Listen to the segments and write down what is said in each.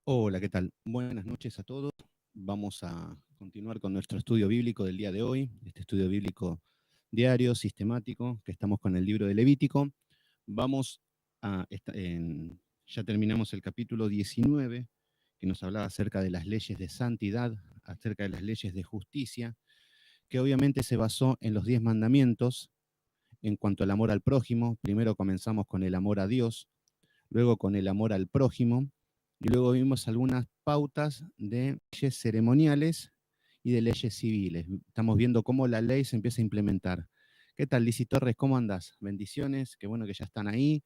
Hola, ¿qué tal? Buenas noches a todos. Vamos a continuar con nuestro estudio bíblico del día de hoy, este estudio bíblico diario, sistemático, que estamos con el libro de Levítico. Vamos ya terminamos el capítulo 19, que nos hablaba acerca de las leyes de santidad, acerca de las leyes de justicia, que obviamente se basó en los 10 mandamientos en cuanto al amor al prójimo. Primero comenzamos con el amor a Dios, luego con el amor al prójimo, y luego vimos algunas pautas de leyes ceremoniales y de leyes civiles. Estamos viendo cómo la ley se empieza a implementar. ¿Qué tal, Lizy Torres? ¿Cómo andás? Bendiciones, qué bueno que ya están ahí,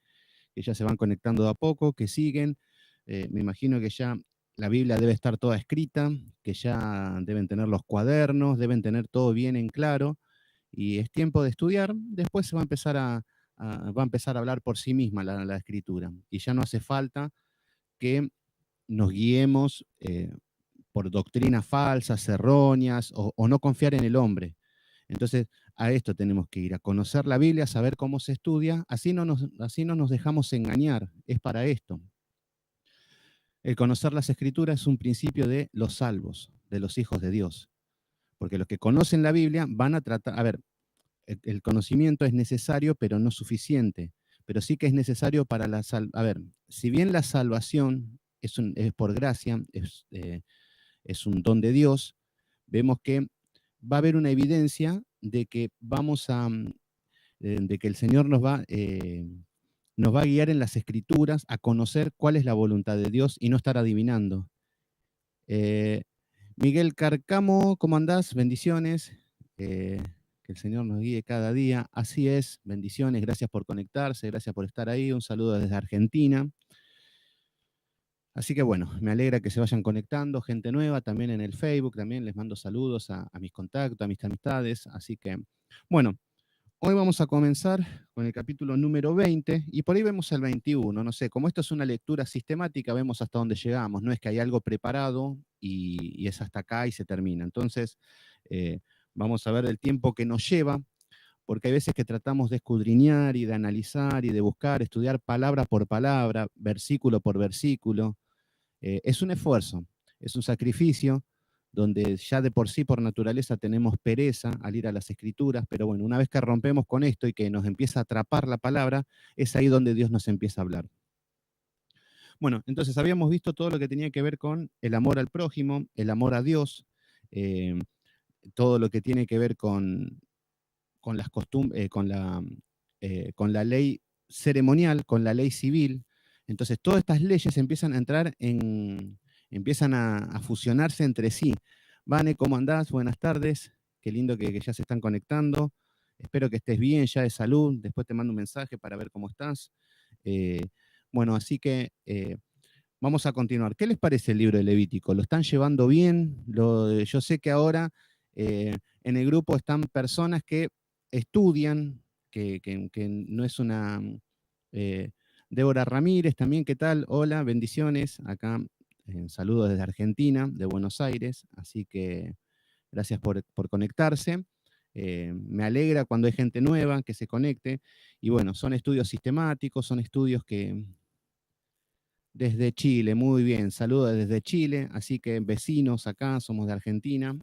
que ya se van conectando de a poco, que siguen. Me imagino que ya la Biblia debe estar toda escrita, que ya deben tener los cuadernos, deben tener todo bien en claro, y es tiempo de estudiar. Después se va a empezar va a empezar a hablar por sí misma la escritura, y ya no hace falta que nos guiemos por doctrinas falsas, erróneas, o no confiar en el hombre. Entonces, a esto tenemos que ir, a conocer la Biblia, a saber cómo se estudia, así no nos dejamos engañar, es para esto. El conocer las Escrituras es un principio de los salvos, de los hijos de Dios, porque los que conocen la Biblia van a tratar, a ver, el conocimiento es necesario, pero no suficiente, pero sí que es necesario para la salvación. A ver, si bien la salvación es por gracia, es un don de Dios, vemos que va a haber una evidencia de que de que el Señor nos va a guiar en las Escrituras a conocer cuál es la voluntad de Dios y no estar adivinando. Eh, Miguel Carcamo, ¿cómo andás? Bendiciones. Que el Señor nos guíe cada día. Así es, bendiciones, gracias por conectarse, gracias por estar ahí. Un saludo desde Argentina. Así que bueno, me alegra que se vayan conectando, gente nueva, también en el Facebook, también les mando saludos a mis contactos, a mis amistades. Así que, bueno, hoy vamos a comenzar con el capítulo número 20 y por ahí vemos el 21. No sé, como esto es una lectura sistemática, vemos hasta dónde llegamos. No es que hay algo preparado y es hasta acá y se termina. Entonces, eh, vamos a ver el tiempo que nos lleva, porque hay veces que tratamos de escudriñar y de analizar y de buscar, estudiar palabra por palabra, versículo por versículo. Es un esfuerzo, es un sacrificio, donde ya de por sí, por naturaleza, tenemos pereza al ir a las escrituras, pero bueno, una vez que rompemos con esto y que nos empieza a atrapar la palabra, es ahí donde Dios nos empieza a hablar. Bueno, entonces habíamos visto todo lo que tenía que ver con el amor al prójimo, el amor a Dios, eh, todo lo que tiene que ver con las costumbres, con la ley ceremonial, con la ley civil. Entonces, todas estas leyes empiezan a entrar empiezan a fusionarse entre sí. Vane, ¿cómo andás? Buenas tardes. Qué lindo que ya se están conectando. Espero que estés bien, ya de salud. Después te mando un mensaje para ver cómo estás. Eh, bueno, así que vamos a continuar. ¿Qué les parece el libro de Levítico? ¿Lo están llevando bien? Yo sé que ahora en el grupo están personas que estudian, que no es una... eh, Débora Ramírez también, ¿qué tal? Hola, bendiciones. Acá, saludos desde Argentina, de Buenos Aires. Así que gracias por conectarse. Me alegra cuando hay gente nueva que se conecte. Y bueno, son estudios sistemáticos, son estudios que, desde Chile, muy bien, saludos desde Chile, así que vecinos acá, somos de Argentina.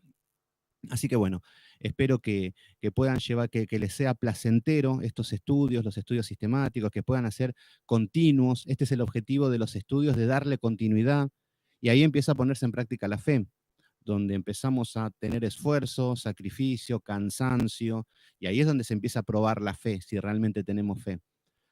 Así que bueno, espero que puedan llevar, que les sea placentero estos estudios, los estudios sistemáticos, que puedan hacer continuos. Este es el objetivo de los estudios, de darle continuidad, y ahí empieza a ponerse en práctica la fe, donde empezamos a tener esfuerzo, sacrificio, cansancio, y ahí es donde se empieza a probar la fe, si realmente tenemos fe.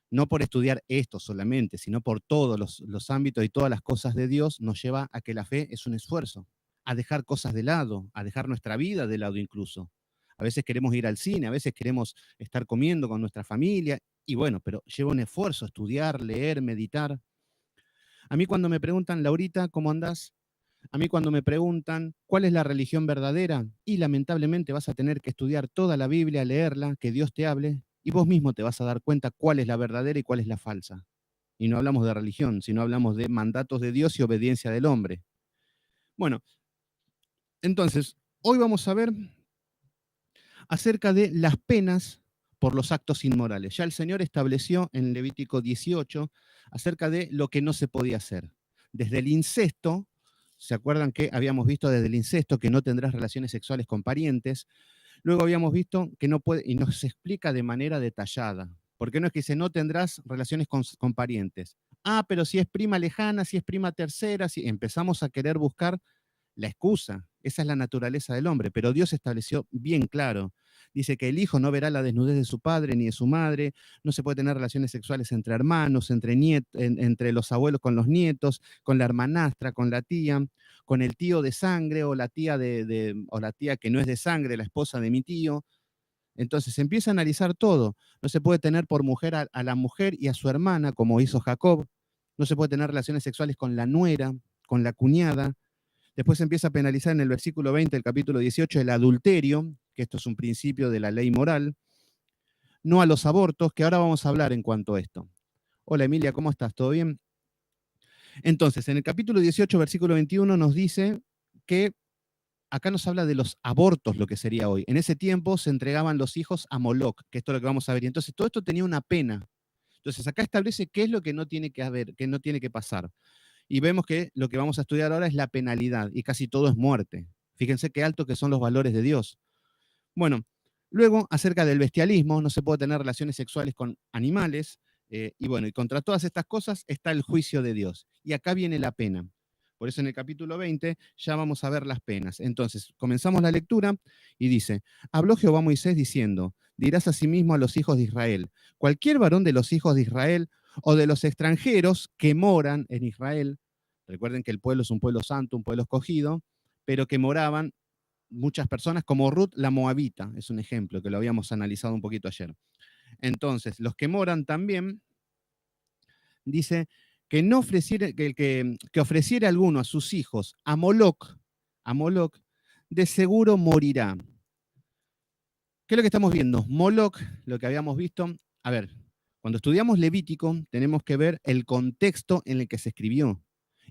No por estudiar esto solamente, sino por todos los ámbitos y todas las cosas de Dios, nos lleva a que la fe es un esfuerzo, a dejar cosas de lado, a dejar nuestra vida de lado incluso. A veces queremos ir al cine, a veces queremos estar comiendo con nuestra familia, y bueno, pero lleva un esfuerzo estudiar, leer, meditar. A mí cuando me preguntan, Laurita, ¿cómo andás? A mí cuando me preguntan cuál es la religión verdadera, y lamentablemente vas a tener que estudiar toda la Biblia, leerla, que Dios te hable, y vos mismo te vas a dar cuenta cuál es la verdadera y cuál es la falsa. Y no hablamos de religión, sino hablamos de mandatos de Dios y obediencia del hombre. Bueno, entonces, hoy vamos a ver acerca de las penas por los actos inmorales. Ya el Señor estableció en Levítico 18 acerca de lo que no se podía hacer. desde el incesto. ¿Se acuerdan que habíamos visto desde el incesto que no tendrás relaciones sexuales con parientes? Luego habíamos visto que no puede, y nos explica de manera detallada. Porque no es que dice, no tendrás relaciones con parientes. Ah, pero si es prima lejana, si es prima tercera, si empezamos a querer buscar la excusa. Esa es la naturaleza del hombre, pero Dios estableció bien claro. Dice que el hijo no verá la desnudez de su padre ni de su madre, no se puede tener relaciones sexuales entre hermanos, entre los abuelos con los nietos, con la hermanastra, con la tía, con el tío de sangre o la tía o la tía que no es de sangre, la esposa de mi tío. Entonces se empieza a analizar todo. No se puede tener por mujer a la mujer y a su hermana, como hizo Jacob. No se puede tener relaciones sexuales con la nuera, con la cuñada. Después se empieza a penalizar en el versículo 20 del capítulo 18 el adulterio, que esto es un principio de la ley moral. No a los abortos, que ahora vamos a hablar en cuanto a esto. Hola Emilia, ¿cómo estás? ¿Todo bien? Entonces, en el capítulo 18, versículo 21 nos dice que acá nos habla de los abortos, lo que sería hoy. En ese tiempo se entregaban los hijos a Moloc, que esto es lo que vamos a ver. Y entonces todo esto tenía una pena. Entonces acá establece qué es lo que no tiene que haber, que no tiene que pasar. Y vemos que lo que vamos a estudiar ahora es la penalidad, y casi todo es muerte. Fíjense qué alto que son los valores de Dios. Bueno, luego acerca del bestialismo, no se puede tener relaciones sexuales con animales, y bueno, y contra todas estas cosas está el juicio de Dios. Y acá viene la pena. Por eso en el capítulo 20 ya vamos a ver las penas. Entonces, comenzamos la lectura y dice, habló Jehová a Moisés diciendo, dirás asimismo a los hijos de Israel, cualquier varón de los hijos de Israel o de los extranjeros que moran en Israel, recuerden que el pueblo es un pueblo santo, un pueblo escogido, pero que moraban muchas personas, como Ruth la Moabita, es un ejemplo que lo habíamos analizado un poquito ayer. Entonces, los que moran también, dice que no ofreciera, que ofreciera alguno a sus hijos a Moloc, de seguro morirá. ¿Qué es lo que estamos viendo? Moloc, lo que habíamos visto, a ver, cuando estudiamos Levítico tenemos que ver el contexto en el que se escribió.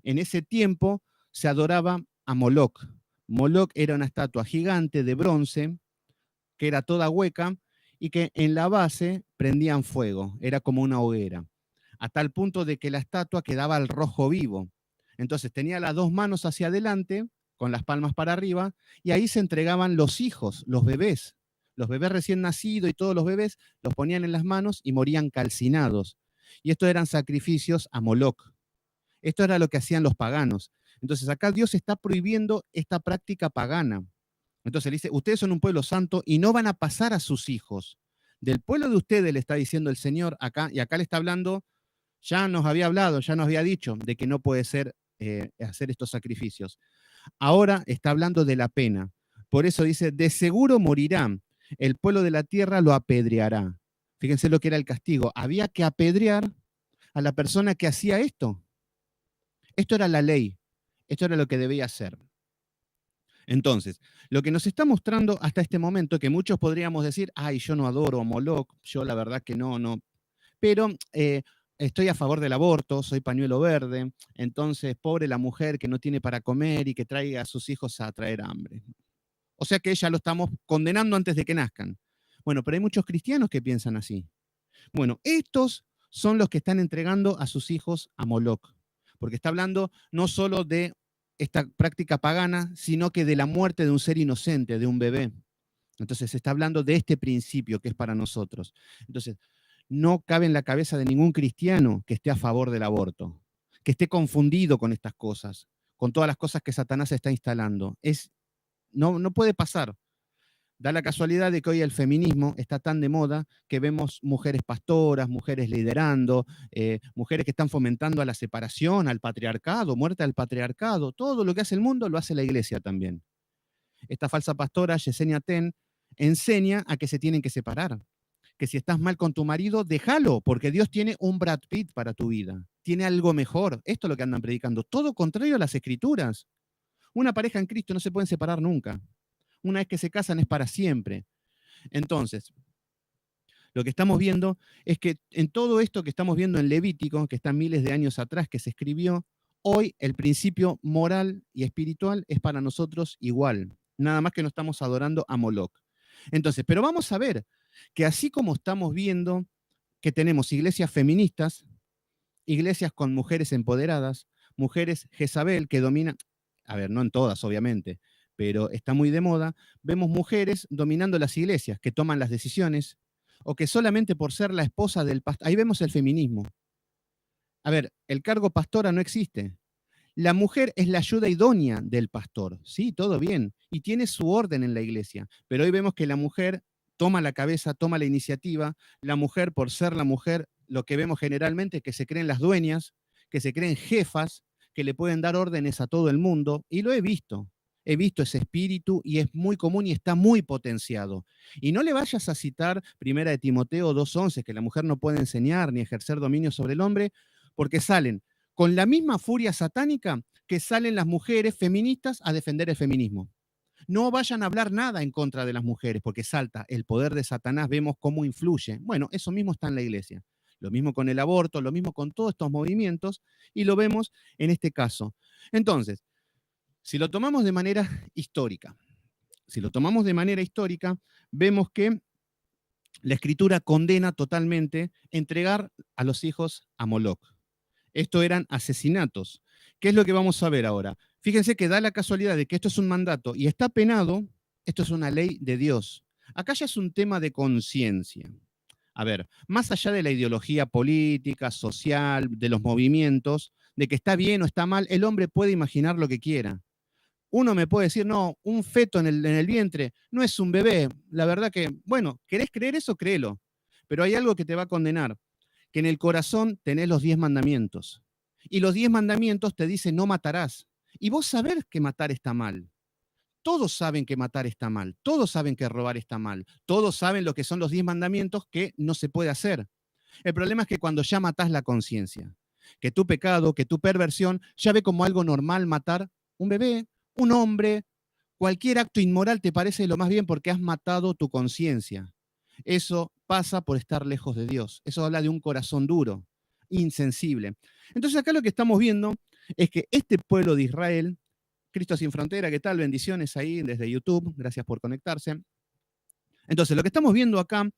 En ese tiempo se adoraba a Moloc. Moloc era una estatua gigante de bronce que era toda hueca y que en la base prendían fuego, era como una hoguera, a tal punto de que la estatua quedaba al rojo vivo. Entonces tenía las dos manos hacia adelante, con las palmas para arriba, y ahí se entregaban los hijos, los bebés recién nacidos y todos los bebés los ponían en las manos y morían calcinados. Y estos eran sacrificios a Moloc. Esto era lo que hacían los paganos. Entonces acá Dios está prohibiendo esta práctica pagana. Entonces le dice, ustedes son un pueblo santo y no van a pasar a sus hijos. Del pueblo de ustedes le está diciendo el Señor acá, y acá le está hablando, ya nos había hablado, ya nos había dicho de que no puede ser hacer estos sacrificios. Ahora está hablando de la pena. Por eso dice, de seguro morirán. El pueblo de la tierra lo apedreará. Fíjense lo que era el castigo. Había que apedrear a la persona que hacía esto. Esto era la ley. Esto era lo que debía hacer. Entonces, lo que nos está mostrando hasta este momento, que muchos podríamos decir, ay, yo no adoro a Moloc, yo la verdad que no, pero estoy a favor del aborto, soy pañuelo verde, entonces pobre la mujer que no tiene para comer y que traiga a sus hijos a traer hambre. O sea que ya lo estamos condenando antes de que nazcan. Bueno, pero hay muchos cristianos que piensan así. Bueno, estos son los que están entregando a sus hijos a Moloc, porque está hablando no solo de esta práctica pagana, sino que de la muerte de un ser inocente, de un bebé. Entonces se está hablando de este principio que es para nosotros. Entonces, no cabe en la cabeza de ningún cristiano que esté a favor del aborto, que esté confundido con estas cosas, con todas las cosas que Satanás está instalando. No puede pasar. Da la casualidad de que hoy el feminismo está tan de moda que vemos mujeres pastoras, mujeres liderando, mujeres que están fomentando a la separación, al patriarcado, muerte al patriarcado. Todo lo que hace el mundo lo hace la iglesia también. Esta falsa pastora, Yesenia Ten, enseña a que se tienen que separar. Que si estás mal con tu marido, déjalo, porque Dios tiene un Brad Pitt para tu vida. Tiene algo mejor. Esto es lo que andan predicando. Todo contrario a las escrituras. Una pareja en Cristo no se pueden separar nunca. Una vez que se casan es para siempre. Entonces, lo que estamos viendo es que en todo esto que estamos viendo en Levítico, que está miles de años atrás, que se escribió, hoy el principio moral y espiritual es para nosotros igual. Nada más que no estamos adorando a Moloc. Entonces, pero vamos a ver que así como estamos viendo que tenemos iglesias feministas, iglesias con mujeres empoderadas, mujeres Jezabel que dominan, a ver, no en todas, obviamente, pero está muy de moda, vemos mujeres dominando las iglesias, que toman las decisiones, o que solamente por ser la esposa del pastor, ahí vemos el feminismo. A ver, el cargo pastora no existe. La mujer es la ayuda idónea del pastor, sí, todo bien, y tiene su orden en la iglesia, pero hoy vemos que la mujer toma la cabeza, toma la iniciativa, la mujer por ser la mujer, lo que vemos generalmente es que se creen las dueñas, que se creen jefas, que le pueden dar órdenes a todo el mundo, y lo he visto ese espíritu y es muy común y está muy potenciado. Y no le vayas a citar Primera de Timoteo 2:11, que la mujer no puede enseñar ni ejercer dominio sobre el hombre, porque salen con la misma furia satánica que salen las mujeres feministas a defender el feminismo. No vayan a hablar nada en contra de las mujeres, porque salta el poder de Satanás, vemos cómo influye. Bueno, eso mismo está en la iglesia. Lo mismo con el aborto, lo mismo con todos estos movimientos, y lo vemos en este caso. Entonces, si lo tomamos de manera histórica, vemos que la Escritura condena totalmente entregar a los hijos a Moloc. Esto eran asesinatos. ¿Qué es lo que vamos a ver ahora? Fíjense que da la casualidad de que esto es un mandato y está penado, esto es una ley de Dios. Acá ya es un tema de conciencia. A ver, más allá de la ideología política, social, de los movimientos, de que está bien o está mal, el hombre puede imaginar lo que quiera. Uno me puede decir, no, un feto en el vientre no es un bebé. La verdad que, bueno, ¿querés creer eso? Créelo. Pero hay algo que te va a condenar, que en el corazón tenés los 10 mandamientos. Y los 10 mandamientos te dicen no matarás. Y vos sabés que matar está mal. Todos saben que matar está mal. Todos saben que robar está mal. Todos saben lo que son los 10 mandamientos que no se puede hacer. El problema es que cuando ya matás la conciencia, que tu pecado, que tu perversión, ya ve como algo normal matar un bebé, un hombre, cualquier acto inmoral te parece lo más bien porque has matado tu conciencia. Eso pasa por estar lejos de Dios. Eso habla de un corazón duro, insensible. Entonces acá lo que estamos viendo es que este pueblo de Israel, Cristo sin frontera, ¿qué tal? Bendiciones ahí desde YouTube, gracias por conectarse. Entonces lo que estamos viendo acá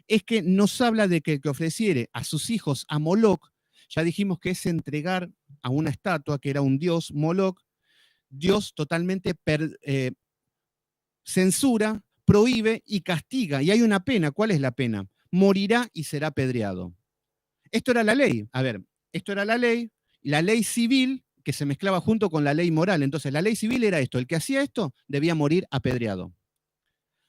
es que nos habla de que el que ofreciere a sus hijos a Moloc, ya dijimos que es entregar a una estatua que era un dios, Moloc, Dios totalmente censura, prohíbe y castiga. Y hay una pena. ¿Cuál es la pena? Morirá y será apedreado. Esto era la ley. A ver, esto era la ley civil que se mezclaba junto con la ley moral. Entonces, la ley civil era esto. El que hacía esto debía morir apedreado.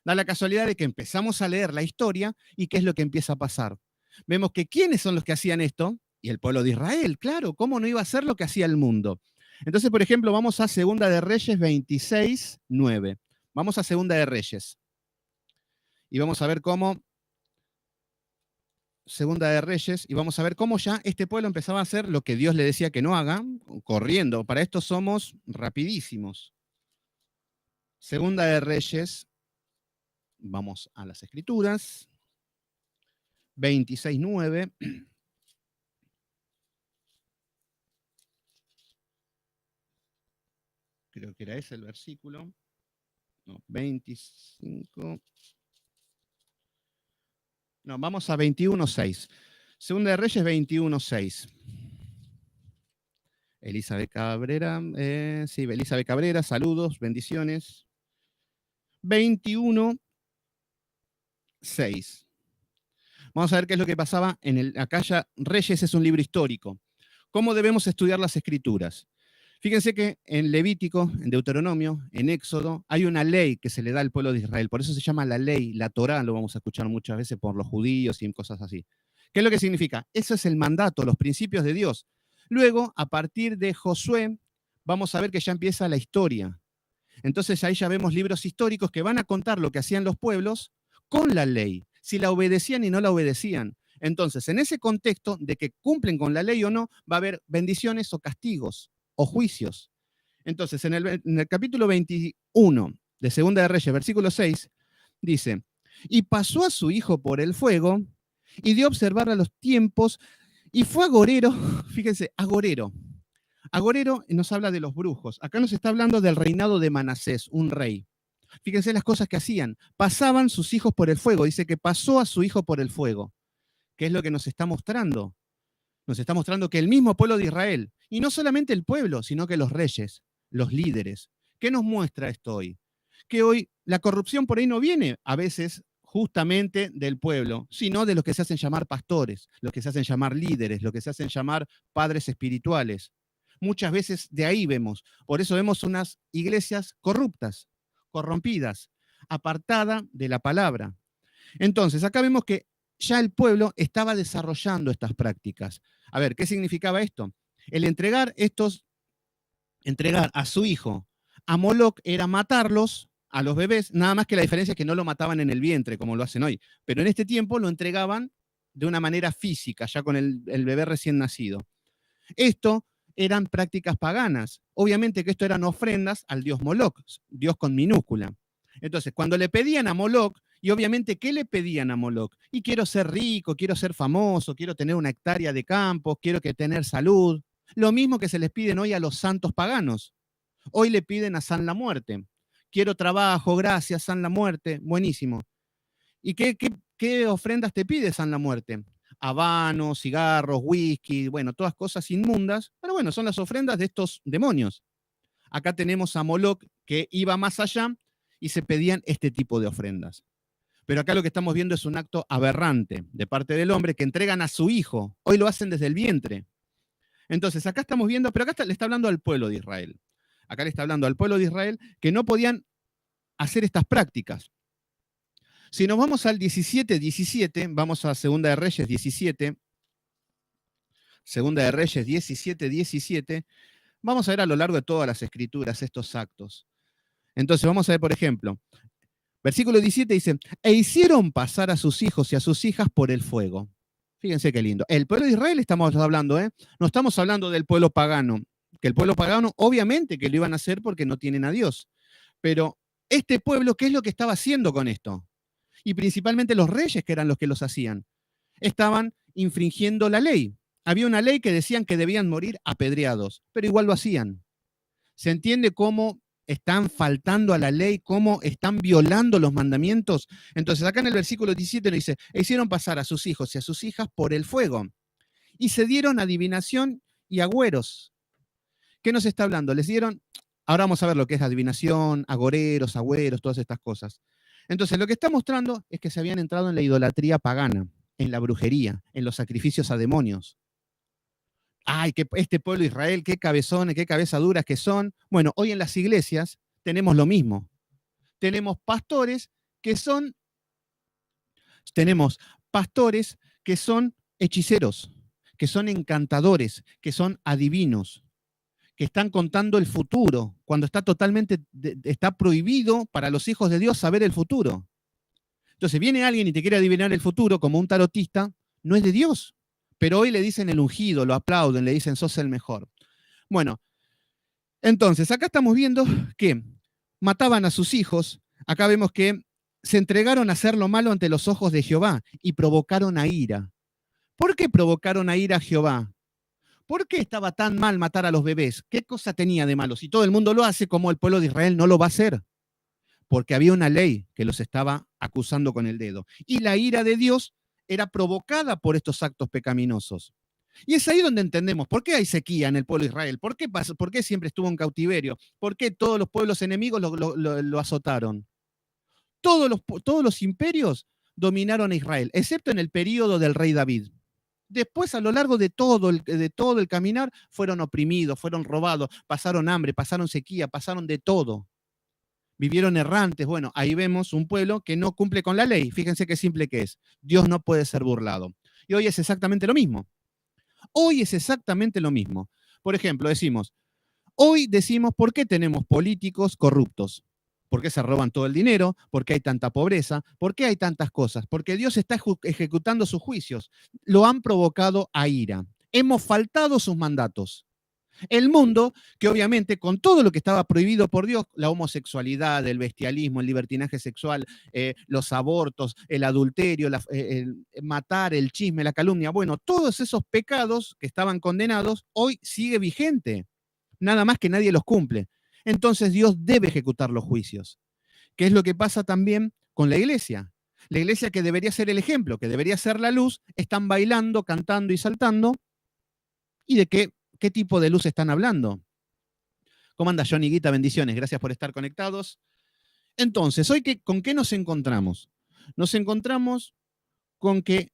Da la casualidad de que empezamos a leer la historia y ¿qué es lo que empieza a pasar? Vemos que ¿quiénes son los que hacían esto? Y el pueblo de Israel, claro, ¿cómo no iba a hacer lo que hacía el mundo? Entonces, por ejemplo, vamos a Segunda de Reyes 26:9. Vamos a Segunda de Reyes. Y vamos a ver cómo Segunda de Reyes, y vamos a ver cómo ya este pueblo empezaba a hacer lo que Dios le decía que no haga, corriendo. Para esto somos rapidísimos. Segunda de Reyes, vamos a las Escrituras, 26:9. Creo que era ese el versículo. No, 25. No, vamos a 21:6. Segunda de Reyes 21:6. Elizabeth Cabrera, sí, Elizabeth Cabrera, saludos, bendiciones. 21:6. Vamos a ver qué es lo que pasaba acá ya, Reyes es un libro histórico. ¿Cómo debemos estudiar las Escrituras? Fíjense que en Levítico, en Deuteronomio, en Éxodo, hay una ley que se le da al pueblo de Israel. Por eso se llama la ley, la Torá, lo vamos a escuchar muchas veces por los judíos y en cosas así. ¿Qué es lo que significa? Eso es el mandato, los principios de Dios. Luego, a partir de Josué, vamos a ver que ya empieza la historia. Entonces ahí ya vemos libros históricos que van a contar lo que hacían los pueblos con la ley, si la obedecían y no la obedecían. Entonces, en ese contexto de que cumplen con la ley o no, va a haber bendiciones o castigos o juicios. Entonces, en el capítulo 21 de Segunda de Reyes, versículo 6, dice, y pasó a su hijo por el fuego y dio a observar a los tiempos y fue agorero, fíjense, agorero. Agorero nos habla de los brujos. Acá nos está hablando del reinado de Manasés, un rey. Fíjense las cosas que hacían. Pasaban sus hijos por el fuego. Dice que pasó a su hijo por el fuego. ¿Qué es lo que nos está mostrando? Nos está mostrando que el mismo pueblo de Israel, y no solamente el pueblo, sino que los reyes, los líderes. ¿Qué nos muestra esto hoy? Que hoy la corrupción por ahí no viene a veces justamente del pueblo, sino de los que se hacen llamar pastores, los que se hacen llamar líderes, los que se hacen llamar padres espirituales. Muchas veces de ahí vemos, por eso vemos unas iglesias corruptas, corrompidas, apartadas de la palabra. Entonces, acá vemos que ya el pueblo estaba desarrollando estas prácticas. A ver, ¿qué significaba esto? El entregar a su hijo a Moloch era matarlos, a los bebés, nada más que la diferencia es que no lo mataban en el vientre, como lo hacen hoy. Pero en este tiempo lo entregaban de una manera física, ya con el bebé recién nacido. Esto eran prácticas paganas. Obviamente que esto eran ofrendas al dios Moloch, dios con minúscula. Entonces, cuando le pedían a Moloch, y obviamente, ¿qué le pedían a Moloch? Y quiero ser rico, quiero ser famoso, quiero tener una hectárea de campos, quiero tener salud. Lo mismo que se les piden hoy a los santos paganos. Hoy le piden a San la Muerte. Quiero trabajo, gracias, San la Muerte. Buenísimo. ¿Y qué ofrendas te pide San la Muerte? Habanos, cigarros, whisky, bueno, todas cosas inmundas, pero bueno, son las ofrendas de estos demonios. Acá tenemos a Moloch que iba más allá y se pedían este tipo de ofrendas. Pero acá lo que estamos viendo es un acto aberrante de parte del hombre que entregan a su hijo. Hoy lo hacen desde el vientre. Entonces, acá estamos viendo, pero acá le está hablando al pueblo de Israel. Acá le está hablando al pueblo de Israel que no podían hacer estas prácticas. Si nos vamos al 17:17, vamos a Segunda de Reyes 17, Segunda de Reyes 17:17, vamos a ver a lo largo de todas las escrituras estos actos. Entonces vamos a ver, por ejemplo, versículo 17 dice, e hicieron pasar a sus hijos y a sus hijas por el fuego. Fíjense qué lindo. El pueblo de Israel estamos hablando, ¿eh? No estamos hablando del pueblo pagano, que el pueblo pagano obviamente que lo iban a hacer porque no tienen a Dios. Pero este pueblo, ¿qué es lo que estaba haciendo con esto? Y principalmente los reyes, que eran los que los hacían, estaban infringiendo la ley. Había una ley que decían que debían morir apedreados, pero igual lo hacían. ¿Se entiende cómo están faltando a la ley, cómo están violando los mandamientos? Entonces, acá en el versículo 17 le dice, e hicieron pasar a sus hijos y a sus hijas por el fuego, y se dieron adivinación y agüeros. ¿Qué nos está hablando? Les dieron, ahora vamos a ver lo que es adivinación, agoreros, agüeros, todas estas cosas. Entonces, lo que está mostrando es que se habían entrado en la idolatría pagana, en la brujería, en los sacrificios a demonios. Ay, que este pueblo de Israel, qué cabezones, qué cabezaduras que son. Bueno, hoy en las iglesias tenemos lo mismo. Tenemos pastores que son, tenemos pastores que son hechiceros, que son encantadores, que son adivinos, que están contando el futuro, cuando está totalmente, está prohibido para los hijos de Dios saber el futuro. Entonces viene alguien y te quiere adivinar el futuro como un tarotista, no es de Dios. Pero hoy le dicen el ungido, lo aplauden, le dicen sos el mejor. Bueno, entonces acá estamos viendo que mataban a sus hijos, acá vemos que se entregaron a hacer lo malo ante los ojos de Jehová y provocaron a ira. ¿Por qué provocaron a ira a Jehová? ¿Por qué estaba tan mal matar a los bebés? ¿Qué cosa tenía de malo? Si todo el mundo lo hace, ¿cómo el pueblo de Israel no lo va a hacer? Porque había una ley que los estaba acusando con el dedo. Y la ira de Dios era provocada por estos actos pecaminosos. Y es ahí donde entendemos por qué hay sequía en el pueblo de Israel, por qué siempre estuvo en cautiverio, por qué todos los pueblos enemigos lo azotaron. Todos los imperios dominaron a Israel, excepto en el periodo del rey David. Después, a lo largo de todo el caminar, fueron oprimidos, fueron robados, pasaron hambre, pasaron sequía, pasaron de todo. Vivieron errantes. Bueno, ahí vemos un pueblo que no cumple con la ley. Fíjense qué simple que es. Dios no puede ser burlado. Y hoy es exactamente lo mismo. Hoy es exactamente lo mismo. Por ejemplo, hoy decimos, ¿por qué tenemos políticos corruptos? ¿Por qué se roban todo el dinero? ¿Por qué hay tanta pobreza? ¿Por qué hay tantas cosas? Porque Dios está ejecutando sus juicios. Lo han provocado a ira. Hemos faltado sus mandatos. El mundo, que obviamente con todo lo que estaba prohibido por Dios, la homosexualidad, el bestialismo, el libertinaje sexual, los abortos, el adulterio, el matar, el chisme, la calumnia, bueno, todos esos pecados que estaban condenados, hoy sigue vigente. Nada más que nadie los cumple. Entonces Dios debe ejecutar los juicios. ¿Qué es lo que pasa también con la iglesia? La iglesia que debería ser el ejemplo, que debería ser la luz, están bailando, cantando y saltando, ¿Y de qué tipo de luz están hablando? ¿Cómo anda Johnny Guita? Bendiciones, gracias por estar conectados. Entonces, hoy ¿con qué nos encontramos? Nos encontramos con que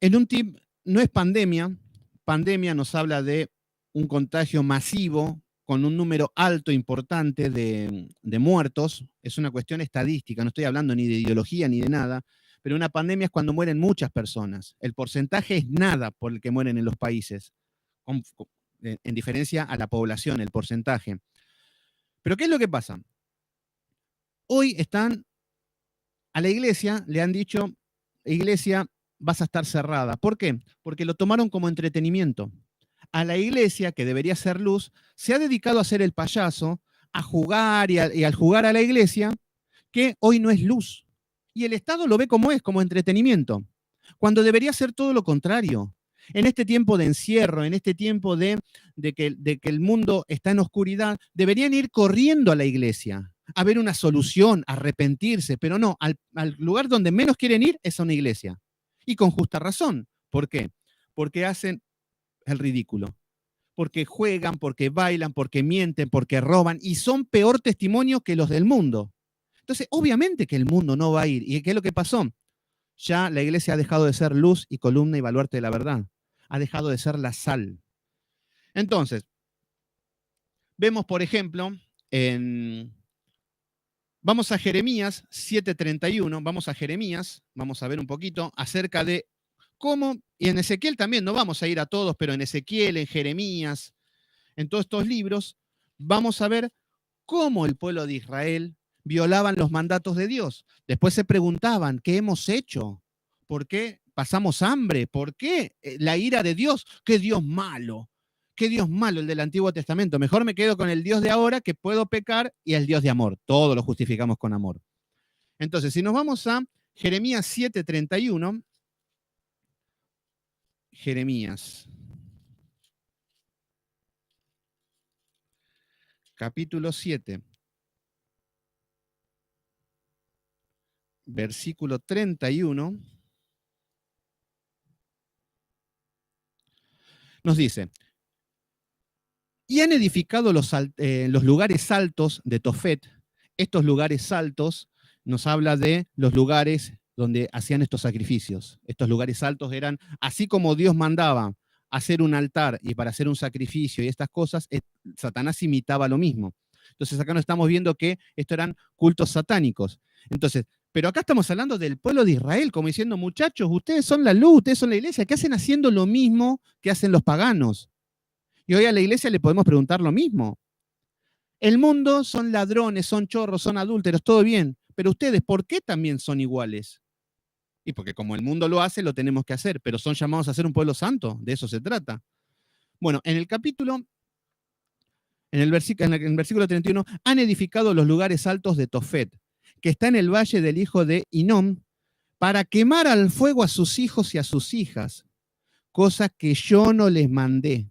en un tip no es pandemia. Pandemia nos habla de un contagio masivo con un número alto, importante de muertos. Es una cuestión estadística, no estoy hablando ni de ideología ni de nada, pero una pandemia es cuando mueren muchas personas. El porcentaje es nada por el que mueren en los países, en diferencia a la población, el porcentaje. Pero ¿qué es lo que pasa? Hoy a la iglesia le han dicho, iglesia, vas a estar cerrada. ¿Por qué? Porque lo tomaron como entretenimiento. A la iglesia, que debería ser luz, se ha dedicado a ser el payaso, a jugar y al jugar a la iglesia, que hoy no es luz. Y el Estado lo ve como es, como entretenimiento, cuando debería ser todo lo contrario. En este tiempo de encierro, en este tiempo de que el mundo está en oscuridad, deberían ir corriendo a la iglesia, a ver una solución, a arrepentirse, pero no, al lugar donde menos quieren ir es a una iglesia. Y con justa razón. ¿Por qué? Porque hacen el ridículo, porque juegan, porque bailan, porque mienten, porque roban, y son peor testimonio que los del mundo. Entonces, obviamente que el mundo no va a ir. ¿Y qué es lo que pasó? Ya la iglesia ha dejado de ser luz y columna y baluarte de la verdad. Ha dejado de ser la sal. Entonces, vemos, por ejemplo, vamos a Jeremías 7:31, vamos a Jeremías, vamos a ver un poquito acerca de cómo, y en Ezequiel también, no vamos a ir a todos, pero en Ezequiel, en Jeremías, en todos estos libros, vamos a ver cómo el pueblo de Israel violaban los mandatos de Dios. Después se preguntaban, ¿qué hemos hecho? ¿Por qué pasamos hambre? ¿Por qué la ira de Dios? ¡Qué Dios malo! ¡Qué Dios malo el del Antiguo Testamento! Mejor me quedo con el Dios de ahora, que puedo pecar, y el Dios de amor. Todo lo justificamos con amor. Entonces, si nos vamos a Jeremías 7:31, Jeremías, capítulo 7, versículo 31, nos dice, y han edificado los lugares altos de Tofet. Estos lugares altos nos habla de los lugares donde hacían estos sacrificios. Estos lugares altos eran, así como Dios mandaba hacer un altar y para hacer un sacrificio y estas cosas, Satanás imitaba lo mismo. Entonces acá nos estamos viendo que estos eran cultos satánicos. Entonces, pero acá estamos hablando del pueblo de Israel, como diciendo, muchachos, ustedes son la luz, ustedes son la iglesia, ¿qué hacen haciendo lo mismo que hacen los paganos? Y hoy a la iglesia le podemos preguntar lo mismo. El mundo son ladrones, son chorros, son adúlteros, todo bien. Pero ustedes, ¿por qué también son iguales? Y porque como el mundo lo hace, lo tenemos que hacer, pero son llamados a ser un pueblo santo, de eso se trata. Bueno, en el capítulo, en el versículo 31, han edificado los lugares altos de Tofet, que está en el valle del hijo de Hinnom, para quemar al fuego a sus hijos y a sus hijas, cosa que yo no les mandé.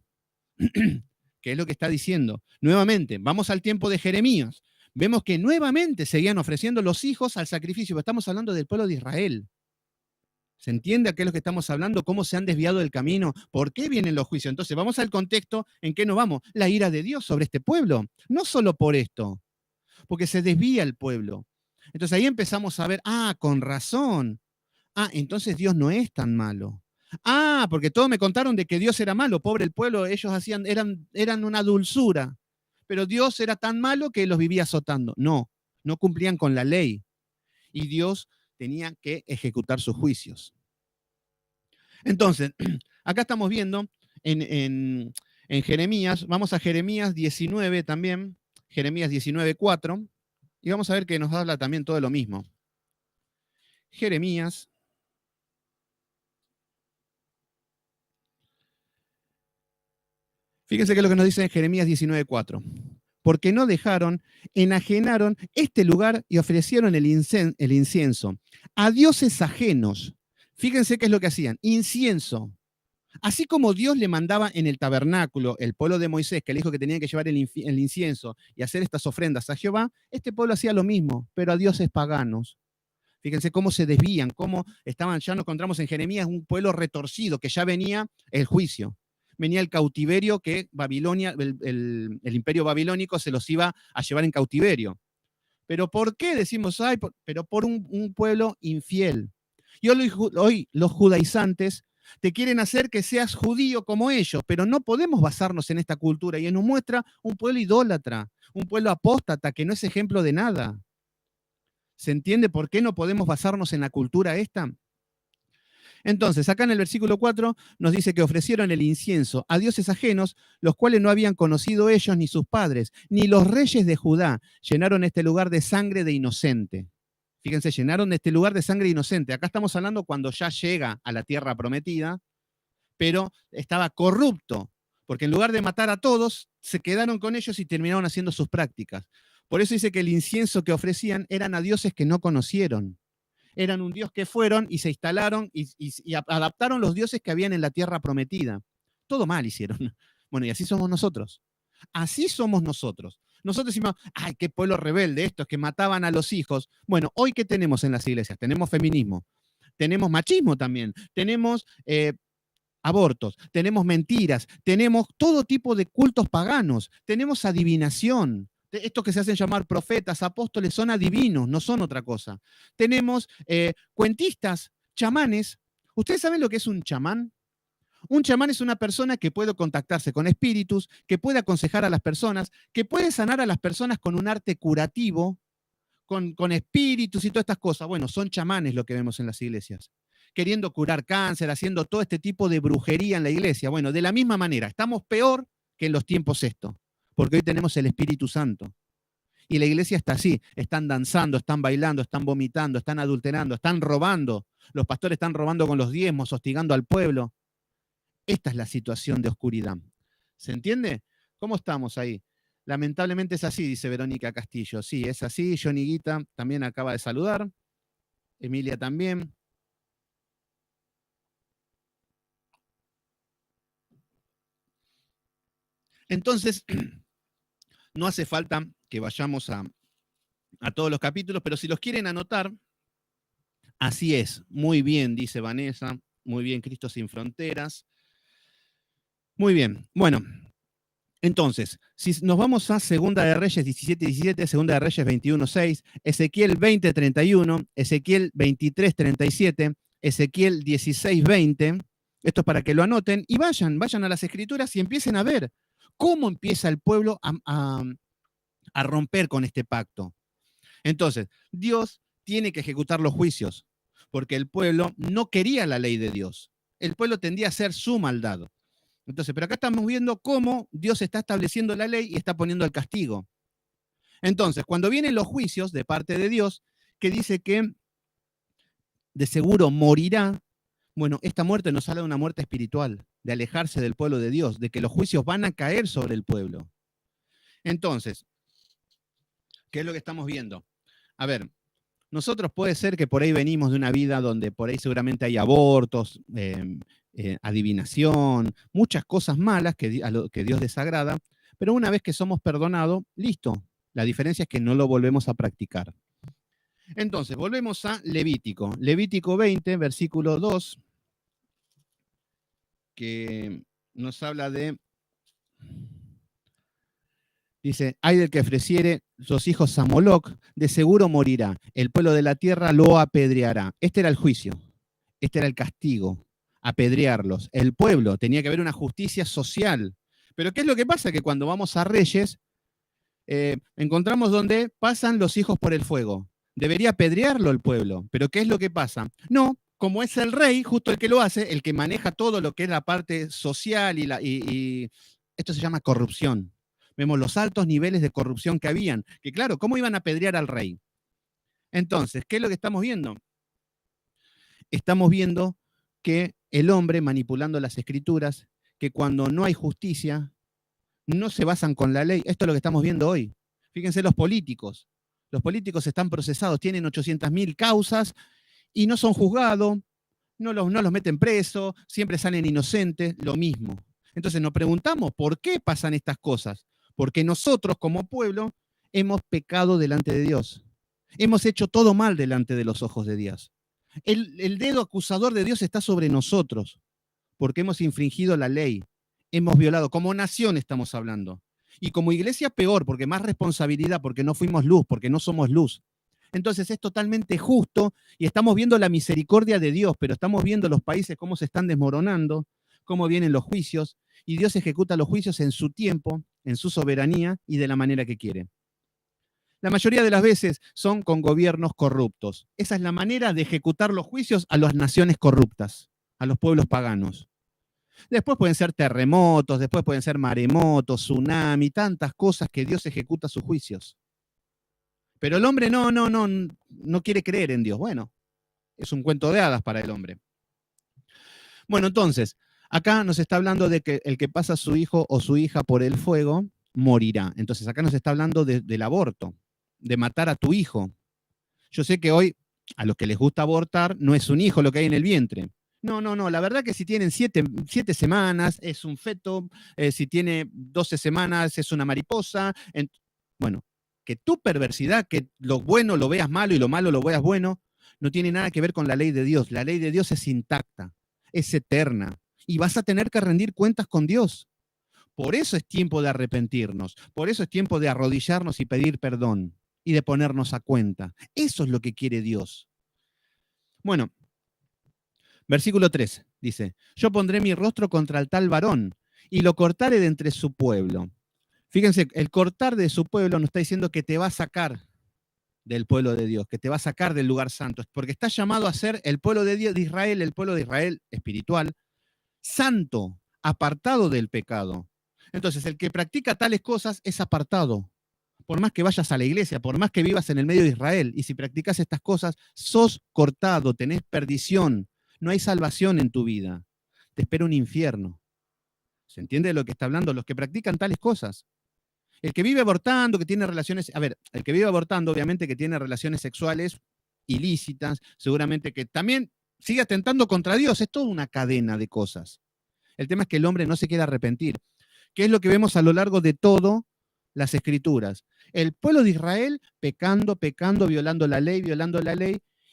¿Qué es lo que está diciendo? Nuevamente, vamos al tiempo de Jeremías. Vemos que nuevamente seguían ofreciendo los hijos al sacrificio, pero estamos hablando del pueblo de Israel. ¿Se entiende a qué es lo que estamos hablando? ¿Cómo se han desviado del camino? ¿Por qué vienen los juicios? Entonces, vamos al contexto en que nos vamos. La ira de Dios sobre este pueblo. No solo por esto, porque se desvía el pueblo. Entonces ahí empezamos a ver, con razón. Entonces Dios no es tan malo. Porque todos me contaron de que Dios era malo, pobre el pueblo, ellos eran una dulzura. Pero Dios era tan malo que los vivía azotando. No, no cumplían con la ley. Y Dios tenía que ejecutar sus juicios. Entonces, acá estamos viendo en Jeremías, vamos a Jeremías 19 también, Jeremías 19:4, y vamos a ver que nos habla también todo lo mismo. Jeremías. Fíjense qué es lo que nos dice en Jeremías 19:4. Porque no dejaron, enajenaron este lugar y ofrecieron el incienso a dioses ajenos. Fíjense qué es lo que hacían, incienso. Así como Dios le mandaba en el tabernáculo, el pueblo de Moisés, que le dijo que tenían que llevar el incienso y hacer estas ofrendas a Jehová, este pueblo hacía lo mismo, pero a dioses paganos. Fíjense cómo se desvían, cómo estaban, ya nos encontramos en Jeremías, un pueblo retorcido, que ya venía el juicio. venía el cautiverio que Babilonia, el imperio babilónico se los iba a llevar en cautiverio. ¿Pero por qué decimos, ay, pero por un pueblo infiel? Y hoy los judaizantes te quieren hacer que seas judío como ellos, pero no podemos basarnos en esta cultura. Y nos muestra un pueblo idólatra, un pueblo apóstata que no es ejemplo de nada. ¿Se entiende por qué no podemos basarnos en la cultura esta? Entonces, acá en el versículo 4 nos dice que ofrecieron el incienso a dioses ajenos, los cuales no habían conocido ellos ni sus padres, ni los reyes de Judá. Llenaron este lugar de sangre de inocente. Fíjense, llenaron este lugar de sangre inocente. Acá estamos hablando cuando ya llega a la tierra prometida, pero estaba corrupto, porque en lugar de matar a todos, se quedaron con ellos y terminaron haciendo sus prácticas. Por eso dice que el incienso que ofrecían eran a dioses que no conocieron. Eran un dios que fueron y se instalaron y adaptaron los dioses que habían en la tierra prometida. Todo mal hicieron. Bueno, y así somos nosotros. Así somos nosotros. Nosotros decimos, ay, qué pueblo rebelde estos que mataban a los hijos. Bueno, hoy ¿qué tenemos en las iglesias? Tenemos feminismo, tenemos machismo también, tenemos abortos, tenemos mentiras, tenemos todo tipo de cultos paganos, tenemos adivinación. Estos que se hacen llamar profetas, apóstoles, son adivinos, no son otra cosa. Tenemos cuentistas, chamanes. ¿Ustedes saben lo que es un chamán? Un chamán es una persona que puede contactarse con espíritus, que puede aconsejar a las personas, que puede sanar a las personas con un arte curativo, con espíritus y todas estas cosas. Bueno, son chamanes lo que vemos en las iglesias, queriendo curar cáncer, haciendo todo este tipo de brujería en la iglesia. Bueno, de la misma manera, estamos peor que en los tiempos esto, porque hoy tenemos el Espíritu Santo. Y la iglesia está así, están danzando, están bailando, están vomitando, están adulterando, están robando. Los pastores están robando con los diezmos, hostigando al pueblo. Esta es la situación de oscuridad. ¿Se entiende? ¿Cómo estamos ahí? Lamentablemente es así, dice Verónica Castillo. Sí, es así. Johnny Guita también acaba de saludar. Emilia también. Entonces, no hace falta que vayamos a todos los capítulos, pero si los quieren anotar, así es. Muy bien, dice Vanessa. Muy bien, Cristo sin fronteras. Muy bien. Bueno, entonces, si nos vamos a Segunda de Reyes 17:17, Segunda de Reyes 21:6, Ezequiel 20:31, Ezequiel 23:37, Ezequiel 16:20, esto es para que lo anoten y vayan a las Escrituras y empiecen a ver cómo empieza el pueblo a romper con este pacto. Entonces, Dios tiene que ejecutar los juicios, porque el pueblo no quería la ley de Dios. El pueblo tendía a hacer su maldad. Entonces, pero acá estamos viendo cómo Dios está estableciendo la ley y está poniendo el castigo. Entonces, cuando vienen los juicios de parte de Dios, que dice que de seguro morirá, bueno, esta muerte nos habla de una muerte espiritual, de alejarse del pueblo de Dios, de que los juicios van a caer sobre el pueblo. Entonces, ¿qué es lo que estamos viendo? A ver, nosotros puede ser que por ahí venimos de una vida donde por ahí seguramente hay abortos, adivinación, muchas cosas malas que Dios desagrada, pero una vez que somos perdonados, listo. La diferencia es que no lo volvemos a practicar. Entonces, volvemos a Levítico. Levítico 20, versículo 2, que nos habla de... Dice, hay del que ofreciere sus hijos a Moloc, de seguro morirá. El pueblo de la tierra lo apedreará. Este era el juicio, este era el castigo, apedrearlos. El pueblo, tenía que haber una justicia social. Pero ¿qué es lo que pasa? Que cuando vamos a Reyes, encontramos donde pasan los hijos por el fuego. Debería apedrearlo el pueblo. Pero ¿qué es lo que pasa? No, como es el rey, justo el que lo hace, el que maneja todo lo que es la parte social y esto se llama corrupción. Vemos los altos niveles de corrupción que habían. Que claro, ¿cómo iban a apedrear al rey? Entonces, ¿qué es lo que estamos viendo? Estamos viendo que el hombre manipulando las escrituras, que cuando no hay justicia, no se basan con la ley. Esto es lo que estamos viendo hoy. Fíjense los políticos. Los políticos están procesados, tienen 800.000 causas y no son juzgados, no los meten presos, siempre salen inocentes, lo mismo. Entonces nos preguntamos, ¿por qué pasan estas cosas? Porque nosotros como pueblo hemos pecado delante de Dios. Hemos hecho todo mal delante de los ojos de Dios. El dedo acusador de Dios está sobre nosotros, porque hemos infringido la ley. hemos violado, como nación estamos hablando. Y como iglesia peor, porque más responsabilidad, porque no fuimos luz, porque no somos luz. Entonces es totalmente justo y estamos viendo la misericordia de Dios, pero estamos viendo los países cómo se están desmoronando, cómo vienen los juicios, y Dios ejecuta los juicios en su tiempo, en su soberanía y de la manera que quiere. La mayoría de las veces son con gobiernos corruptos. Esa es la manera de ejecutar los juicios a las naciones corruptas, a los pueblos paganos. Después pueden ser terremotos, después pueden ser maremotos, tsunami, tantas cosas que Dios ejecuta sus juicios. Pero el hombre no quiere creer en Dios. Bueno, es un cuento de hadas para el hombre. Bueno, entonces, acá nos está hablando de que el que pasa a su hijo o su hija por el fuego morirá. Entonces, acá nos está hablando del aborto, de matar a tu hijo. Yo sé que hoy a los que les gusta abortar no es un hijo lo que hay en el vientre. No, la verdad que si tienen 7 semanas es un feto, si tiene 12 semanas es una mariposa. Bueno, que tu perversidad, que lo bueno lo veas malo y lo malo lo veas bueno, no tiene nada que ver con la ley de Dios. La ley de Dios es intacta, es eterna, y vas a tener que rendir cuentas con Dios. Por eso es tiempo de arrepentirnos, por eso es tiempo de arrodillarnos y pedir perdón y de ponernos a cuenta. Eso es lo que quiere Dios. Bueno, versículo 3 dice, yo pondré mi rostro contra el tal varón y lo cortaré de entre su pueblo. Fíjense, el cortar de su pueblo nos está diciendo que te va a sacar del pueblo de Dios, que te va a sacar del lugar santo, porque está llamado a ser el pueblo de Dios, de Israel, el pueblo de Israel espiritual, santo, apartado del pecado. Entonces, el que practica tales cosas es apartado. Por más que vayas a la iglesia, por más que vivas en el medio de Israel, y si practicas estas cosas, sos cortado, tenés perdición, no hay salvación en tu vida. Te espera un infierno. ¿Se entiende de lo que está hablando? Los que practican tales cosas. El que vive abortando, que tiene relaciones, a ver, el que vive abortando, obviamente que tiene relaciones sexuales ilícitas, seguramente que también sigue atentando contra Dios, es toda una cadena de cosas. El tema es que el hombre no se quiere arrepentir, que es lo que vemos a lo largo de todas las escrituras. El pueblo de Israel pecando, violando la ley,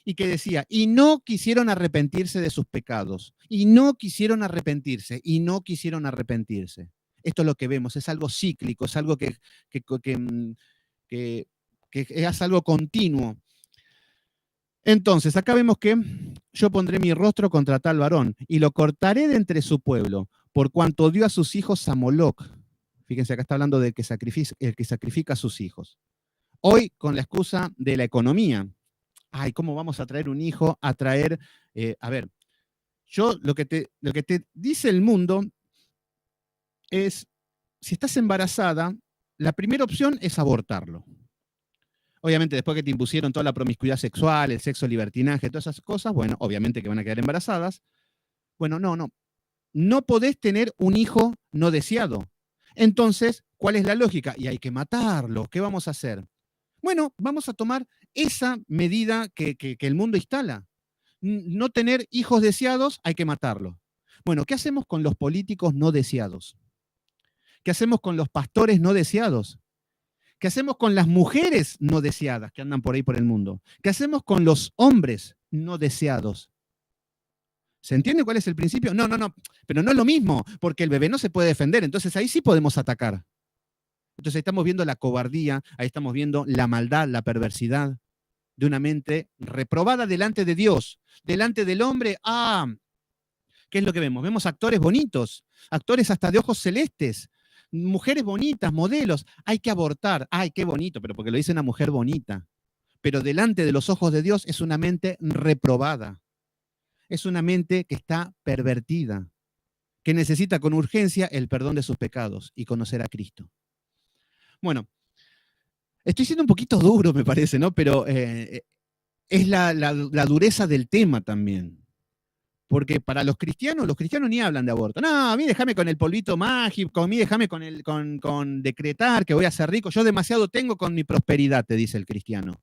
y que decía, y no quisieron arrepentirse de sus pecados, y no quisieron arrepentirse, y no quisieron arrepentirse. Esto es lo que vemos, es algo cíclico, es algo que es algo continuo. Entonces, acá vemos que yo pondré mi rostro contra tal varón y lo cortaré de entre su pueblo, por cuanto dio a sus hijos a Moloc. Fíjense, acá está hablando del que sacrifica a sus hijos. Hoy, con la excusa de la economía. Ay, ¿cómo vamos a traer un hijo? A traer, a ver, lo que te dice el mundo es, si estás embarazada, la primera opción es abortarlo. Obviamente, después que te impusieron toda la promiscuidad sexual, el sexo libertinaje, todas esas cosas, bueno, obviamente que van a quedar embarazadas. Bueno, no podés tener un hijo no deseado. Entonces, ¿cuál es la lógica? Y hay que matarlo. ¿Qué vamos a hacer? Bueno, vamos a tomar esa medida que el mundo instala. No tener hijos deseados, hay que matarlos. Bueno, ¿qué hacemos con los políticos no deseados? ¿Qué hacemos con los pastores no deseados? ¿Qué hacemos con las mujeres no deseadas que andan por ahí por el mundo? ¿Qué hacemos con los hombres no deseados? ¿Se entiende cuál es el principio? No, pero no es lo mismo, porque el bebé no se puede defender, entonces ahí sí podemos atacar. Entonces ahí estamos viendo la cobardía, ahí estamos viendo la maldad, la perversidad de una mente reprobada delante de Dios, delante del hombre. ¿Qué es lo que vemos? Vemos actores bonitos, actores hasta de ojos celestes, mujeres bonitas, modelos. Hay que abortar. Ay, qué bonito, pero porque lo dice una mujer bonita. Pero delante de los ojos de Dios es una mente reprobada. Es una mente que está pervertida, que necesita con urgencia el perdón de sus pecados y conocer a Cristo. Bueno, estoy siendo un poquito duro, me parece, ¿no? Pero es la dureza del tema también. Porque para los cristianos ni hablan de aborto. No, a mí déjame con el polvito mágico, a mí déjame con decretar que voy a ser rico. Yo demasiado tengo con mi prosperidad, te dice el cristiano.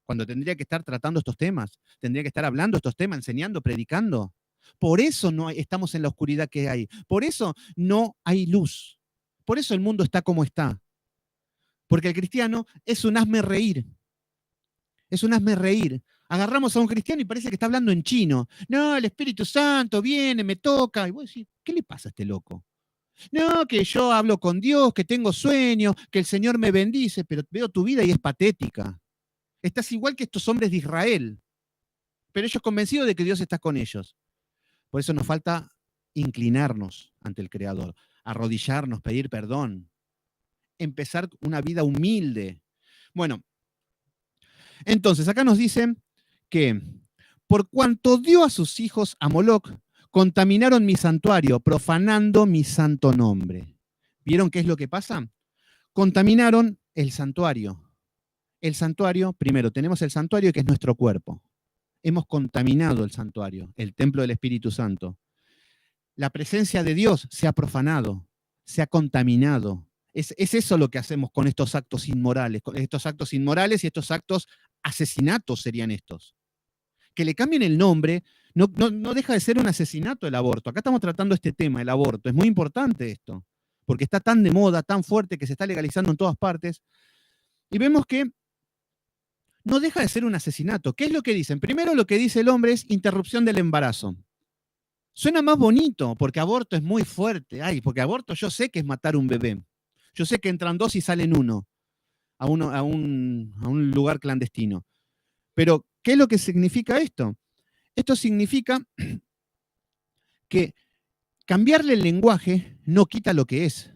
Cuando tendría que estar tratando estos temas, tendría que estar hablando estos temas, enseñando, predicando. Por eso no estamos en la oscuridad que hay. Por eso no hay luz. Por eso el mundo está como está. Porque el cristiano es un hazme reír. Es un hazme reír. Agarramos a un cristiano y parece que está hablando en chino. No, el Espíritu Santo viene, me toca. Y vos decís, ¿qué le pasa a este loco? No, que yo hablo con Dios, que tengo sueños, que el Señor me bendice, pero veo tu vida y es patética. Estás igual que estos hombres de Israel, pero ellos convencidos de que Dios está con ellos. Por eso nos falta inclinarnos ante el Creador, arrodillarnos, pedir perdón, empezar una vida humilde. Bueno, entonces acá nos dicen que por cuanto dio a sus hijos a Moloc, contaminaron mi santuario, profanando mi santo nombre. ¿Vieron qué es lo que pasa? Contaminaron el santuario. El santuario, primero, tenemos el santuario que es nuestro cuerpo. Hemos contaminado el santuario, el templo del Espíritu Santo. La presencia de Dios se ha profanado, se ha contaminado. Es eso lo que hacemos con estos actos inmorales, y estos actos asesinatos serían estos. Que le cambien el nombre no deja de ser un asesinato el aborto. Acá estamos tratando este tema, el aborto. Es muy importante esto, porque está tan de moda, tan fuerte, que se está legalizando en todas partes. Y vemos que no deja de ser un asesinato. ¿Qué es lo que dicen? Primero lo que dice el hombre es interrupción del embarazo. Suena más bonito, porque aborto es muy fuerte. Ay, porque aborto yo sé que es matar un bebé. Yo sé que entran dos y salen uno a un lugar clandestino. Pero, ¿qué es lo que significa esto? Esto significa que cambiarle el lenguaje no quita lo que es.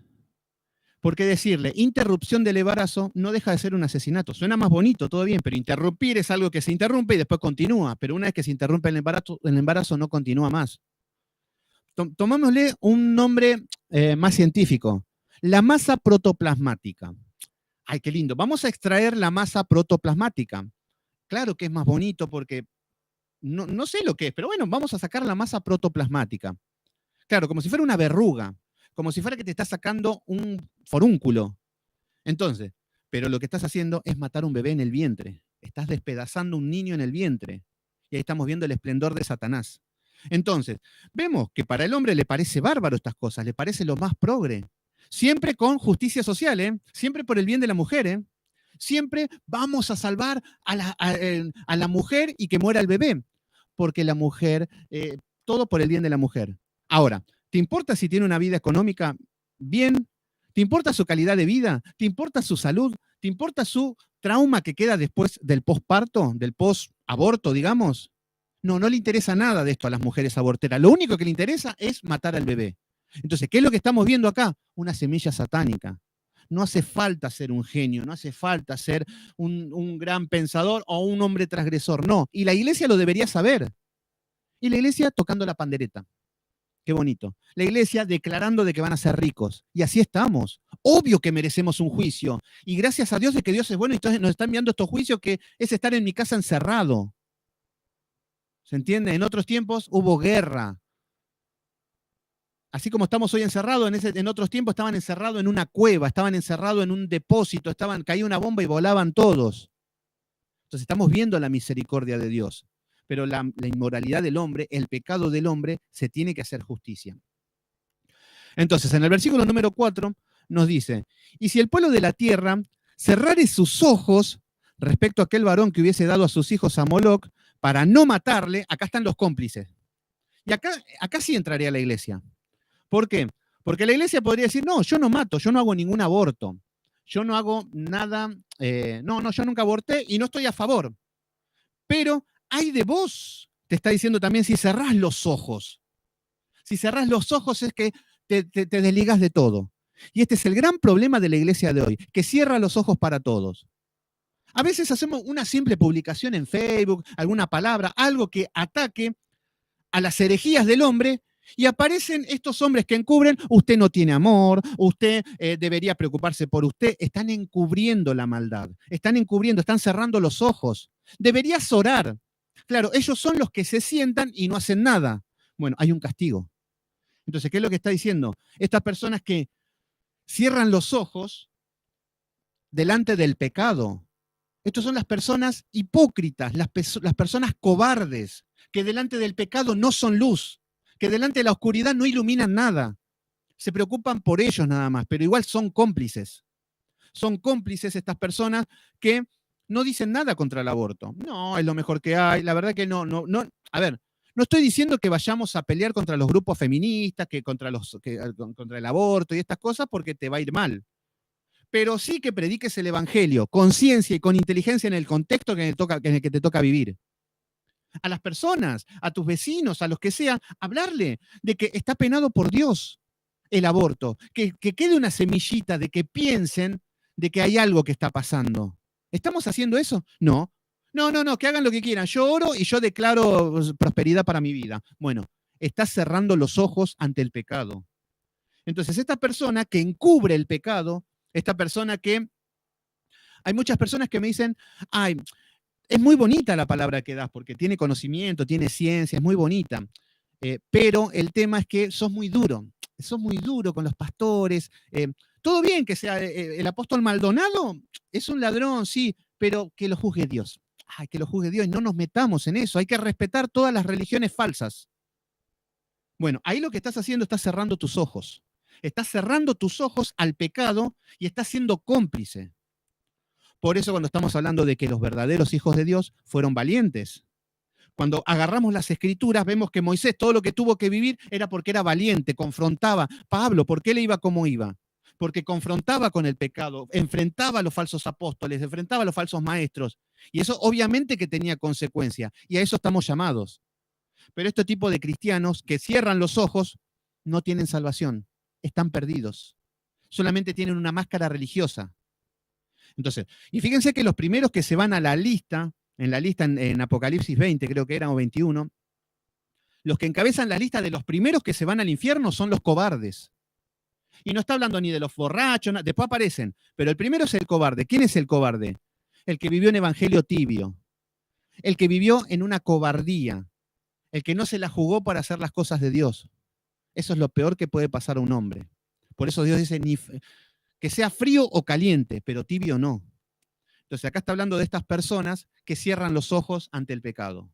Porque decirle interrupción del embarazo no deja de ser un asesinato. Suena más bonito, todo bien, pero interrumpir es algo que se interrumpe y después continúa. Pero una vez que se interrumpe el embarazo no continúa más. Tomámosle un nombre más científico. La masa protoplasmática. Ay, qué lindo. Vamos a extraer la masa protoplasmática. Claro que es más bonito porque no sé lo que es, pero bueno, vamos a sacar la masa protoplasmática. Claro, como si fuera una verruga, como si fuera que te estás sacando un forúnculo. Entonces, pero lo que estás haciendo es matar un bebé en el vientre. Estás despedazando un niño en el vientre. Y ahí estamos viendo el esplendor de Satanás. Entonces, vemos que para el hombre le parece bárbaro estas cosas, le parece lo más progre. Siempre con justicia social, ¿eh? Siempre por el bien de la mujer, ¿eh? Siempre vamos a salvar a la mujer y que muera el bebé. Porque la mujer, todo por el bien de la mujer. Ahora, ¿te importa si tiene una vida económica bien? ¿Te importa su calidad de vida? ¿Te importa su salud? ¿Te importa su trauma que queda después del posparto, del post-aborto, digamos? No le interesa nada de esto a las mujeres aborteras. Lo único que le interesa es matar al bebé. Entonces, ¿qué es lo que estamos viendo acá? Una semilla satánica. No hace falta ser un genio, no hace falta ser un gran pensador o un hombre transgresor, no. Y la iglesia lo debería saber. Y la iglesia tocando la pandereta. Qué bonito. La iglesia declarando de que van a ser ricos. Y así estamos. Obvio que merecemos un juicio. Y gracias a Dios de que Dios es bueno y entonces nos está enviando estos juicios que es estar en mi casa encerrado. ¿Se entiende? En otros tiempos hubo guerra. Así como estamos hoy encerrados, en otros tiempos estaban encerrados en una cueva, estaban encerrados en un depósito, caía una bomba y volaban todos. Entonces estamos viendo la misericordia de Dios. Pero la inmoralidad del hombre, el pecado del hombre, se tiene que hacer justicia. Entonces, en el versículo número 4 nos dice, y si el pueblo de la tierra cerrare sus ojos respecto a aquel varón que hubiese dado a sus hijos a Moloc para no matarle, acá están los cómplices. Y acá sí entraría a la iglesia. ¿Por qué? Porque la iglesia podría decir, no, yo no mato, yo no hago ningún aborto, yo no hago nada, yo nunca aborté y no estoy a favor. Pero hay de vos, te está diciendo también, si cerrás los ojos. Si cerrás los ojos es que te desligas de todo. Y este es el gran problema de la iglesia de hoy, que cierra los ojos para todos. A veces hacemos una simple publicación en Facebook, alguna palabra, algo que ataque a las herejías del hombre, y aparecen estos hombres que encubren, usted no tiene amor, usted debería preocuparse por usted. Están encubriendo la maldad, están encubriendo, están cerrando los ojos. Deberías orar. Claro, ellos son los que se sientan y no hacen nada. Bueno, hay un castigo. Entonces, ¿qué es lo que está diciendo? Estas personas que cierran los ojos delante del pecado. Estas son las personas hipócritas, las personas cobardes, que delante del pecado no son luz, que delante de la oscuridad no iluminan nada. Se preocupan por ellos nada más, pero igual son cómplices. Son cómplices estas personas que no dicen nada contra el aborto. No, es lo mejor que hay. La verdad que no. A ver, No estoy diciendo que vayamos a pelear contra los grupos feministas, contra el aborto y estas cosas, porque te va a ir mal. Pero sí que prediques el evangelio con ciencia y con inteligencia en el contexto en el que te toca vivir. A las personas, a tus vecinos, a los que sean, hablarle de que está penado por Dios el aborto, que quede una semillita de que piensen de que hay algo que está pasando. ¿Estamos haciendo eso? No. No, que hagan lo que quieran. Yo oro y yo declaro prosperidad para mi vida. Bueno, estás cerrando los ojos ante el pecado. Entonces, esta persona que encubre el pecado, esta persona que... Hay muchas personas que me dicen, ay, es muy bonita la palabra que das, porque tiene conocimiento, tiene ciencia, es muy bonita. Pero el tema es que sos muy duro con los pastores. Todo bien que sea el apóstol Maldonado, es un ladrón, sí, pero que lo juzgue Dios. Ay, que lo juzgue Dios y no nos metamos en eso. Hay que respetar todas las religiones falsas. Bueno, ahí lo que estás haciendo, estás cerrando tus ojos. Estás cerrando tus ojos al pecado y estás siendo cómplice. Por eso cuando estamos hablando de que los verdaderos hijos de Dios fueron valientes. Cuando agarramos las escrituras, vemos que Moisés todo lo que tuvo que vivir era porque era valiente, confrontaba. Pablo, ¿por qué le iba como iba? Porque confrontaba con el pecado, enfrentaba a los falsos apóstoles, enfrentaba a los falsos maestros. Y eso obviamente que tenía consecuencia. Y a eso estamos llamados. Pero este tipo de cristianos que cierran los ojos no tienen salvación, están perdidos. Solamente tienen una máscara religiosa. Entonces, y fíjense que los primeros que se van a la lista, en Apocalipsis 20, creo que era, o 21, los que encabezan la lista de los primeros que se van al infierno son los cobardes. Y no está hablando ni de los borrachos, después aparecen, pero el primero es el cobarde. ¿Quién es el cobarde? El que vivió en evangelio tibio, el que vivió en una cobardía, el que no se la jugó para hacer las cosas de Dios. Eso es lo peor que puede pasar a un hombre. Por eso Dios dice que sea frío o caliente, pero tibio no. Entonces acá está hablando de estas personas que cierran los ojos ante el pecado.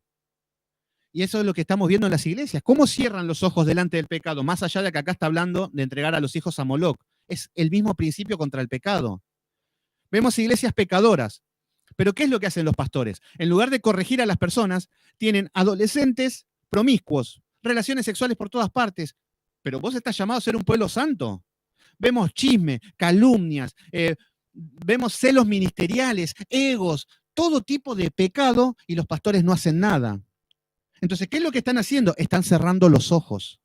Y eso es lo que estamos viendo en las iglesias. ¿Cómo cierran los ojos delante del pecado? Más allá de que acá está hablando de entregar a los hijos a Moloc. Es el mismo principio contra el pecado. Vemos iglesias pecadoras. Pero ¿qué es lo que hacen los pastores? En lugar de corregir a las personas, tienen adolescentes promiscuos, relaciones sexuales por todas partes. Pero vos estás llamado a ser un pueblo santo. Vemos chisme, calumnias, vemos celos ministeriales, egos, todo tipo de pecado y los pastores no hacen nada. Entonces, ¿qué es lo que están haciendo? Están cerrando los ojos.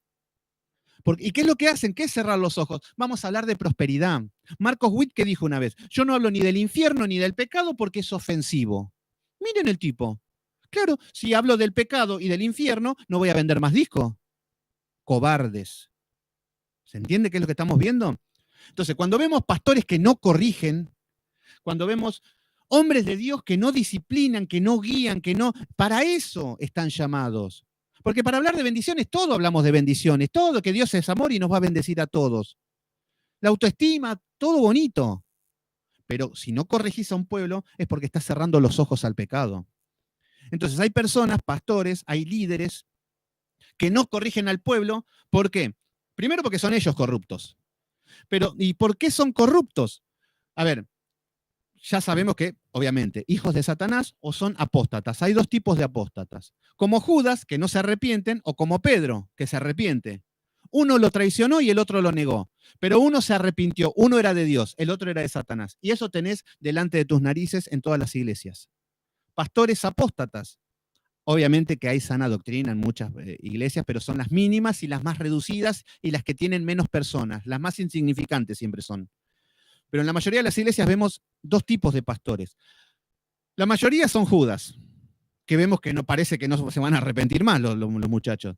¿Y qué es lo que hacen? ¿Qué es cerrar los ojos? Vamos a hablar de prosperidad. Marcos Witt, que dijo una vez, yo no hablo ni del infierno ni del pecado porque es ofensivo. Miren el tipo. Claro, si hablo del pecado y del infierno, no voy a vender más discos. Cobardes. ¿Se entiende qué es lo que estamos viendo? Entonces, cuando vemos pastores que no corrigen, cuando vemos hombres de Dios que no disciplinan, que no guían, para eso están llamados. Porque para hablar de bendiciones, todo hablamos de bendiciones, todo que Dios es amor y nos va a bendecir a todos. La autoestima, todo bonito. Pero si no corregís a un pueblo, es porque estás cerrando los ojos al pecado. Entonces hay personas, pastores, hay líderes que no corrigen al pueblo. ¿Por qué? Primero porque son ellos corruptos. Pero, ¿y por qué son corruptos? A ver, ya sabemos que, obviamente, hijos de Satanás o son apóstatas. Hay dos tipos de apóstatas. Como Judas, que no se arrepienten, o como Pedro, que se arrepiente. Uno lo traicionó y el otro lo negó. Pero uno se arrepintió, uno era de Dios, el otro era de Satanás. Y eso tenés delante de tus narices en todas las iglesias. Pastores apóstatas. Obviamente que hay sana doctrina en muchas iglesias, pero son las mínimas y las más reducidas y las que tienen menos personas. Las más insignificantes siempre son. Pero en la mayoría de las iglesias vemos dos tipos de pastores. La mayoría son Judas, que vemos que no parece que no se van a arrepentir más los muchachos.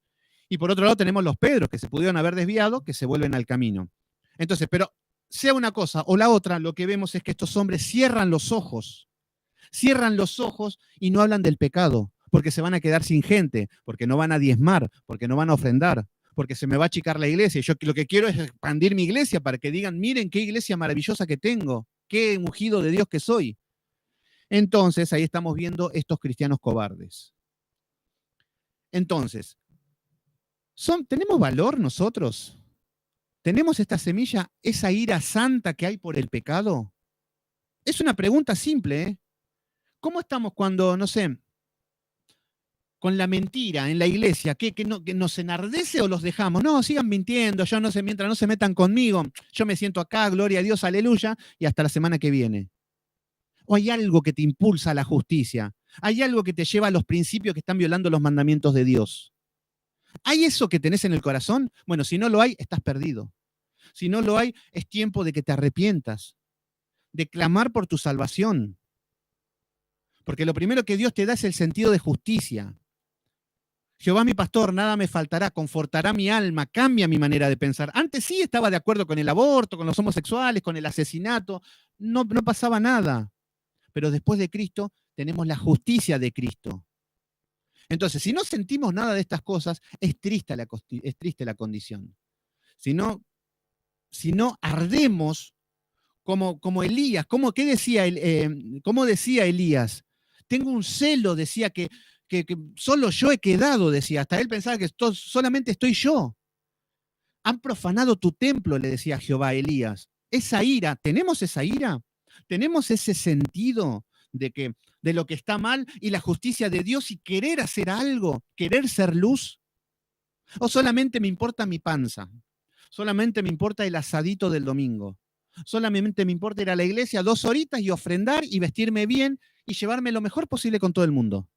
Y por otro lado tenemos los Pedros, que se pudieron haber desviado, que se vuelven al camino. Entonces, pero sea una cosa o la otra, lo que vemos es que estos hombres cierran los ojos y no hablan del pecado, porque se van a quedar sin gente, porque no van a diezmar, porque no van a ofrendar, porque se me va a achicar la iglesia. Yo lo que quiero es expandir mi iglesia para que digan, miren qué iglesia maravillosa que tengo, qué ungido de Dios que soy. Entonces, ahí estamos viendo estos cristianos cobardes. Entonces, ¿tenemos valor nosotros? ¿Tenemos esta semilla, esa ira santa que hay por el pecado? Es una pregunta simple, ¿eh? ¿Cómo estamos cuando, no sé, con la mentira en la iglesia, que nos enardece o los dejamos? No, sigan mintiendo, yo no sé, mientras no se metan conmigo, yo me siento acá, gloria a Dios, aleluya, y hasta la semana que viene. ¿O hay algo que te impulsa a la justicia? ¿Hay algo que te lleva a los principios que están violando los mandamientos de Dios? ¿Hay eso que tenés en el corazón? Bueno, si no lo hay, estás perdido. Si no lo hay, es tiempo de que te arrepientas, de clamar por tu salvación. Porque lo primero que Dios te da es el sentido de justicia. Jehová mi pastor, nada me faltará, confortará mi alma, cambia mi manera de pensar. Antes sí estaba de acuerdo con el aborto, con los homosexuales, con el asesinato, no pasaba nada. Pero después de Cristo tenemos la justicia de Cristo. Entonces, si no sentimos nada de estas cosas, es triste la condición. Si no ardemos como Elías, ¿cómo decía Elías? Tengo un celo, decía que solo yo he quedado, decía. Hasta él pensaba que solamente estoy yo. Han profanado tu templo, le decía Jehová a Elías. Esa ira, ¿tenemos esa ira? ¿Tenemos ese sentido de lo que está mal y la justicia de Dios y querer hacer algo, querer ser luz? ¿O solamente me importa mi panza? Solamente me importa el asadito del domingo. Solamente me importa ir a la iglesia 2 horitas y ofrendar y vestirme bien y llevarme lo mejor posible con todo el mundo.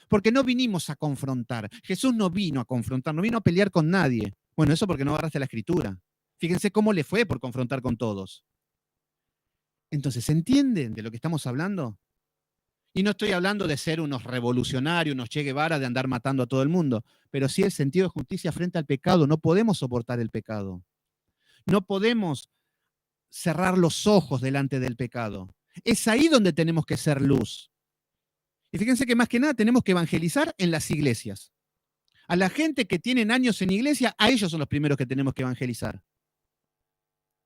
Porque no vinimos a confrontar. Jesús no vino a confrontar, no vino a pelear con nadie. Bueno, eso porque no agarraste la escritura. Fíjense cómo le fue por confrontar con todos. Entonces, ¿se entienden de lo que estamos hablando? Y no estoy hablando de ser unos revolucionarios, unos Che Guevara, de andar matando a todo el mundo, pero sí el sentido de justicia frente al pecado. No podemos soportar el pecado. No podemos cerrar los ojos delante del pecado. Es ahí donde tenemos que ser luz. Y fíjense que más que nada tenemos que evangelizar en las iglesias. A la gente que tienen años en iglesia, a ellos son los primeros que tenemos que evangelizar.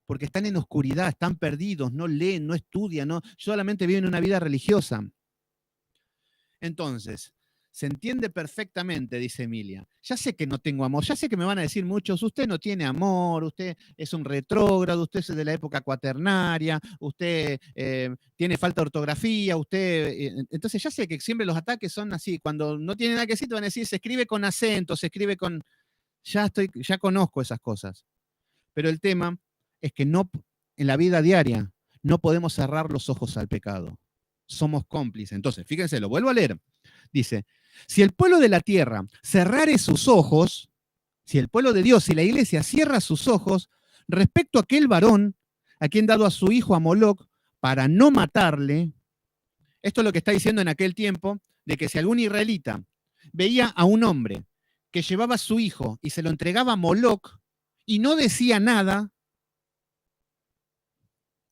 Porque están en oscuridad, están perdidos, no leen, no estudian, solamente viven una vida religiosa. Entonces, se entiende perfectamente, dice Emilia. Ya sé que no tengo amor, ya sé que me van a decir muchos, usted no tiene amor, usted es un retrógrado, usted es de la época cuaternaria, usted tiene falta de ortografía, entonces ya sé que siempre los ataques son así, cuando no tienen nada que decir te van a decir, se escribe con acento, se escribe con... Ya conozco esas cosas. Pero el tema es que en la vida diaria no podemos cerrar los ojos al pecado. Somos cómplices. Entonces, fíjense, lo vuelvo a leer. Dice, si el pueblo de la tierra cerrare sus ojos, si el pueblo de Dios y la iglesia cierra sus ojos respecto a aquel varón a quien dado a su hijo a Moloc para no matarle, esto es lo que está diciendo en aquel tiempo, de que si algún israelita veía a un hombre que llevaba a su hijo y se lo entregaba a Moloc y no decía nada,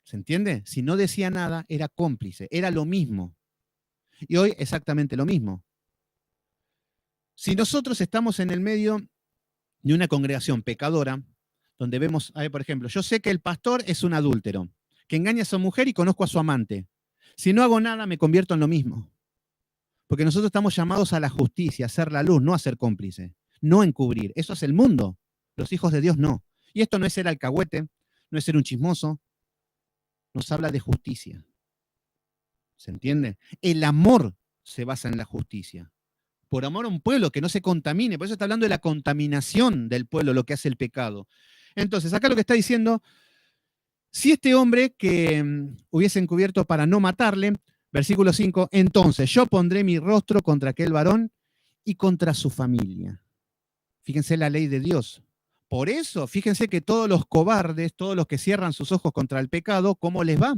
¿se entiende? Si no decía nada, era cómplice, era lo mismo. Y hoy exactamente lo mismo. Si nosotros estamos en el medio de una congregación pecadora, donde vemos, por ejemplo, yo sé que el pastor es un adúltero, que engaña a su mujer y conozco a su amante. Si no hago nada, me convierto en lo mismo. Porque nosotros estamos llamados a la justicia, a ser la luz, no a ser cómplice, no encubrir. Eso es el mundo. Los hijos de Dios no. Y esto no es ser alcahuete, no es ser un chismoso, nos habla de justicia. ¿Se entiende? El amor se basa en la justicia. Por amor a un pueblo que no se contamine. Por eso está hablando de la contaminación del pueblo, lo que hace el pecado. Entonces, acá lo que está diciendo, si este hombre que hubiese encubierto para no matarle, versículo 5, entonces yo pondré mi rostro contra aquel varón y contra su familia. Fíjense la ley de Dios. Por eso, fíjense que todos los cobardes, todos los que cierran sus ojos contra el pecado, ¿cómo les va?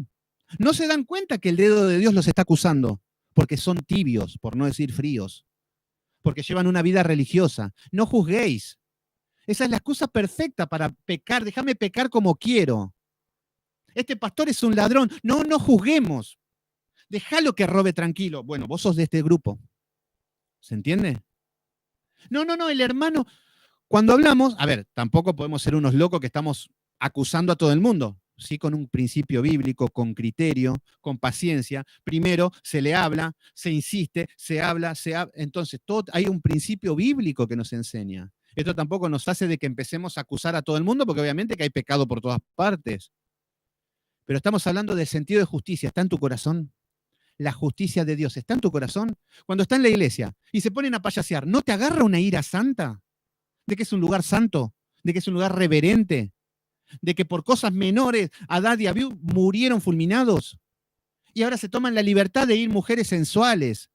No se dan cuenta que el dedo de Dios los está acusando, porque son tibios, por no decir fríos, porque llevan una vida religiosa. No juzguéis. Esa es la excusa perfecta para pecar. Déjame pecar como quiero. Este pastor es un ladrón. No juzguemos. Déjalo que robe tranquilo. Bueno, vos sos de este grupo. ¿Se entiende? No, el hermano... Cuando hablamos, tampoco podemos ser unos locos que estamos acusando a todo el mundo, sí, con un principio bíblico, con criterio, con paciencia. Primero se le habla, se insiste, se habla. Entonces, hay un principio bíblico que nos enseña. Esto tampoco nos hace de que empecemos a acusar a todo el mundo, porque obviamente que hay pecado por todas partes. Pero estamos hablando del sentido de justicia. ¿Está en tu corazón? la justicia de Dios está en tu corazón, cuando está en la iglesia y se ponen a payasear, ¿no te agarra una ira santa? ¿De que es un lugar santo? ¿De que es un lugar reverente? ¿De que por cosas menores Adad y Abiú murieron fulminados? Y ahora se toman la libertad de ir mujeres sensuales,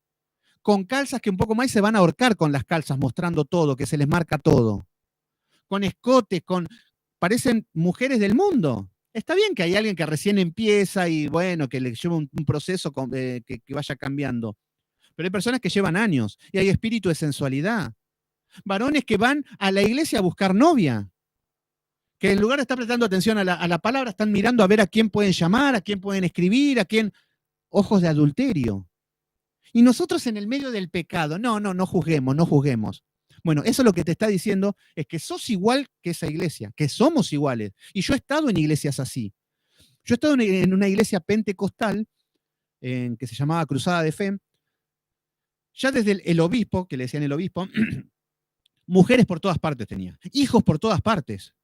con calzas que un poco más se van a ahorcar con las calzas, mostrando todo, que se les marca todo. Con escotes, parecen mujeres del mundo. Está bien que hay alguien que recién empieza y bueno, que le lleva un proceso que vaya cambiando. Pero hay personas que llevan años y hay espíritu de sensualidad. Varones que van a la iglesia a buscar novia, que en lugar de estar prestando atención a la palabra, están mirando a ver a quién pueden llamar, a quién pueden escribir, a quién. Ojos de adulterio. Y nosotros en el medio del pecado, no juzguemos, no juzguemos. Bueno, eso lo que te está diciendo es que sos igual que esa iglesia, que somos iguales. Y yo he estado en iglesias así. Yo he estado en una iglesia pentecostal que se llamaba Cruzada de Fe. Ya desde el obispo, que le decían el obispo, mujeres por todas partes tenía, hijos por todas partes.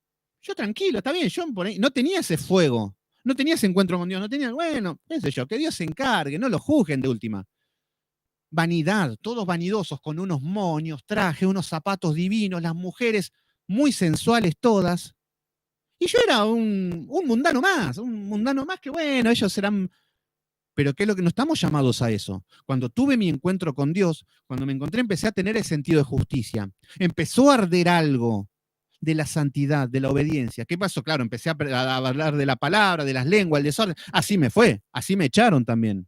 Yo tranquilo, está bien, yo por ahí no tenía ese fuego, no tenía ese encuentro con Dios, no tenía, bueno, qué sé yo, que Dios se encargue, no lo juzguen de última. Vanidad, todos vanidosos, con unos moños, trajes, unos zapatos divinos, las mujeres muy sensuales todas. Y yo era un mundano más que bueno, ellos serán. Pero ¿qué es lo que no estamos llamados a eso? Cuando tuve mi encuentro con Dios, cuando me encontré, empecé a tener el sentido de justicia. Empezó a arder algo de la santidad, de la obediencia. ¿Qué pasó? Claro, empecé a hablar de la palabra, de las lenguas, el desorden. Así me fue, así me echaron también.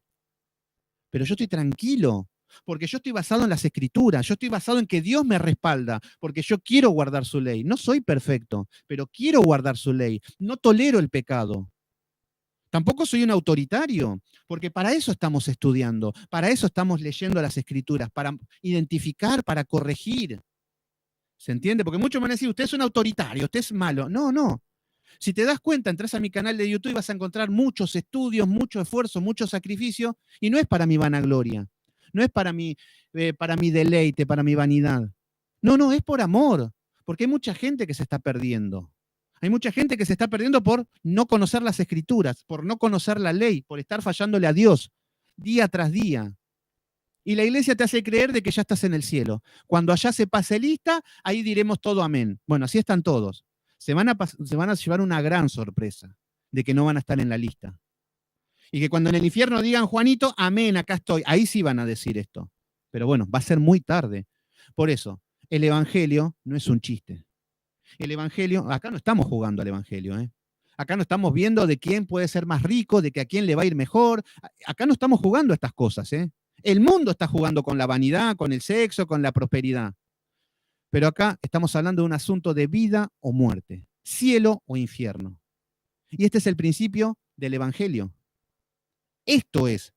Pero yo estoy tranquilo, porque yo estoy basado en las escrituras, yo estoy basado en que Dios me respalda, porque yo quiero guardar su ley. No soy perfecto, pero quiero guardar su ley. No tolero el pecado. Tampoco soy un autoritario, porque para eso estamos estudiando, para eso estamos leyendo las escrituras, para identificar, para corregir. ¿Se entiende? Porque muchos me van a decir, usted es un autoritario, usted es malo. No. Si te das cuenta, entras a mi canal de YouTube y vas a encontrar muchos estudios, mucho esfuerzo, mucho sacrificio, y no es para mi vanagloria, no es para mi deleite, para mi vanidad. No, es por amor, porque hay mucha gente que se está perdiendo. Hay mucha gente que se está perdiendo por no conocer las escrituras, por no conocer la ley, por estar fallándole a Dios día tras día. Y la iglesia te hace creer de que ya estás en el cielo. Cuando allá se pase lista, ahí diremos todo amén. Bueno, así están todos. Se van a llevar una gran sorpresa de que no van a estar en la lista. Y que cuando en el infierno digan, Juanito, amén, acá estoy. Ahí sí van a decir esto. Pero bueno, va a ser muy tarde. Por eso, el evangelio no es un chiste. El evangelio, acá no estamos jugando al evangelio, ¿eh? Acá no estamos viendo de quién puede ser más rico, de que a quién le va a ir mejor. Acá no estamos jugando a estas cosas, ¿eh? El mundo está jugando con la vanidad, con el sexo, con la prosperidad. Pero acá estamos hablando de un asunto de vida o muerte, cielo o infierno. Y este es el principio del evangelio. Esto es.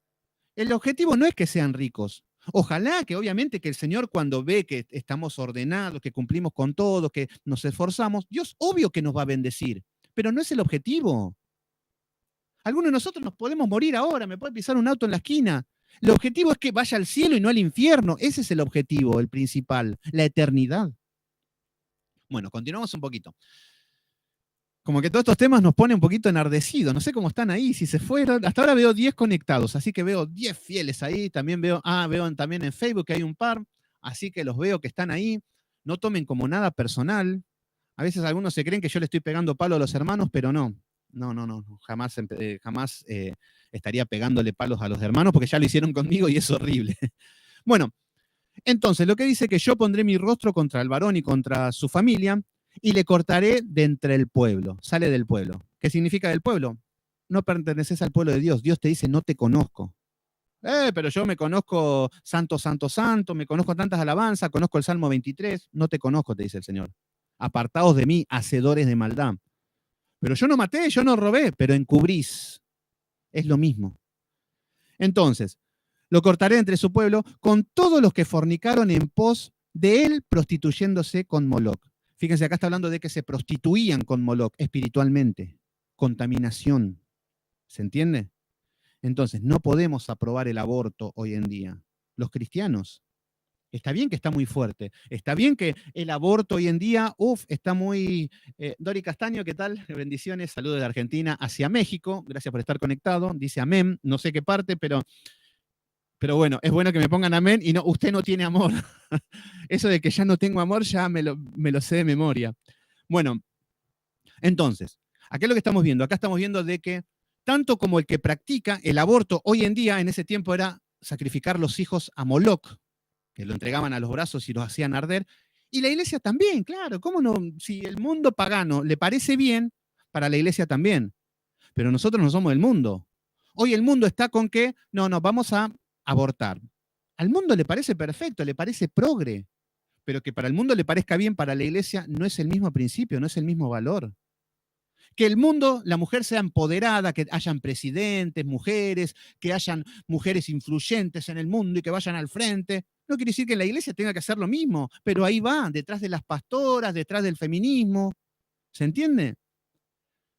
El objetivo no es que sean ricos. Ojalá que obviamente que el Señor cuando ve que estamos ordenados, que cumplimos con todo, que nos esforzamos, Dios obvio que nos va a bendecir, pero no es el objetivo. Algunos de nosotros nos podemos morir ahora, me puede pisar un auto en la esquina. El objetivo es que vaya al cielo y no al infierno. Ese es el objetivo, el principal, la eternidad. Bueno, continuamos un poquito. Como que todos estos temas nos ponen un poquito enardecidos. No sé cómo están ahí, si se fueron. Hasta ahora veo 10 conectados, así que veo 10 fieles ahí. También veo también en Facebook que hay un par, así que los veo que están ahí. No tomen como nada personal. A veces algunos se creen que yo le estoy pegando palo a los hermanos, pero no. No. Jamás estaría pegándole palos a los hermanos porque ya lo hicieron conmigo y es horrible. Bueno, entonces lo que dice que yo pondré mi rostro contra el varón y contra su familia y le cortaré de entre el pueblo. Sale del pueblo. ¿Qué significa del pueblo? No perteneces al pueblo de Dios. Dios te dice, no te conozco. Pero yo me conozco santo, santo, santo, me conozco tantas alabanzas, conozco el Salmo 23. No te conozco, te dice el Señor. Apartaos de mí, hacedores de maldad. Pero yo no maté, yo no robé, pero encubrís. Es lo mismo. Entonces, lo cortaré entre su pueblo con todos los que fornicaron en pos de él, prostituyéndose con Moloc. Fíjense, acá está hablando de que se prostituían con Moloc espiritualmente. Contaminación. ¿Se entiende? Entonces, no podemos aprobar el aborto hoy en día. Los cristianos. Está bien que está muy fuerte. Está bien que el aborto hoy en día, está muy. Dori Castaño, ¿qué tal? Bendiciones, saludos de Argentina hacia México. Gracias por estar conectado. Dice amén. No sé qué parte, pero Pero bueno, es bueno que me pongan amén y no, usted no tiene amor. Eso de que ya no tengo amor ya me lo sé de memoria. Bueno, entonces, acá es lo que estamos viendo. Acá estamos viendo de que tanto como el que practica el aborto hoy en día, en ese tiempo era sacrificar los hijos a Moloch, que lo entregaban a los brazos y los hacían arder. Y la iglesia también, claro, ¿cómo no? Si el mundo pagano le parece bien, para la iglesia también. Pero nosotros no somos del mundo. Hoy el mundo está con que, no, vamos a abortar. Al mundo le parece perfecto, le parece progre, pero que para el mundo le parezca bien, para la iglesia no es el mismo principio, no es el mismo valor. Que el mundo, la mujer sea empoderada, que hayan presidentes, mujeres, que hayan mujeres influyentes en el mundo y que vayan al frente. No quiere decir que la iglesia tenga que hacer lo mismo, pero ahí va, detrás de las pastoras, detrás del feminismo. ¿Se entiende?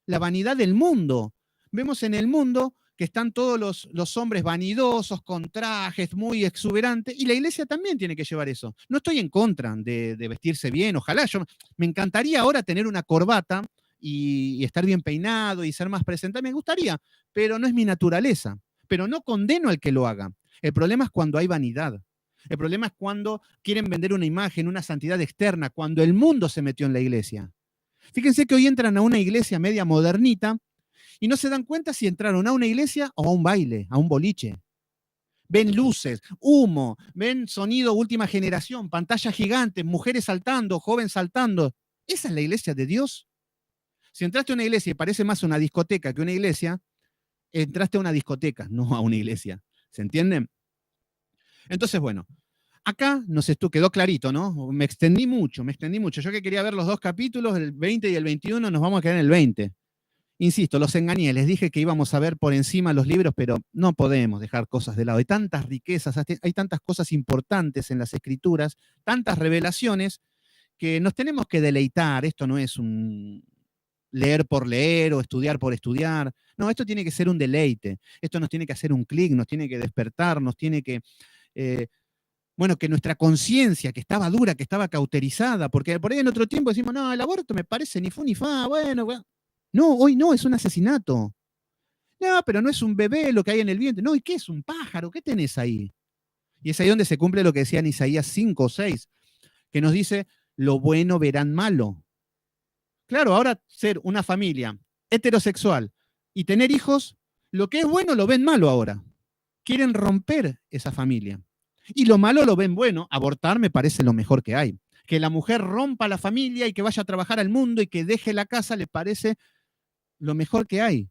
La vanidad del mundo. Vemos en el mundo que están todos los hombres vanidosos, con trajes muy exuberantes, y la iglesia también tiene que llevar eso. No estoy en contra de vestirse bien, ojalá. Me encantaría ahora tener una corbata y estar bien peinado y ser más presentable, me gustaría, pero no es mi naturaleza. Pero no condeno al que lo haga. El problema es cuando hay vanidad. El problema es cuando quieren vender una imagen, una santidad externa, cuando el mundo se metió en la iglesia. Fíjense que hoy entran a una iglesia media modernita y no se dan cuenta si entraron a una iglesia o a un baile, a un boliche. Ven luces, humo, ven sonido última generación, pantallas gigantes, mujeres saltando, jóvenes saltando. ¿Esa es la iglesia de Dios? Si entraste a una iglesia y parece más una discoteca que una iglesia, entraste a una discoteca, no a una iglesia. ¿Se entienden? Entonces, bueno, acá quedó clarito, ¿no? Me extendí mucho. Yo que quería ver los dos capítulos, el 20 y el 21, nos vamos a quedar en el 20. Insisto, los engañé, les dije que íbamos a ver por encima los libros, pero no podemos dejar cosas de lado. Hay tantas riquezas, hay tantas cosas importantes en las escrituras, tantas revelaciones, que nos tenemos que deleitar. Esto no es un leer por leer o estudiar por estudiar. No, esto tiene que ser un deleite. Esto nos tiene que hacer un clic, nos tiene que despertar, nos tiene que... que nuestra conciencia, que estaba dura, que estaba cauterizada, porque por ahí en otro tiempo decimos, no, el aborto me parece ni fu ni fa, bueno. No, hoy no, es un asesinato. No, pero no es un bebé lo que hay en el vientre. No, ¿y qué es un pájaro? ¿Qué tenés ahí? Y es ahí donde se cumple lo que decía en Isaías 5 o 6, que nos dice, lo bueno verán malo. Claro, ahora ser una familia heterosexual y tener hijos, lo que es bueno lo ven malo ahora. Quieren romper esa familia. Y lo malo lo ven bueno. Abortar me parece lo mejor que hay. Que la mujer rompa la familia y que vaya a trabajar al mundo y que deje la casa le parece lo mejor que hay.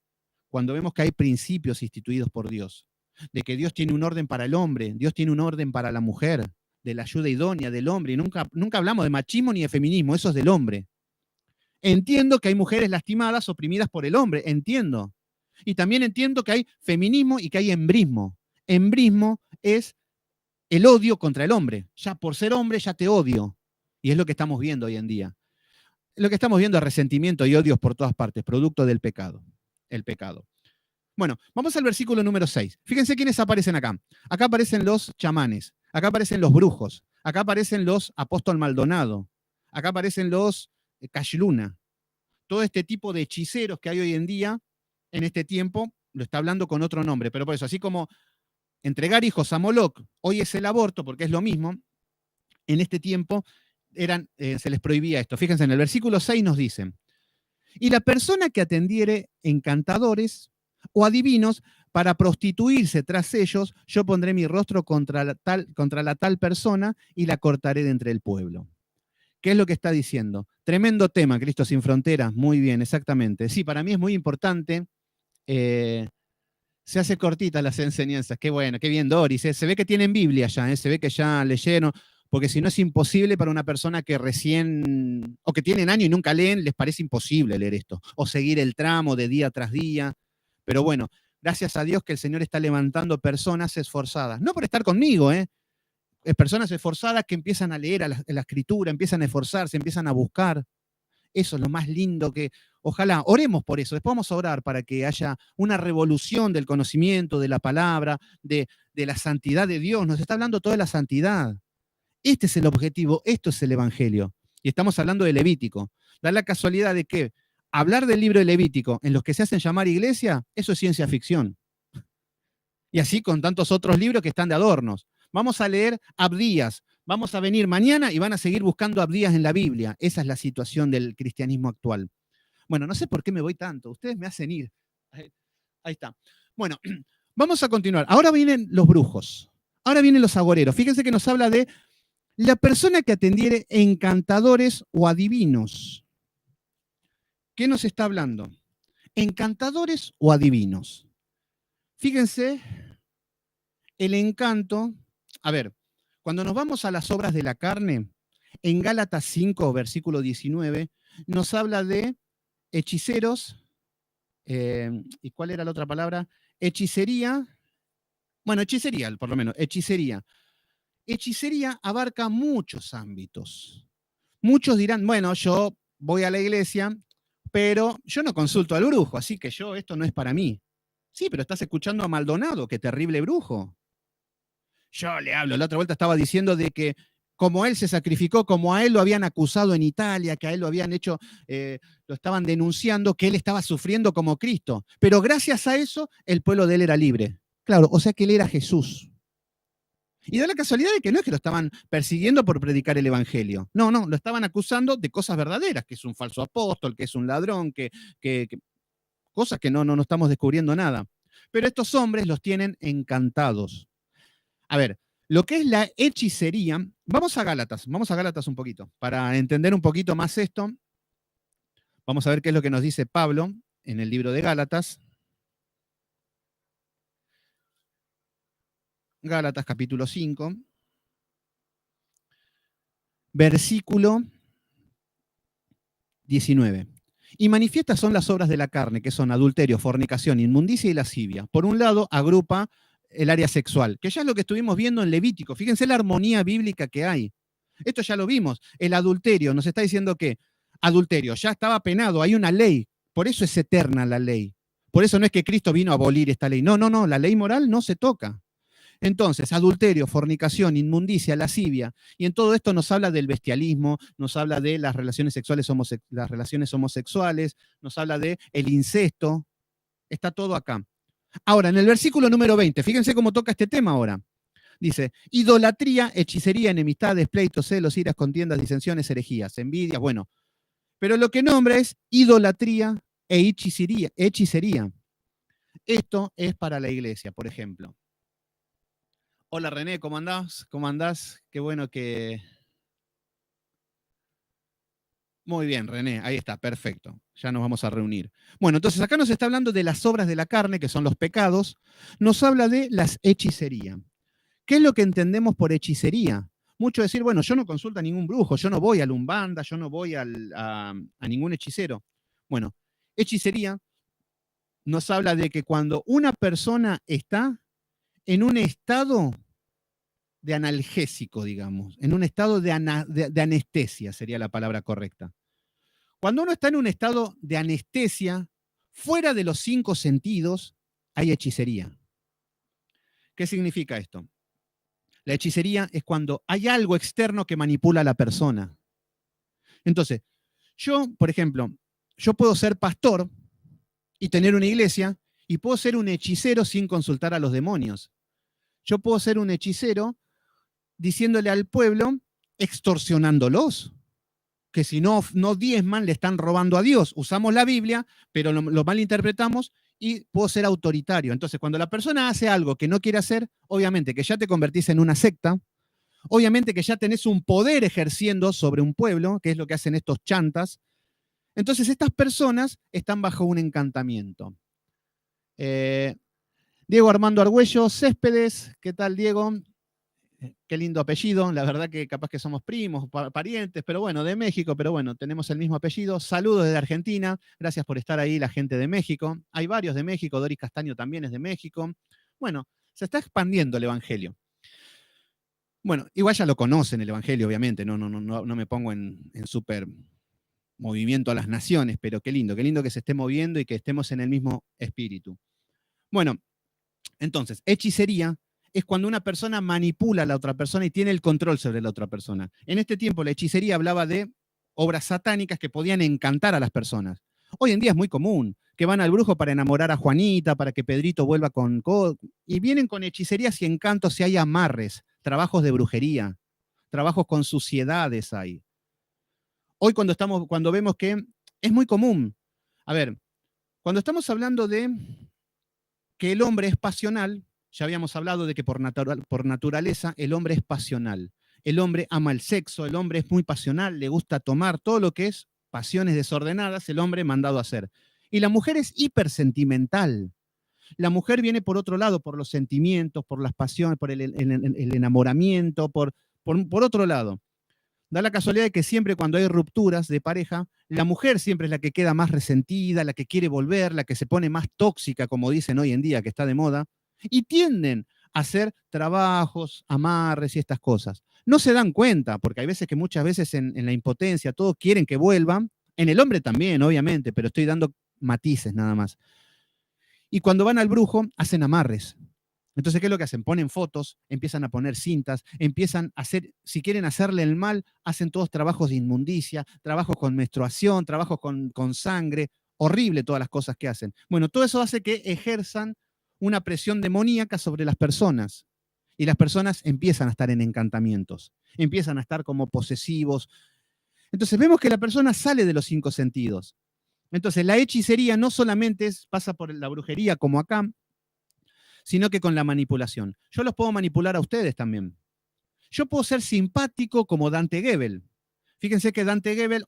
Cuando vemos que hay principios instituidos por Dios, de que Dios tiene un orden para el hombre, Dios tiene un orden para la mujer, de la ayuda idónea del hombre. Y nunca hablamos de machismo ni de feminismo, eso es del hombre. Entiendo que hay mujeres lastimadas, oprimidas por el hombre, entiendo. Y también entiendo que hay feminismo y que hay embrismo. Embrismo es el odio contra el hombre. Ya por ser hombre ya te odio. Y es lo que estamos viendo hoy en día. Lo que estamos viendo es resentimiento y odios por todas partes, producto del pecado. El pecado. Bueno, vamos al versículo número 6. Fíjense quiénes aparecen acá. Acá aparecen los chamanes, acá aparecen los brujos, acá aparecen los apóstol Maldonado, acá aparecen los Cashluna. Todo este tipo de hechiceros que hay hoy en día, en este tiempo, lo está hablando con otro nombre, pero por eso, así como entregar hijos a Moloch, hoy es el aborto, porque es lo mismo, en este tiempo se les prohibía esto. Fíjense, en el versículo 6 nos dicen, y la persona que atendiere encantadores o adivinos para prostituirse tras ellos, yo pondré mi rostro contra la tal persona y la cortaré de entre el pueblo. ¿Qué es lo que está diciendo? Tremendo tema, Cristo sin fronteras, muy bien, exactamente. Sí, para mí es muy importante. Se hace cortita las enseñanzas, qué bueno, qué bien Doris. Se ve que tienen Biblia ya, se ve que ya leyeron, porque si no es imposible para una persona que recién, o que tienen años y nunca leen, les parece imposible leer esto, o seguir el tramo de día tras día. Pero bueno, gracias a Dios que el Señor está levantando personas esforzadas, no por estar conmigo, personas esforzadas que empiezan a leer la escritura, empiezan a esforzarse, empiezan a buscar. Eso es lo más lindo que, ojalá, oremos por eso. Después vamos a orar para que haya una revolución del conocimiento, de la palabra, de la santidad de Dios. Nos está hablando toda la santidad. Este es el objetivo, esto es el Evangelio. Y estamos hablando de Levítico. Da la casualidad de que hablar del libro de Levítico en los que se hacen llamar iglesia, eso es ciencia ficción. Y así con tantos otros libros que están de adornos. Vamos a leer Abdías. Vamos a venir mañana y van a seguir buscando Abdías en la Biblia. Esa es la situación del cristianismo actual. Bueno, no sé por qué me voy tanto. Ustedes me hacen ir. Ahí está. Bueno, vamos a continuar. Ahora vienen los brujos. Ahora vienen los agoreros. Fíjense que nos habla de la persona que atendiere encantadores o adivinos. ¿Qué nos está hablando? Encantadores o adivinos. Fíjense, el encanto. A ver, cuando nos vamos a las obras de la carne, en Gálatas 5, versículo 19, nos habla de hechiceros. ¿Y cuál era la otra palabra? Hechicería. Bueno, hechicería, por lo menos, hechicería. Hechicería abarca muchos ámbitos. Muchos dirán, bueno, yo voy a la iglesia, pero yo no consulto al brujo, así que esto no es para mí. Sí, pero estás escuchando a Maldonado, qué terrible brujo. Yo le hablo, la otra vuelta estaba diciendo de que como él se sacrificó, como a él lo habían acusado en Italia, que a él lo habían hecho, lo estaban denunciando, que él estaba sufriendo como Cristo. Pero gracias a eso, el pueblo de él era libre. Claro, o sea que él era Jesús. Y da la casualidad de que no es que lo estaban persiguiendo por predicar el evangelio. No, lo estaban acusando de cosas verdaderas, que es un falso apóstol, que es un ladrón, que cosas que no estamos descubriendo nada. Pero estos hombres los tienen encantados. A ver, lo que es la hechicería, vamos a Gálatas un poquito, para entender un poquito más esto. Vamos a ver qué es lo que nos dice Pablo en el libro de Gálatas. Gálatas capítulo 5, versículo 19. Y manifiestas son las obras de la carne, que son adulterio, fornicación, inmundicia y lascivia. Por un lado, agrupa el área sexual, que ya es lo que estuvimos viendo en Levítico. Fíjense la armonía bíblica que hay. Esto ya lo vimos. El adulterio nos está diciendo que adulterio ya estaba penado, hay una ley. Por eso es eterna la ley. Por eso no es que Cristo vino a abolir esta ley. No, la ley moral no se toca. Entonces, adulterio, fornicación, inmundicia, lascivia, y en todo esto nos habla del bestialismo, nos habla de las relaciones sexuales, las relaciones homosexuales, nos habla de el incesto, está todo acá. Ahora, en el versículo número 20, fíjense cómo toca este tema ahora. Dice, idolatría, hechicería, enemistades, pleitos, celos, iras, contiendas, disensiones, herejías, envidias, bueno. Pero lo que nombra es idolatría e hechicería. Esto es para la iglesia, por ejemplo. Hola René, ¿cómo andás? ¿Cómo andás? Qué bueno que... Muy bien, René, ahí está, perfecto. Ya nos vamos a reunir. Bueno, entonces acá nos está hablando de las obras de la carne, que son los pecados. Nos habla de las hechicerías. ¿Qué es lo que entendemos por hechicería? Mucho decir, bueno, yo no consulto a ningún brujo, yo no voy a la Umbanda, yo no voy a ningún hechicero. Bueno, hechicería nos habla de que cuando una persona está en un estado de analgésico, digamos, en un estado de anestesia, sería la palabra correcta. Cuando uno está en un estado de anestesia, fuera de los 5 sentidos, hay hechicería. ¿Qué significa esto? La hechicería es cuando hay algo externo que manipula a la persona. Entonces, yo, por ejemplo, yo puedo ser pastor y tener una iglesia, y puedo ser un hechicero sin consultar a los demonios. Yo puedo ser un hechicero diciéndole al pueblo, extorsionándolos, que si no diezman, le están robando a Dios. Usamos la Biblia, pero lo malinterpretamos y puedo ser autoritario. Entonces, cuando la persona hace algo que no quiere hacer, obviamente que ya te convertís en una secta, obviamente que ya tenés un poder ejerciendo sobre un pueblo, que es lo que hacen estos chantas. Entonces, estas personas están bajo un encantamiento. Diego Armando Argüello Céspedes, ¿qué tal, Diego? Qué lindo apellido, la verdad que capaz que somos primos, parientes, pero bueno, de México, pero bueno, tenemos el mismo apellido. Saludos desde Argentina, gracias por estar ahí la gente de México. Hay varios de México, Doris Castaño también es de México. Bueno, se está expandiendo el Evangelio. Bueno, igual ya lo conocen el Evangelio, obviamente, no me pongo en súper movimiento a las naciones, pero qué lindo que se esté moviendo y que estemos en el mismo espíritu. Bueno, entonces, hechicería es cuando una persona manipula a la otra persona y tiene el control sobre la otra persona. En este tiempo la hechicería hablaba de obras satánicas que podían encantar a las personas. Hoy en día es muy común que van al brujo para enamorar a Juanita, para que Pedrito vuelva y vienen con hechicerías y encantos y hay amarres, trabajos de brujería, trabajos con suciedades hay. Hoy cuando vemos que es muy común. A ver, cuando estamos hablando de que el hombre es pasional, ya habíamos hablado de que por naturaleza el hombre es pasional. El hombre ama el sexo, el hombre es muy pasional, le gusta tomar todo lo que es pasiones desordenadas, el hombre mandado a hacer. Y la mujer es hipersentimental. La mujer viene por otro lado, por los sentimientos, por las pasiones, por el enamoramiento, por otro lado. Da la casualidad de que siempre cuando hay rupturas de pareja, la mujer siempre es la que queda más resentida, la que quiere volver, la que se pone más tóxica, como dicen hoy en día, que está de moda, y tienden a hacer trabajos, amarres y estas cosas. No se dan cuenta, porque hay veces que muchas veces en la impotencia todos quieren que vuelvan, en el hombre también, obviamente, pero estoy dando matices nada más. Y cuando van al brujo, hacen amarres. Entonces, ¿qué es lo que hacen? Ponen fotos, empiezan a poner cintas, empiezan a hacer, si quieren hacerle el mal, hacen todos trabajos de inmundicia, trabajos con menstruación, trabajos con sangre, horrible todas las cosas que hacen. Bueno, todo eso hace que ejerzan una presión demoníaca sobre las personas. Y las personas empiezan a estar en encantamientos, empiezan a estar como posesivos. Entonces vemos que la persona sale de los 5 sentidos. Entonces la hechicería no solamente pasa por la brujería como acá, sino que con la manipulación. Yo los puedo manipular a ustedes también. Yo puedo ser simpático como Dante Gebel. Fíjense que Dante Gebel,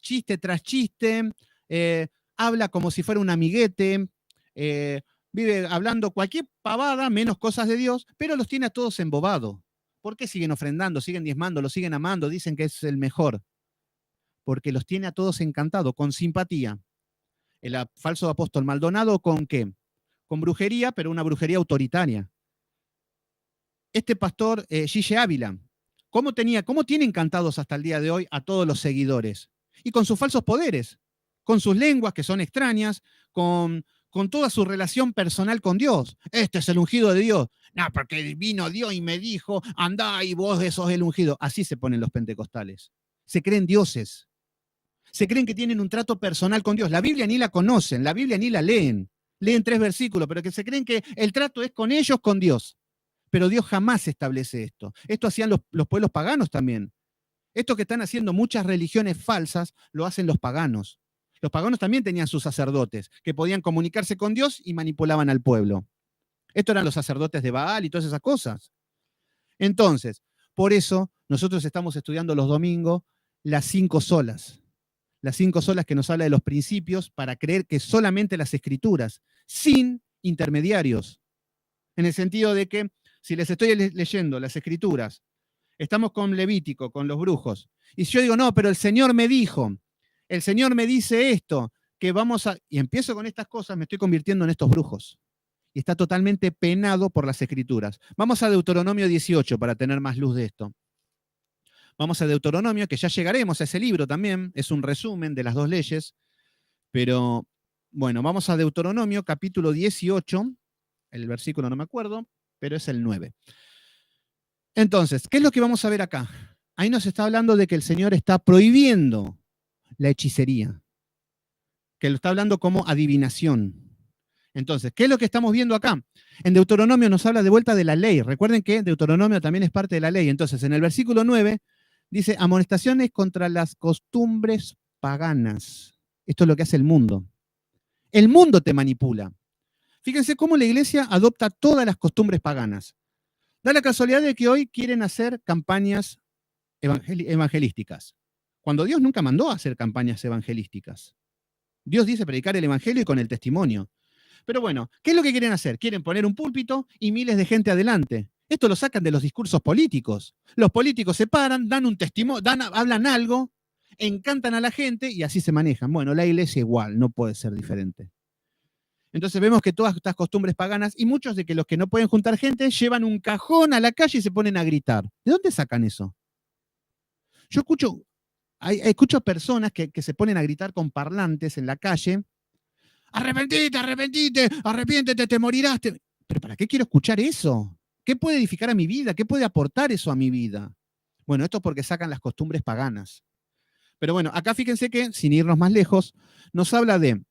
chiste tras chiste, habla como si fuera un amiguete, vive hablando cualquier pavada, menos cosas de Dios, pero los tiene a todos embobados. ¿Por qué siguen ofrendando, siguen diezmando, los siguen amando, dicen que es el mejor? Porque los tiene a todos encantados, con simpatía. El falso apóstol Maldonado, ¿con qué? Con brujería, pero una brujería autoritaria. Este pastor Gille Ávila, ¿cómo tiene encantados hasta el día de hoy a todos los seguidores? Y con sus falsos poderes, con sus lenguas que son extrañas, con toda su relación personal con Dios. Este es el ungido de Dios. No, porque vino Dios y me dijo, andá y vos sos el ungido. Así se ponen los pentecostales. Se creen dioses. Se creen que tienen un trato personal con Dios. La Biblia ni la conocen, la Biblia ni la leen. Leen 3 versículos, pero que se creen que el trato es con ellos, con Dios. Pero Dios jamás establece esto. Esto hacían los pueblos paganos también. Esto que están haciendo muchas religiones falsas, lo hacen los paganos. Los paganos también tenían sus sacerdotes, que podían comunicarse con Dios y manipulaban al pueblo. Estos eran los sacerdotes de Baal y todas esas cosas. Entonces, por eso nosotros estamos estudiando los domingos las 5 solas. Las 5 solas que nos habla de los principios para creer que solamente las escrituras, sin intermediarios. En el sentido de que si les estoy leyendo las escrituras, estamos con Levítico, con los brujos, y si yo digo, no, pero el Señor me dijo, el Señor me dice esto, que vamos a... Y empiezo con estas cosas, me estoy convirtiendo en estos brujos. Y está totalmente penado por las escrituras. Vamos a Deuteronomio 18 para tener más luz de esto. Vamos a Deuteronomio, que ya llegaremos a ese libro también, es un resumen de las 2 leyes, pero bueno, vamos a Deuteronomio capítulo 18, el versículo no me acuerdo, pero es el 9. Entonces, ¿qué es lo que vamos a ver acá? Ahí nos está hablando de que el Señor está prohibiendo la hechicería, que lo está hablando como adivinación. Entonces, ¿qué es lo que estamos viendo acá? En Deuteronomio nos habla de vuelta de la ley. Recuerden que Deuteronomio también es parte de la ley. Entonces, en el versículo 9 dice, amonestaciones contra las costumbres paganas. Esto es lo que hace el mundo. El mundo te manipula. Fíjense cómo la iglesia adopta todas las costumbres paganas. Da la casualidad de que hoy quieren hacer campañas evangelísticas, cuando Dios nunca mandó a hacer campañas evangelísticas. Dios dice predicar el evangelio y con el testimonio. Pero bueno, ¿qué es lo que quieren hacer? Quieren poner un púlpito y miles de gente adelante. Esto lo sacan de los discursos políticos. Los políticos se paran, dan un testimonio, hablan algo, encantan a la gente y así se manejan. Bueno, la iglesia igual, no puede ser diferente. Entonces vemos que todas estas costumbres paganas y muchos de que los que no pueden juntar gente llevan un cajón a la calle y se ponen a gritar. ¿De dónde sacan eso? Yo escucho personas que se ponen a gritar con parlantes en la calle. Arrepentite, arrepentite, arrepiéntete, te morirás. ¿Pero para qué quiero escuchar eso? ¿Qué puede edificar a mi vida? ¿Qué puede aportar eso a mi vida? Bueno, esto es porque sacan las costumbres paganas. Pero bueno, acá fíjense que, sin irnos más lejos, nos habla de, en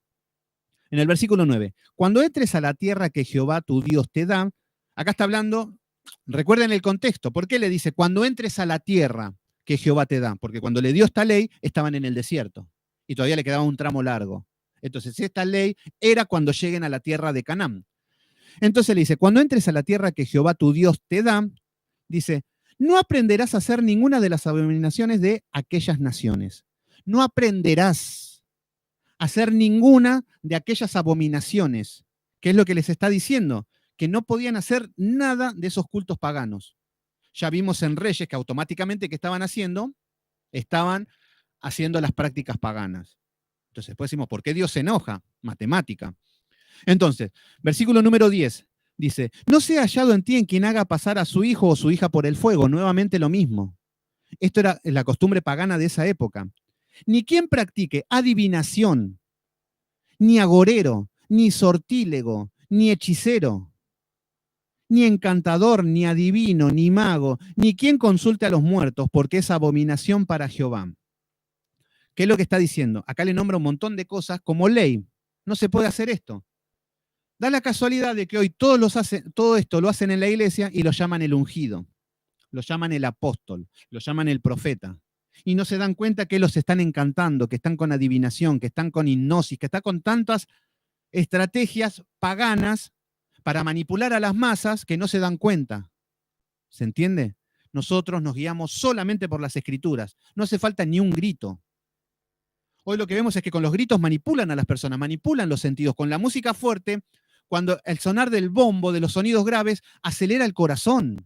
el versículo 9, cuando entres a la tierra que Jehová tu Dios te da, acá está hablando, recuerden el contexto, ¿por qué le dice, cuando entres a la tierra que Jehová te da? Porque cuando le dio esta ley, estaban en el desierto y todavía le quedaba un tramo largo. Entonces, esta ley era cuando lleguen a la tierra de Canaán. Entonces le dice, cuando entres a la tierra que Jehová tu Dios te da, dice, no aprenderás a hacer ninguna de las abominaciones de aquellas naciones. No aprenderás a hacer ninguna de aquellas abominaciones. ¿Qué es lo que les está diciendo? Que no podían hacer nada de esos cultos paganos. Ya vimos en Reyes que automáticamente, ¿qué estaban haciendo? Estaban haciendo las prácticas paganas. Entonces después decimos, ¿por qué Dios se enoja? Matemática. Entonces, versículo número 10 dice, no sea hallado en ti en quien haga pasar a su hijo o su hija por el fuego. Nuevamente lo mismo. Esto era la costumbre pagana de esa época. Ni quien practique adivinación, ni agorero, ni sortílego, ni hechicero, ni encantador, ni adivino, ni mago, ni quien consulte a los muertos, porque es abominación para Jehová. ¿Qué es lo que está diciendo? Acá le nombra un montón de cosas como ley. No se puede hacer esto. Da la casualidad de que hoy todo esto lo hacen en la iglesia y lo llaman el ungido, lo llaman el apóstol, lo llaman el profeta. Y no se dan cuenta que los están encantando, que están con adivinación, que están con hipnosis, que están con tantas estrategias paganas para manipular a las masas que no se dan cuenta. ¿Se entiende? Nosotros nos guiamos solamente por las escrituras. No hace falta ni un grito. Hoy lo que vemos es que con los gritos manipulan a las personas, manipulan los sentidos. Con la música fuerte, cuando el sonar del bombo, de los sonidos graves, acelera el corazón.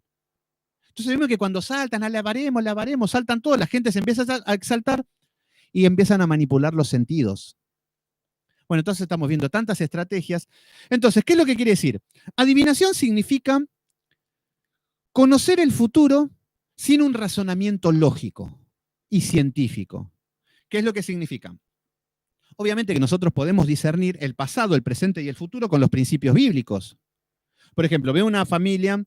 Entonces vemos que cuando saltan, alabaremos, saltan todos, la gente se empieza a exaltar y empiezan a manipular los sentidos. Bueno, entonces estamos viendo tantas estrategias. Entonces, ¿qué es lo que quiere decir? Adivinación significa conocer el futuro sin un razonamiento lógico y científico. ¿Qué es lo que significa? Obviamente que nosotros podemos discernir el pasado, el presente y el futuro con los principios bíblicos. Por ejemplo, veo una familia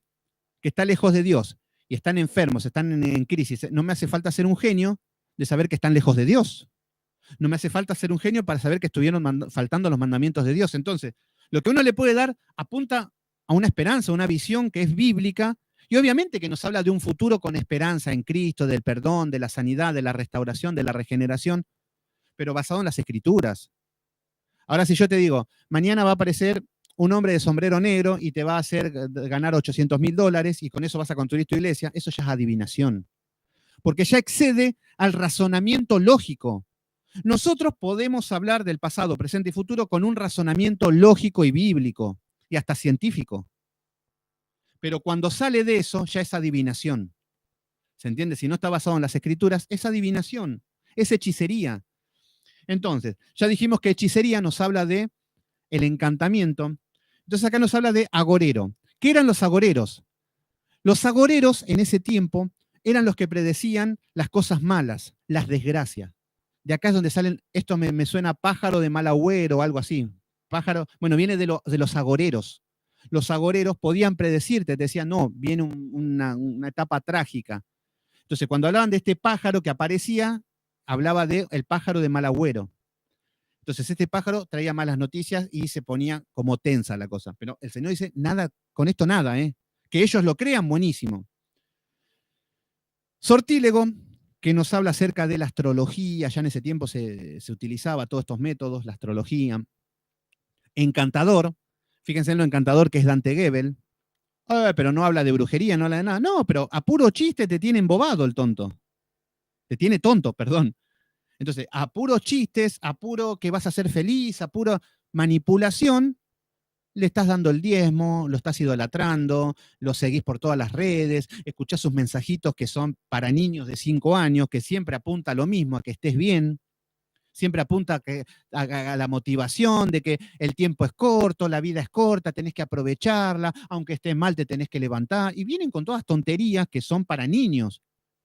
que está lejos de Dios y están enfermos, están en crisis. No me hace falta ser un genio de saber que están lejos de Dios. No me hace falta ser un genio para saber que estuvieron faltando los mandamientos de Dios. Entonces, lo que uno le puede dar apunta a una esperanza, una visión que es bíblica, y obviamente que nos habla de un futuro con esperanza en Cristo, del perdón, de la sanidad, de la restauración, de la regeneración, pero basado en las escrituras. Ahora, si yo te digo, mañana va a aparecer un hombre de sombrero negro y te va a hacer ganar $800,000 y con eso vas a construir tu iglesia, eso ya es adivinación. Porque ya excede al razonamiento lógico. Nosotros podemos hablar del pasado, presente y futuro con un razonamiento lógico y bíblico y hasta científico. Pero cuando sale de eso, ya es adivinación. ¿Se entiende? Si no está basado en las escrituras, es adivinación, es hechicería. Entonces, ya dijimos que hechicería nos habla de el encantamiento. Entonces acá nos habla de agorero. ¿Qué eran los agoreros? Los agoreros en ese tiempo eran los que predecían las cosas malas, las desgracias. De acá es donde salen, esto me suena pájaro de mal agüero o algo así. Pájaro, bueno, viene de los agoreros. Los agoreros podían predecirte, te decían, no, viene una etapa trágica. Entonces, cuando hablaban de este pájaro que aparecía, hablaba del pájaro de mal agüero. Entonces, este pájaro traía malas noticias y se ponía como tensa la cosa. Pero el Señor dice, nada, con esto nada, ¿eh? Que ellos lo crean, buenísimo. Sortílego, que nos habla acerca de la astrología, ya en ese tiempo se utilizaba todos estos métodos, la astrología. Encantador, fíjense en lo encantador que es Dante Gebel. Pero no habla de brujería, no habla de nada. No, pero a puro chiste te tiene embobado el tonto. Te tiene tonto, perdón. Entonces, a puros chistes, a puro que vas a ser feliz, a pura manipulación, le estás dando el diezmo, lo estás idolatrando, lo seguís por todas las redes, escuchás sus mensajitos que son para niños de 5 años, que siempre apunta a lo mismo, a que estés bien, siempre apunta a la motivación de que el tiempo es corto, la vida es corta, tenés que aprovecharla, aunque estés mal te tenés que levantar, y vienen con todas tonterías que son para niños.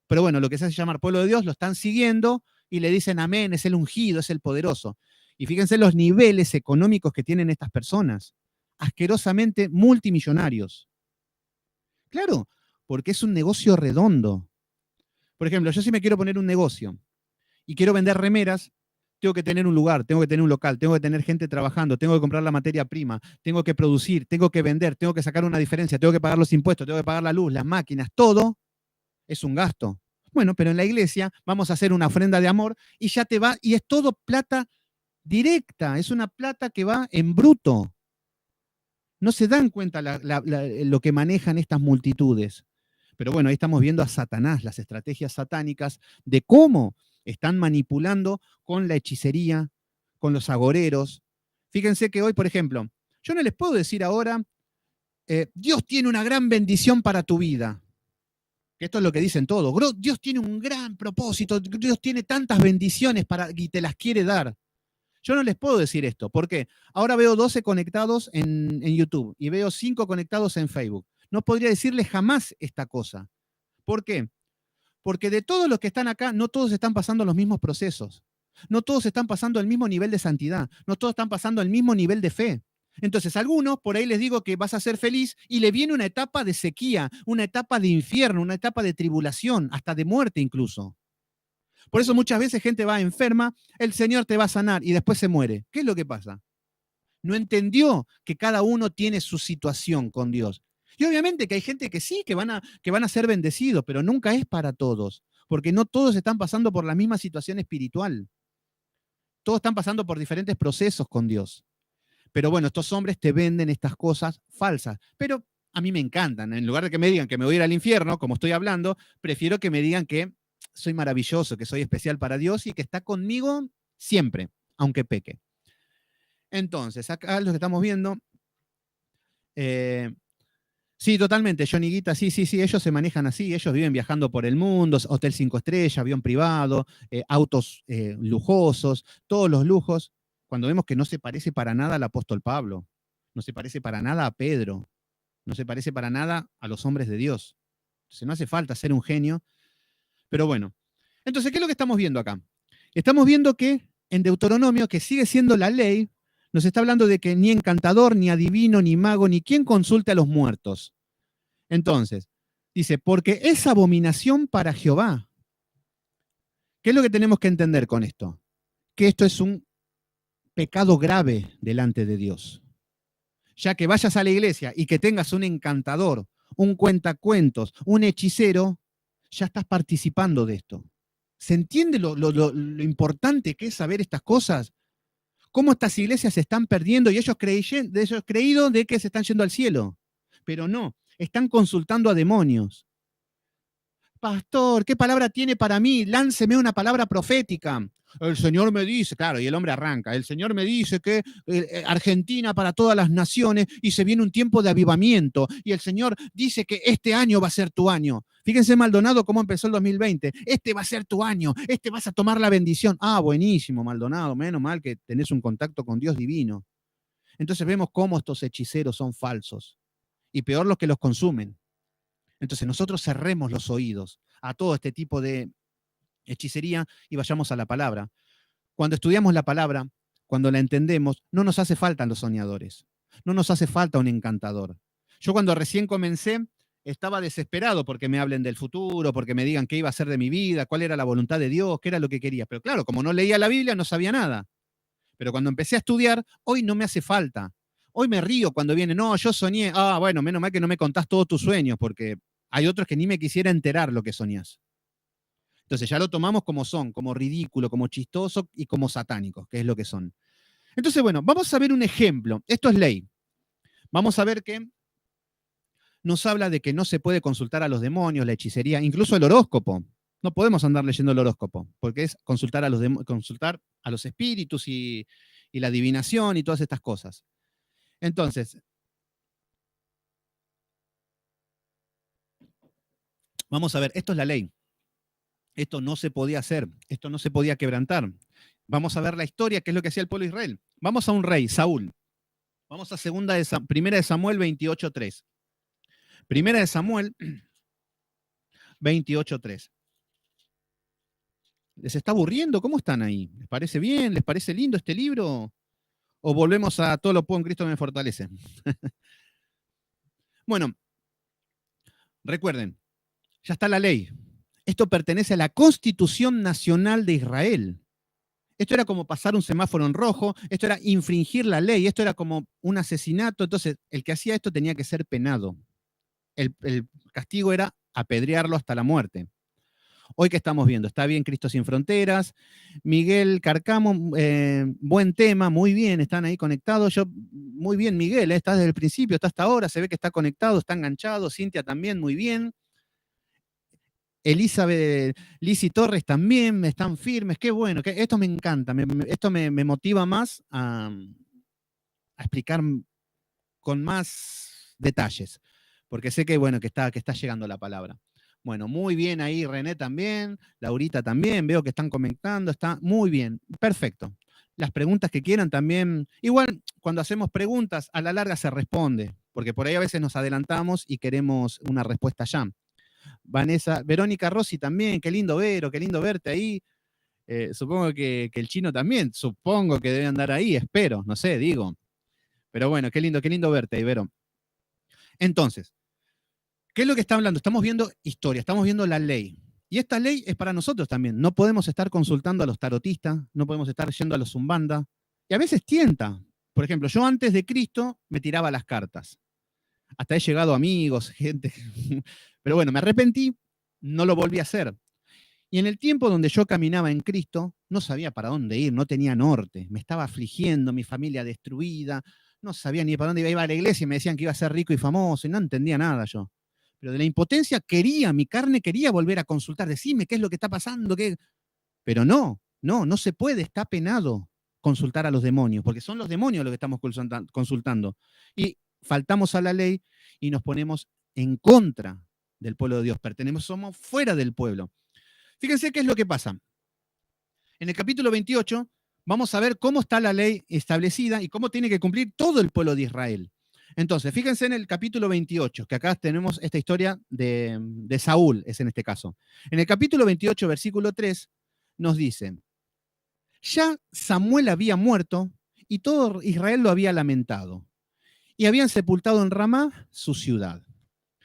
Pero bueno, lo que se hace llamar pueblo de Dios lo están siguiendo y le dicen amén, es el ungido, es el poderoso. Y fíjense los niveles económicos que tienen estas personas, asquerosamente multimillonarios. Claro, porque es un negocio redondo. Por ejemplo, yo si me quiero poner un negocio y quiero vender remeras, tengo que tener un lugar, tengo que tener un local, tengo que tener gente trabajando, tengo que comprar la materia prima, tengo que producir, tengo que vender, tengo que sacar una diferencia, tengo que pagar los impuestos, tengo que pagar la luz, las máquinas, todo es un gasto. Bueno, pero en la iglesia vamos a hacer una ofrenda de amor y ya te va, y es todo plata directa, es una plata que va en bruto. No se dan cuenta lo que manejan estas multitudes. Pero bueno, ahí estamos viendo a Satanás, las estrategias satánicas de cómo están manipulando con la hechicería, con los agoreros. Fíjense que hoy, por ejemplo, yo no les puedo decir ahora, Dios tiene una gran bendición para tu vida. Que esto es lo que dicen todos. Dios tiene un gran propósito, Dios tiene tantas bendiciones y te las quiere dar. Yo no les puedo decir esto. ¿Por qué? Ahora veo 12 conectados en YouTube y veo 5 conectados en Facebook. No podría decirles jamás esta cosa. ¿Por qué? Porque de todos los que están acá, no todos están pasando los mismos procesos. No todos están pasando el mismo nivel de santidad. No todos están pasando el mismo nivel de fe. Entonces, algunos por ahí les digo que vas a ser feliz y le viene una etapa de sequía, una etapa de infierno, una etapa de tribulación, hasta de muerte incluso. Por eso muchas veces gente va enferma, el Señor te va a sanar y después se muere. ¿Qué es lo que pasa? No entendió que cada uno tiene su situación con Dios. Y obviamente que hay gente que sí, que van a ser bendecidos, pero nunca es para todos, porque no todos están pasando por la misma situación espiritual. Todos están pasando por diferentes procesos con Dios. Pero bueno, estos hombres te venden estas cosas falsas. Pero a mí me encantan. En lugar de que me digan que me voy a ir al infierno, como estoy hablando, prefiero que me digan que soy maravilloso, que soy especial para Dios y que está conmigo siempre, aunque peque. Entonces, acá lo que estamos viendo, sí, totalmente, Johnny Guita, sí, ellos se manejan así, ellos viven viajando por el mundo, hotel 5 estrellas, avión privado, autos lujosos, todos los lujos, cuando vemos que no se parece para nada al apóstol Pablo, no se parece para nada a Pedro, no se parece para nada a los hombres de Dios. Entonces no hace falta ser un genio, pero bueno. Entonces, ¿qué es lo que estamos viendo acá? Estamos viendo que en Deuteronomio, que sigue siendo la ley, nos está hablando de que ni encantador, ni adivino, ni mago, ni quien consulte a los muertos. Entonces, dice, porque es abominación para Jehová. ¿Qué es lo que tenemos que entender con esto? Que esto es un pecado grave delante de Dios. Ya que vayas a la iglesia y que tengas un encantador, un cuentacuentos, un hechicero, ya estás participando de esto. ¿Se entiende lo importante que es saber estas cosas? Cómo estas iglesias se están perdiendo y ellos creído de que se están yendo al cielo. Pero no, están consultando a demonios. Pastor, ¿qué palabra tiene para mí? Lánceme una palabra profética. El Señor me dice, claro, y el hombre arranca, el Señor me dice que Argentina para todas las naciones y se viene un tiempo de avivamiento y el Señor dice que este año va a ser tu año. Fíjense Maldonado cómo empezó el 2020. Este va a ser tu año, este vas a tomar la bendición. Ah, buenísimo, Maldonado, menos mal que tenés un contacto con Dios divino. Entonces vemos cómo estos hechiceros son falsos y peor los que los consumen. Entonces nosotros cerremos los oídos a todo este tipo de hechicería y vayamos a la palabra. Cuando estudiamos la palabra, cuando la entendemos, no nos hace falta los soñadores, no nos hace falta un encantador. Yo cuando recién comencé estaba desesperado porque me hablen del futuro, porque me digan qué iba a ser de mi vida, cuál era la voluntad de Dios, qué era lo que quería. Pero claro, como no leía la Biblia, no sabía nada. Pero cuando empecé a estudiar, hoy no me hace falta. Hoy me río cuando viene, no, yo soñé. Ah, bueno, menos mal que no me contás todos tus sueños, porque hay otros que ni me quisiera enterar lo que soñás. Entonces ya lo tomamos como son, como ridículo, como chistoso y como satánicos, que es lo que son. Entonces, bueno, vamos a ver un ejemplo. Esto es ley. Vamos a ver que nos habla de que no se puede consultar a los demonios, la hechicería, incluso el horóscopo. No podemos andar leyendo el horóscopo, porque es consultar a los espíritus y la adivinación y todas estas cosas. Entonces, vamos a ver, esto es la ley. Esto no se podía hacer, esto no se podía quebrantar. Vamos a ver la historia, qué es lo que hacía el pueblo de Israel. Vamos a un rey, Saúl. Vamos a Primera de Samuel 28:3. Primera de Samuel 28:3. ¿Les está aburriendo? ¿Cómo están ahí? ¿Les parece bien? ¿Les parece lindo este libro? ¿O volvemos a todo lo puedo en Cristo que me fortalece? Bueno, recuerden, ya está la ley. Esto pertenece a la Constitución Nacional de Israel. Esto era como pasar un semáforo en rojo, esto era infringir la ley, esto era como un asesinato. Entonces, el que hacía esto tenía que ser penado. El castigo era apedrearlo hasta la muerte. Hoy que estamos viendo, está bien Cristo sin Fronteras, Miguel Carcamo, buen tema, muy bien, están ahí conectados. Muy bien, Miguel, está desde el principio, está hasta ahora, se ve que está conectado, está enganchado. Cintia también, muy bien. Elizabeth, Lizy Torres también, están firmes, qué bueno, esto me encanta, esto me motiva más a explicar con más detalles, porque sé que, bueno, que está llegando la palabra. Bueno, muy bien ahí René también, Laurita también, veo que están comentando, está muy bien, perfecto. Las preguntas que quieran también, igual cuando hacemos preguntas, a la larga se responde, porque por ahí a veces nos adelantamos y queremos una respuesta ya. Vanessa, Verónica Rossi también, qué lindo Vero, qué lindo verte ahí. Supongo que el chino también, supongo que debe andar ahí, espero, no sé, digo. Pero bueno, qué lindo verte ahí, Vero. Entonces, ¿qué es lo que está hablando? Estamos viendo historia, estamos viendo la ley. Y esta ley es para nosotros también. No podemos estar consultando a los tarotistas, no podemos estar yendo a los zumbanda. Y a veces tienta. Por ejemplo, yo antes de Cristo me tiraba las cartas. Hasta he llegado a amigos, gente. Pero bueno, me arrepentí, no lo volví a hacer. Y en el tiempo donde yo caminaba en Cristo, no sabía para dónde ir, no tenía norte. Me estaba afligiendo, mi familia destruida, no sabía ni para dónde iba a la iglesia y me decían que iba a ser rico y famoso y no entendía nada yo. Pero de la impotencia mi carne quería volver a consultar, decime qué es lo que está pasando, qué. Pero no se puede, está penado consultar a los demonios, porque son los demonios los que estamos consultando. Y faltamos a la ley y nos ponemos en contra del pueblo de Dios, somos fuera del pueblo. Fíjense qué es lo que pasa. En el capítulo 28 vamos a ver cómo está la ley establecida y cómo tiene que cumplir todo el pueblo de Israel. Entonces, fíjense en el capítulo 28, que acá tenemos esta historia de Saúl, es en este caso. En el capítulo 28, versículo 3, nos dice, ya Samuel había muerto y todo Israel lo había lamentado, y habían sepultado en Ramá su ciudad.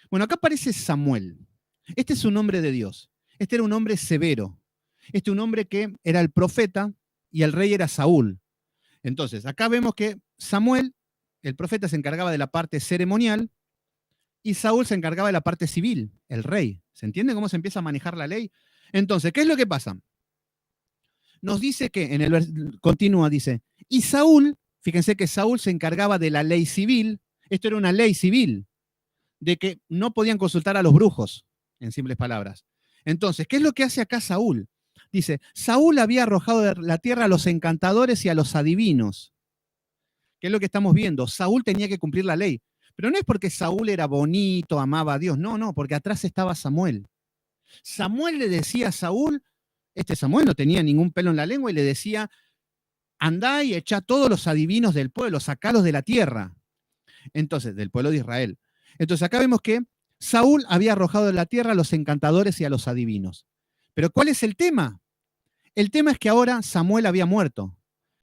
Bueno, acá aparece Samuel. Este es un hombre de Dios. Este era un hombre severo. Este un hombre que era el profeta y el rey era Saúl. Entonces, acá vemos que Samuel, el profeta, se encargaba de la parte ceremonial y Saúl se encargaba de la parte civil, el rey. ¿Se entiende cómo se empieza a manejar la ley? Entonces, ¿qué es lo que pasa? Nos dice que, continúa, dice, y Saúl, fíjense que Saúl se encargaba de la ley civil, esto era una ley civil, de que no podían consultar a los brujos, en simples palabras. Entonces, ¿qué es lo que hace acá Saúl? Dice, Saúl había arrojado de la tierra a los encantadores y a los adivinos. ¿Qué es lo que estamos viendo? Saúl tenía que cumplir la ley. Pero no es porque Saúl era bonito, amaba a Dios. No, porque atrás estaba Samuel. Samuel le decía a Saúl, Samuel no tenía ningún pelo en la lengua y le decía, andá y echá todos los adivinos del pueblo, sacalos de la tierra. Entonces, del pueblo de Israel. Entonces, acá vemos que Saúl había arrojado de la tierra a los encantadores y a los adivinos. Pero ¿cuál es el tema? El tema es que ahora Samuel había muerto.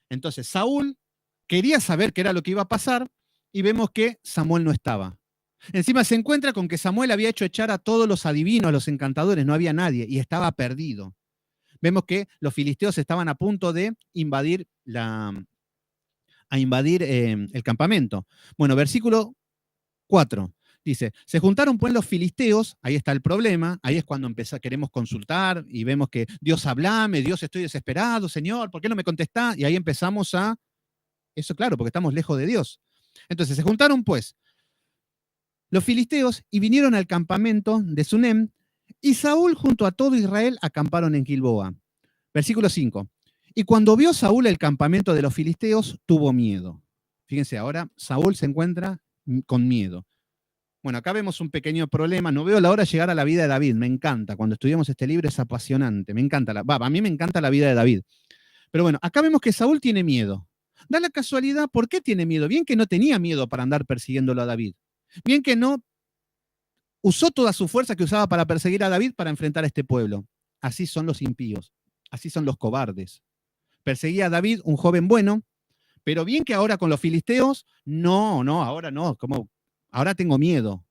Entonces, Saúl quería saber qué era lo que iba a pasar y vemos que Samuel no estaba. Encima se encuentra con que Samuel había hecho echar a todos los adivinos, a los encantadores, no había nadie y estaba perdido. Vemos que los filisteos estaban a punto de invadir el campamento. Bueno, versículo 4. Dice, se juntaron pues los filisteos, ahí está el problema, ahí es cuando queremos consultar y vemos que Dios hablame, Dios estoy desesperado, Señor, ¿por qué no me contestás? Y ahí empezamos eso claro, porque estamos lejos de Dios. Entonces se juntaron pues los filisteos y vinieron al campamento de Sunem y Saúl junto a todo Israel acamparon en Gilboa. Versículo 5. Y cuando vio Saúl el campamento de los filisteos, tuvo miedo. Fíjense, ahora Saúl se encuentra con miedo. Bueno, acá vemos un pequeño problema. No veo la hora de llegar a la vida de David. Me encanta. Cuando estudiamos este libro es apasionante. Me encanta. A mí me encanta la vida de David. Pero bueno, acá vemos que Saúl tiene miedo. Da la casualidad, ¿por qué tiene miedo? Bien que no tenía miedo para andar persiguiéndolo a David. Bien que no usó toda su fuerza que usaba para perseguir a David para enfrentar a este pueblo. Así son los impíos. Así son los cobardes. Perseguía a David, un joven bueno, pero bien que ahora con los filisteos, ahora no, ahora tengo miedo.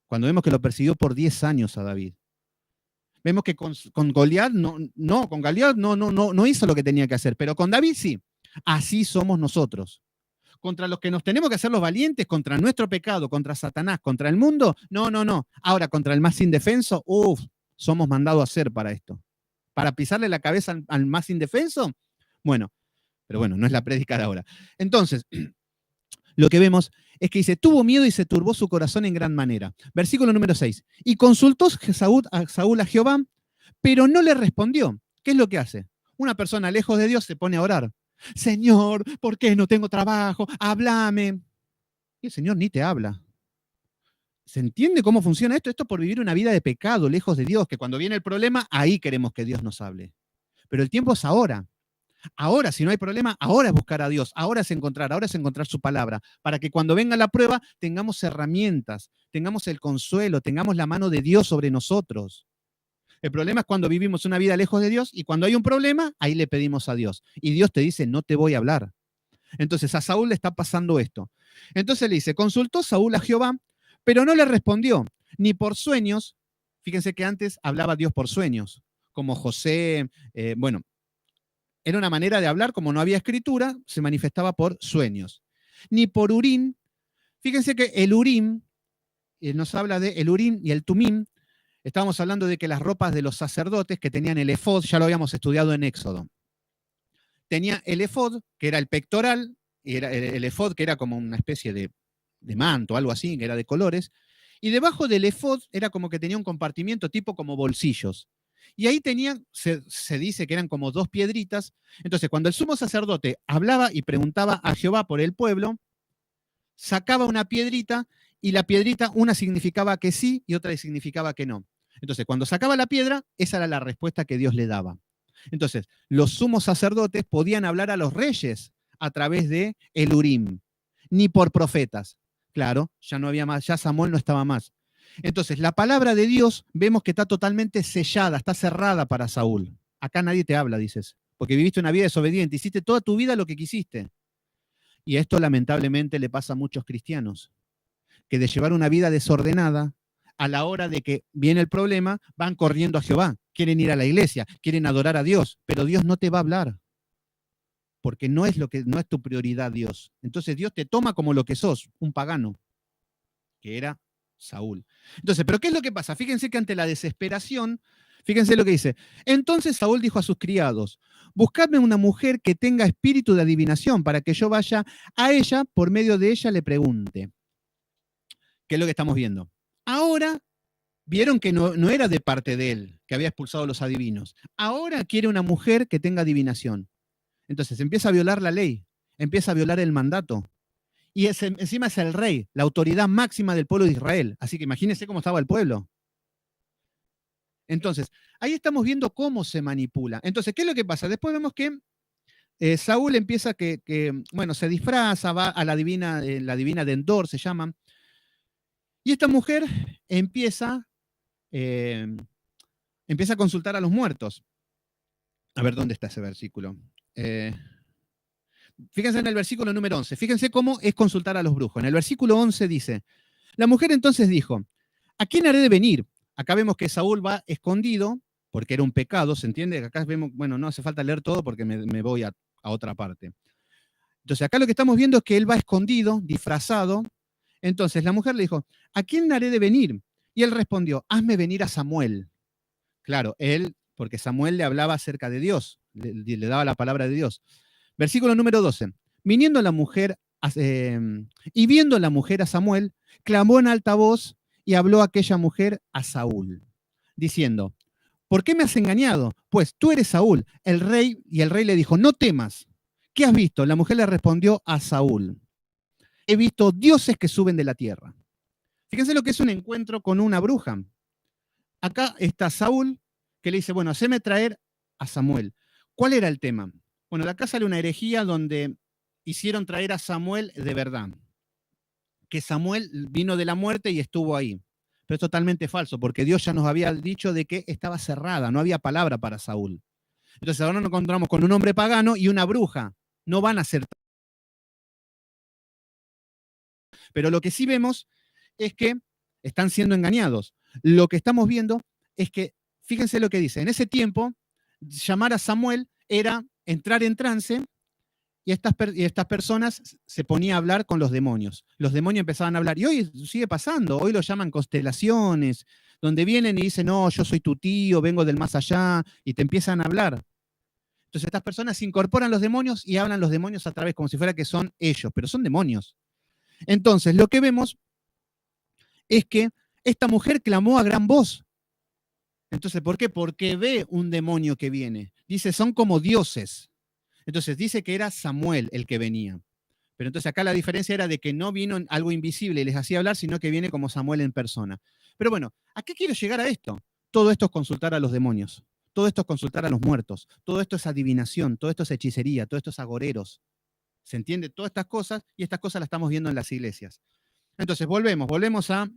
Cuando vemos que lo persiguió por 10 años a David. Vemos que con Goliat con Goliat no hizo lo que tenía que hacer, pero con David sí. Así somos nosotros. Contra los que nos tenemos que hacer los valientes, contra nuestro pecado, contra Satanás, contra el mundo, no. Ahora, contra el más indefenso, somos mandados a hacer para esto. Para pisarle la cabeza al más indefenso, bueno, pero bueno, no es la prédica de ahora. Entonces, lo que vemos es que dice, tuvo miedo y se turbó su corazón en gran manera. Versículo número 6. Y consultó Saúl a Jehová, pero no le respondió. ¿Qué es lo que hace? Una persona lejos de Dios se pone a orar. Señor, ¿por qué no tengo trabajo? Háblame. Y el Señor ni te habla. ¿Se entiende cómo funciona esto? Esto por vivir una vida de pecado, lejos de Dios, que cuando viene el problema, ahí queremos que Dios nos hable. Pero el tiempo es ahora. Ahora, si no hay problema, ahora es buscar a Dios, ahora es encontrar su palabra, para que cuando venga la prueba tengamos herramientas, tengamos el consuelo, tengamos la mano de Dios sobre nosotros. El problema es cuando vivimos una vida lejos de Dios y cuando hay un problema, ahí le pedimos a Dios. Y Dios te dice, no te voy a hablar. Entonces a Saúl le está pasando esto. Entonces le dice, consultó Saúl a Jehová, pero no le respondió, ni por sueños. Fíjense que antes hablaba Dios por sueños, como José, bueno, era una manera de hablar, como no había escritura, se manifestaba por sueños. Ni por Urim. Fíjense que el Urim, nos habla de el Urim y el Tumim. Estábamos hablando de que las ropas de los sacerdotes que tenían el efod, ya lo habíamos estudiado en Éxodo. Tenía el efod, que era el pectoral, y era el efod, que era como una especie de manto, algo así, que era de colores. Y debajo del efod era como que tenía un compartimiento tipo como bolsillos. Y ahí tenían, se dice que eran como dos piedritas. Entonces, cuando el sumo sacerdote hablaba y preguntaba a Jehová por el pueblo, sacaba una piedrita y la piedrita, una significaba que sí y otra significaba que no. Entonces, cuando sacaba la piedra, esa era la respuesta que Dios le daba. Entonces, los sumos sacerdotes podían hablar a los reyes a través de el Urim, ni por profetas. Claro, ya no había más, ya Samuel no estaba más. Entonces, la palabra de Dios vemos que está totalmente sellada, está cerrada para Saúl. Acá nadie te habla, dices, porque viviste una vida desobediente, hiciste toda tu vida lo que quisiste. Y esto lamentablemente le pasa a muchos cristianos, que de llevar una vida desordenada, a la hora de que viene el problema, van corriendo a Jehová, quieren ir a la iglesia, quieren adorar a Dios, pero Dios no te va a hablar, porque no es tu prioridad Dios. Entonces Dios te toma como lo que sos, un pagano, que era Saúl. Entonces, ¿pero qué es lo que pasa? Fíjense que ante la desesperación, fíjense lo que dice. Entonces Saúl dijo a sus criados, buscadme una mujer que tenga espíritu de adivinación para que yo vaya a ella, por medio de ella le pregunte. ¿Qué es lo que estamos viendo? Ahora vieron que no era de parte de él, que había expulsado a los adivinos. Ahora quiere una mujer que tenga adivinación. Entonces empieza a violar la ley, empieza a violar el mandato. Y encima es el rey, la autoridad máxima del pueblo de Israel. Así que imagínense cómo estaba el pueblo. Entonces, ahí estamos viendo cómo se manipula. Entonces, ¿qué es lo que pasa? Después vemos que Saúl empieza bueno, se disfraza, va a la divina de Endor, se llama. Y esta mujer empieza, eh, empieza a consultar a los muertos. A ver, ¿dónde está ese versículo? Fíjense en el versículo número 11. Fíjense cómo es consultar a los brujos. En el versículo 11 dice, la mujer entonces dijo, ¿a quién haré de venir? Acá vemos que Saúl va escondido, porque era un pecado, ¿se entiende? Acá vemos, bueno, no hace falta leer todo porque me voy a otra parte. Entonces, acá lo que estamos viendo es que él va escondido, disfrazado. Entonces, la mujer le dijo, ¿a quién haré de venir? Y él respondió, hazme venir a Samuel. Claro, él, porque Samuel le hablaba acerca de Dios, le daba la palabra de Dios. Versículo número 12. Viniendo la mujer, y viendo la mujer a Samuel, clamó en alta voz y habló aquella mujer a Saúl, diciendo, ¿por qué me has engañado? Pues tú eres Saúl, el rey, y el rey le dijo, no temas. ¿Qué has visto? La mujer le respondió a Saúl, he visto dioses que suben de la tierra. Fíjense lo que es un encuentro con una bruja. Acá está Saúl, que le dice, bueno, haceme traer a Samuel. ¿Cuál era el tema? Bueno, de acá sale una herejía donde hicieron traer a Samuel de verdad. Que Samuel vino de la muerte y estuvo ahí. Pero es totalmente falso, porque Dios ya nos había dicho de que estaba cerrada, no había palabra para Saúl. Entonces ahora nos encontramos con un hombre pagano y una bruja. No van a ser. Pero lo que sí vemos es que están siendo engañados. Lo que estamos viendo es que fíjense lo que dice. En ese tiempo, llamar a Samuel era entrar en trance y estas personas se ponían a hablar con los demonios. Los demonios empezaban a hablar. Y hoy sigue pasando. Hoy lo llaman constelaciones, donde vienen y dicen, no, yo soy tu tío, vengo del más allá, y te empiezan a hablar. Entonces estas personas se incorporan los demonios y hablan los demonios a través, como si fuera que son ellos, pero son demonios. Entonces, lo que vemos es que esta mujer clamó a gran voz. Entonces, ¿por qué? Porque ve un demonio que viene. Dice, son como dioses. Entonces, dice que era Samuel el que venía. Pero entonces acá la diferencia era de que no vino algo invisible y les hacía hablar, sino que viene como Samuel en persona. Pero bueno, ¿a qué quiero llegar a esto? Todo esto es consultar a los demonios. Todo esto es consultar a los muertos. Todo esto es adivinación. Todo esto es hechicería. Todo esto es agoreros. ¿Se entiende? Todas estas cosas, y estas cosas las estamos viendo en las iglesias. Entonces, volvemos a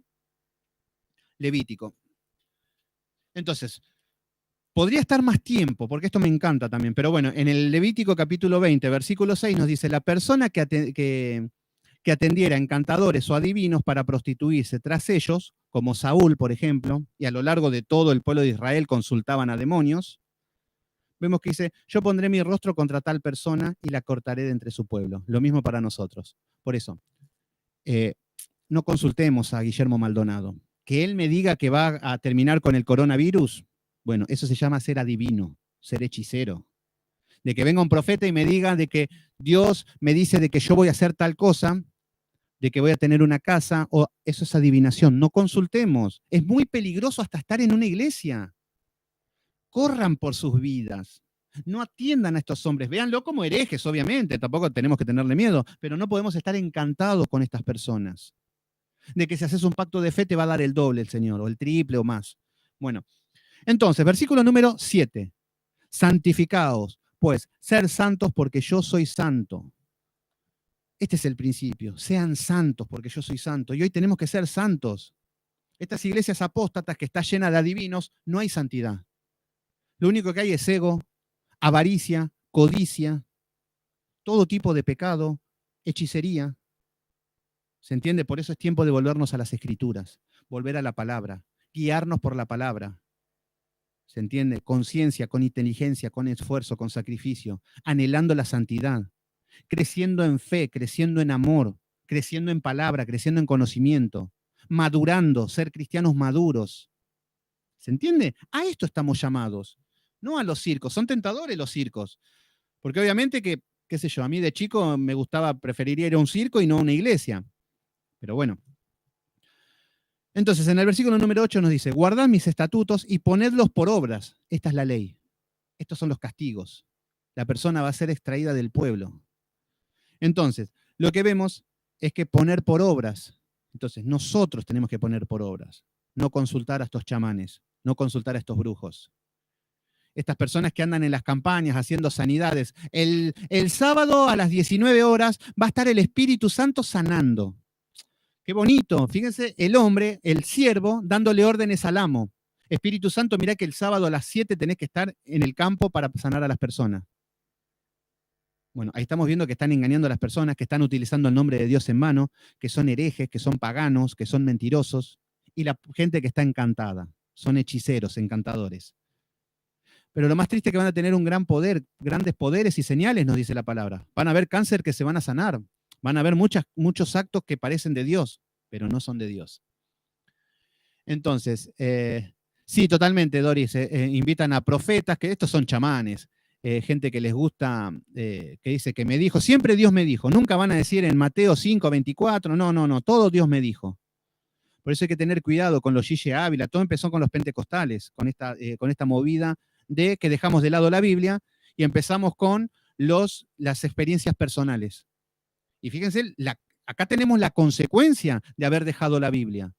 Levítico. Entonces, podría estar más tiempo, porque esto me encanta también, pero bueno, en el Levítico capítulo 20, versículo 6 nos dice, la persona que atendiera encantadores o adivinos para prostituirse tras ellos, como Saúl, por ejemplo, y a lo largo de todo el pueblo de Israel consultaban a demonios, vemos que dice, yo pondré mi rostro contra tal persona y la cortaré de entre su pueblo. Lo mismo para nosotros. Por eso, no consultemos a Guillermo Maldonado. Que él me diga que va a terminar con el coronavirus, bueno, eso se llama ser adivino, ser hechicero. De que venga un profeta y me diga de que Dios me dice de que yo voy a hacer tal cosa, de que voy a tener una casa, o eso es adivinación. No consultemos. Es muy peligroso hasta estar en una iglesia. Corran por sus vidas. No atiendan a estos hombres. Véanlo como herejes, obviamente. Tampoco tenemos que tenerle miedo, pero no podemos estar encantados con estas personas. De que si haces un pacto de fe te va a dar el doble el Señor, o el triple o más. Bueno, entonces, versículo número 7. Santificaos, pues, ser santos porque yo soy santo. Este es el principio. Sean santos porque yo soy santo. Y hoy tenemos que ser santos. Estas iglesias apóstatas que está llena de adivinos, no hay santidad. Lo único que hay es ego, avaricia, codicia, todo tipo de pecado, hechicería. ¿Se entiende? Por eso es tiempo de volvernos a las Escrituras, volver a la palabra, guiarnos por la palabra. ¿Se entiende? Conciencia, con inteligencia, con esfuerzo, con sacrificio, anhelando la santidad, creciendo en fe, creciendo en amor, creciendo en palabra, creciendo en conocimiento, madurando, ser cristianos maduros. ¿Se entiende? A esto estamos llamados, no a los circos. Son tentadores los circos, porque obviamente que, qué sé yo, a mí de chico me gustaba, preferiría ir a un circo y no a una iglesia. Pero bueno. Entonces, en el versículo número 8 nos dice, guardad mis estatutos y ponedlos por obras. Esta es la ley. Estos son los castigos. La persona va a ser extraída del pueblo. Entonces, lo que vemos es que poner por obras. Entonces, nosotros tenemos que poner por obras. No consultar a estos chamanes, no consultar a estos brujos. Estas personas que andan en las campañas haciendo sanidades. El sábado a las 19 horas va a estar el Espíritu Santo sanando. Qué bonito. Fíjense, el hombre, el siervo, dándole órdenes al amo. Espíritu Santo, mirá que el sábado a las 7 tenés que estar en el campo para sanar a las personas. Bueno, ahí estamos viendo que están engañando a las personas, que están utilizando el nombre de Dios en vano, que son herejes, que son paganos, que son mentirosos, y la gente que está encantada. Son hechiceros, encantadores. Pero lo más triste es que van a tener un gran poder, grandes poderes y señales, nos dice la palabra. Van a haber cáncer que se van a sanar. Van a haber muchos actos que parecen de Dios, pero no son de Dios. Entonces, sí, totalmente, Doris. Invitan a profetas, que estos son chamanes. Gente que les gusta, que dice que me dijo, siempre Dios me dijo. Nunca van a decir en Mateo 5, 24, no, todo Dios me dijo. Por eso hay que tener cuidado con los Gille Ávila. Todo empezó con los pentecostales, con esta movida de que dejamos de lado la Biblia y empezamos con las experiencias personales. Y fíjense, acá tenemos la consecuencia de haber dejado la Biblia.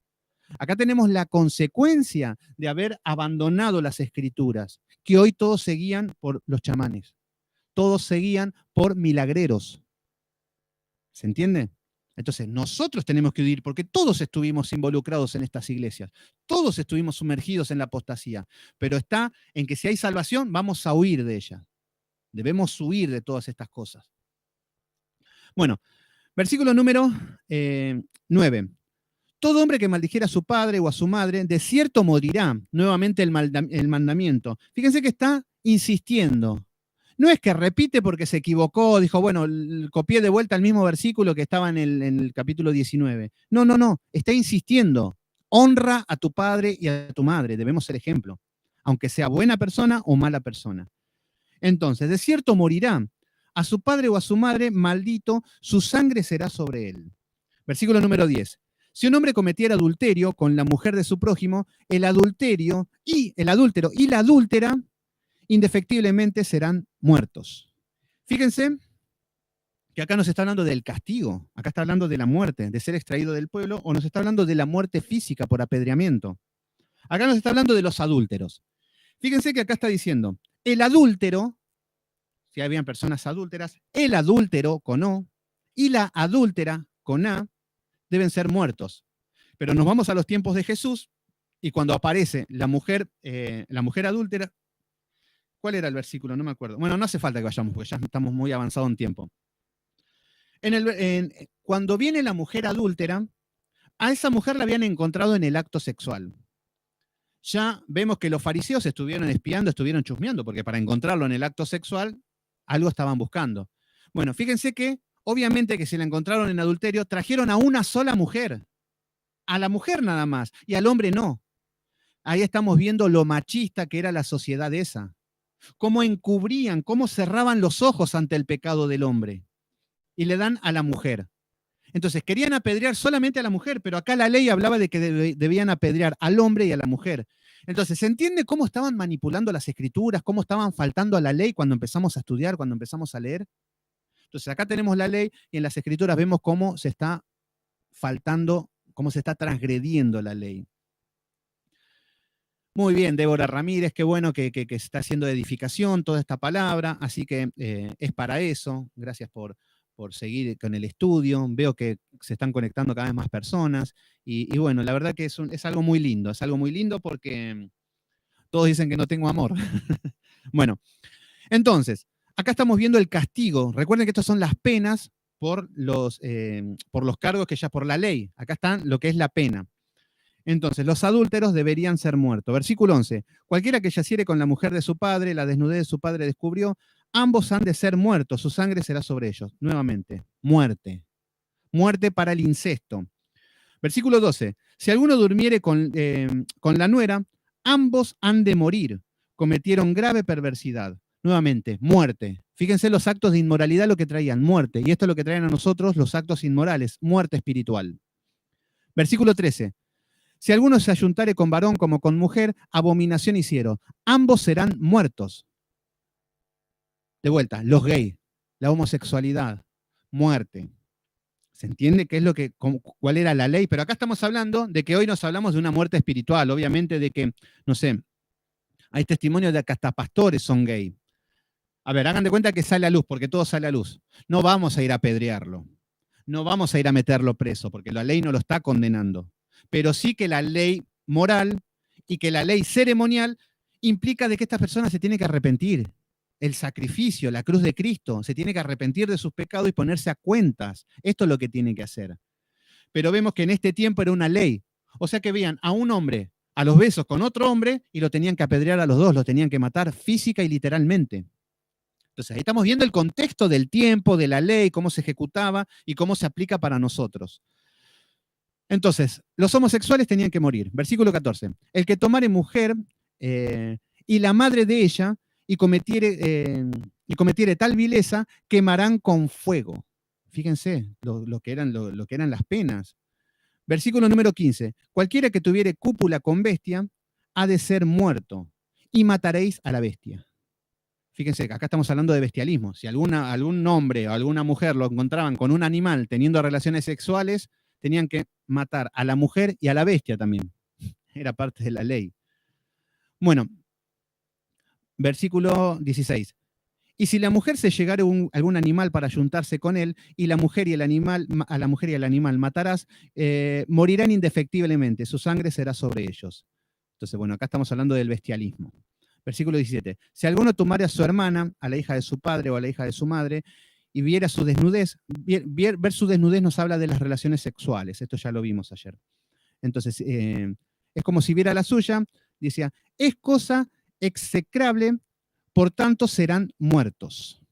Acá tenemos la consecuencia de haber abandonado las escrituras, que hoy todos seguían por los chamanes, todos seguían por milagreros. ¿Se entiende? Entonces, nosotros tenemos que huir porque todos estuvimos involucrados en estas iglesias, todos estuvimos sumergidos en la apostasía, pero está en que si hay salvación, vamos a huir de ella. Debemos huir de todas estas cosas. Bueno, versículo número 9. Todo hombre que maldijera a su padre o a su madre, de cierto morirá. Nuevamente el mandamiento. Fíjense que está insistiendo. No es que repite porque se equivocó, dijo, bueno, copié de vuelta el mismo versículo que estaba en el capítulo 19. No, no, no, está insistiendo. Honra a tu padre y a tu madre, debemos ser ejemplo, aunque sea buena persona o mala persona. Entonces, de cierto morirá. A su padre o a su madre, maldito, su sangre será sobre él. Versículo número 10. Si un hombre cometiera adulterio con la mujer de su prójimo, el adúltero y la adúltera indefectiblemente serán muertos. Fíjense que acá nos está hablando del castigo, acá está hablando de la muerte, de ser extraído del pueblo, o nos está hablando de la muerte física por apedreamiento. Acá nos está hablando de los adúlteros. Fíjense que acá está diciendo, el adúltero, si habían personas adúlteras, el adúltero con O y la adúltera con A deben ser muertos. Pero nos vamos a los tiempos de Jesús y cuando aparece la mujer adúltera, ¿cuál era el versículo? No me acuerdo. Bueno, no hace falta que vayamos porque ya estamos muy avanzados en tiempo. Cuando viene la mujer adúltera, a esa mujer la habían encontrado en el acto sexual. Ya vemos que los fariseos estuvieron espiando, estuvieron chusmeando, porque para encontrarlo en el acto sexual, algo estaban buscando. Bueno, fíjense que, obviamente que si la encontraron en adulterio, trajeron a una sola mujer. A la mujer nada más, y al hombre no. Ahí estamos viendo lo machista que era la sociedad esa. Cómo encubrían, cómo cerraban los ojos ante el pecado del hombre. Y le dan a la mujer. Entonces, querían apedrear solamente a la mujer, pero acá la ley hablaba de que debían apedrear al hombre y a la mujer. Entonces, ¿se entiende cómo estaban manipulando las escrituras, cómo estaban faltando a la ley cuando empezamos a estudiar, cuando empezamos a leer? Entonces, acá tenemos la ley y en las escrituras vemos cómo se está faltando, cómo se está transgrediendo la ley. Muy bien, Débora Ramírez, qué bueno que está haciendo edificación toda esta palabra, así que es para eso. Gracias por seguir con el estudio. Veo que se están conectando cada vez más personas y bueno, la verdad que es algo muy lindo porque todos dicen que no tengo amor. Bueno, entonces, acá estamos viendo el castigo. Recuerden que estas son las penas por los cargos que ya por la ley. Acá están lo que es la pena. Entonces, los adúlteros deberían ser muertos. Versículo 11. Cualquiera que yaciere con la mujer de su padre, la desnudez de su padre descubrió, ambos han de ser muertos, su sangre será sobre ellos. Nuevamente, muerte. Muerte para el incesto. Versículo 12. Si alguno durmiere con la nuera, ambos han de morir. Cometieron grave perversidad. Nuevamente, muerte. Fíjense los actos de inmoralidad lo que traían, muerte. Y esto es lo que traen a nosotros los actos inmorales, muerte espiritual. Versículo 13. Si alguno se ayuntare con varón como con mujer, abominación hicieron. Ambos serán muertos. De vuelta, los gays, la homosexualidad, muerte. ¿Se entiende qué es cuál era la ley? Pero acá estamos hablando de que hoy nos hablamos de una muerte espiritual, obviamente de que, no sé, hay testimonios de que hasta pastores son gay. A ver, hagan de cuenta que sale a luz, porque todo sale a luz. No vamos a ir a apedrearlo. No vamos a ir a meterlo preso, porque la ley no lo está condenando. Pero sí que la ley moral y que la ley ceremonial implica de que estas personas se tienen que arrepentir. El sacrificio, la cruz de Cristo, se tiene que arrepentir de sus pecados y ponerse a cuentas. Esto es lo que tiene que hacer. Pero vemos que en este tiempo era una ley. O sea que veían a un hombre a los besos con otro hombre y lo tenían que apedrear a los dos, lo tenían que matar física y literalmente. Entonces ahí estamos viendo el contexto del tiempo, de la ley, cómo se ejecutaba y cómo se aplica para nosotros. Entonces, los homosexuales tenían que morir. Versículo 14. El que tomare mujer y la madre de ella y cometiere tal vileza, quemarán con fuego. Fíjense lo que eran las penas. Versículo número 15. Cualquiera que tuviere cúpula con bestia ha de ser muerto y mataréis a la bestia. Fíjense, acá estamos hablando de bestialismo. Si algún hombre o alguna mujer lo encontraban con un animal teniendo relaciones sexuales, tenían que matar a la mujer y a la bestia también. Era parte de la ley. Bueno, versículo 16. Y si la mujer se llegare algún animal para ayuntarse con él, y a la mujer y al animal matarás, morirán indefectiblemente, su sangre será sobre ellos. Entonces, bueno, acá estamos hablando del bestialismo. Versículo 17. Si alguno tomare a su hermana, a la hija de su padre o a la hija de su madre, y viera su desnudez, ver su desnudez nos habla de las relaciones sexuales, esto ya lo vimos ayer. Entonces, es como si viera la suya, decía, es cosa execrable, por tanto serán muertos.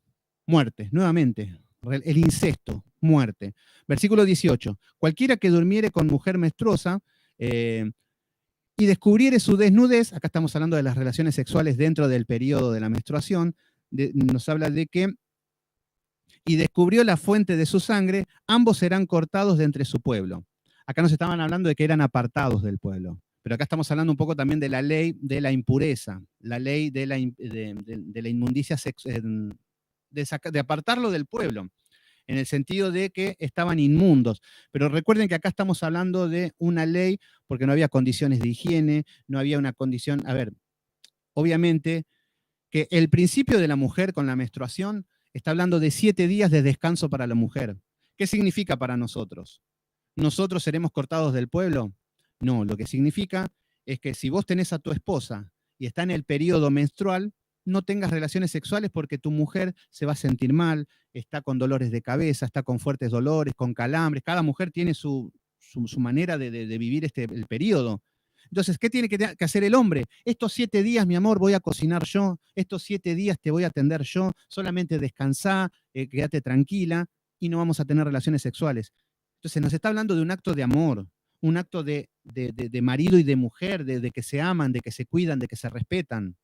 Muerte, nuevamente, el incesto, muerte. Versículo 18, cualquiera que durmiere con mujer menstruosa y descubriere su desnudez, acá estamos hablando de las relaciones sexuales dentro del periodo de la menstruación, nos habla de que, y descubrió la fuente de su sangre, ambos serán cortados de entre su pueblo. Acá nos estaban hablando de que eran apartados del pueblo, pero acá estamos hablando un poco también de la ley de la impureza, la ley de la inmundicia sexual, de apartarlo del pueblo, en el sentido de que estaban inmundos. Pero recuerden que acá estamos hablando de una ley porque no había condiciones de higiene, no había una condición, a ver, obviamente que el principio de la mujer con la menstruación está hablando de 7 días de descanso para la mujer. ¿Qué significa para nosotros? ¿Nosotros seremos cortados del pueblo? No, lo que significa es que si vos tenés a tu esposa y está en el periodo menstrual, no tengas relaciones sexuales porque tu mujer se va a sentir mal, está con dolores de cabeza, está con fuertes dolores, con calambres. Cada mujer tiene su manera de vivir el periodo. Entonces, ¿qué tiene que hacer el hombre? Estos 7 días, mi amor, voy a cocinar yo, estos 7 días te voy a atender yo, solamente descansá, quédate tranquila y no vamos a tener relaciones sexuales. Entonces, nos está hablando de un acto de amor, un acto de marido y de mujer, de que se aman, de que se cuidan, de que se respetan.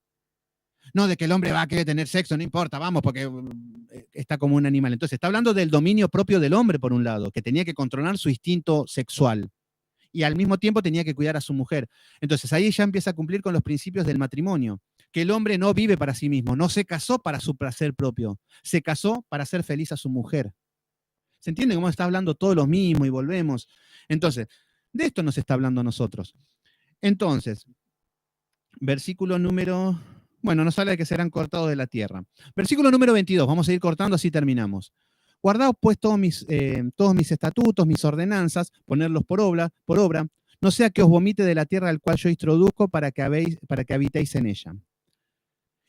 No de que el hombre va a querer tener sexo, no importa, vamos, porque está como un animal. Entonces, está hablando del dominio propio del hombre, por un lado, que tenía que controlar su instinto sexual y al mismo tiempo tenía que cuidar a su mujer. Entonces, ahí ya empieza a cumplir con los principios del matrimonio, que el hombre no vive para sí mismo, no se casó para su placer propio, se casó para hacer feliz a su mujer. ¿Se entiende cómo está hablando todo lo mismo y volvemos? Entonces, de esto nos está hablando a nosotros. Entonces, versículo número... Bueno, nos habla de que serán cortados de la tierra. Versículo número 22, vamos a ir cortando, así terminamos. Guardaos pues todos mis estatutos, mis ordenanzas, ponerlos por obra, no sea que os vomite de la tierra al cual yo introduzco para que habitéis en ella.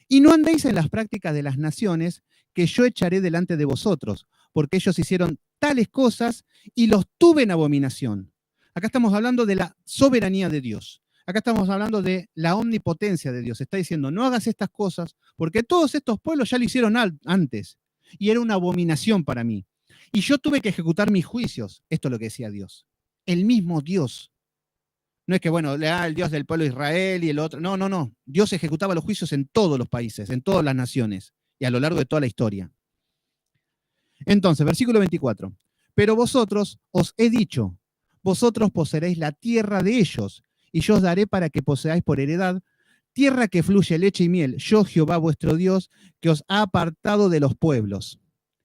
Y no andéis en las prácticas de las naciones que yo echaré delante de vosotros, porque ellos hicieron tales cosas y los tuve en abominación. Acá estamos hablando de la soberanía de Dios. Acá estamos hablando de la omnipotencia de Dios. Está diciendo, no hagas estas cosas, porque todos estos pueblos ya lo hicieron antes, y era una abominación para mí. Y yo tuve que ejecutar mis juicios. Esto es lo que decía Dios. El mismo Dios. No es que, bueno, el Dios del pueblo de Israel y el otro. No, no, no. Dios ejecutaba los juicios en todos los países, en todas las naciones, y a lo largo de toda la historia. Entonces, versículo 24. Pero vosotros os he dicho, vosotros poseeréis la tierra de ellos, y yo os daré para que poseáis por heredad tierra que fluye leche y miel. Yo, Jehová vuestro Dios, que os ha apartado de los pueblos.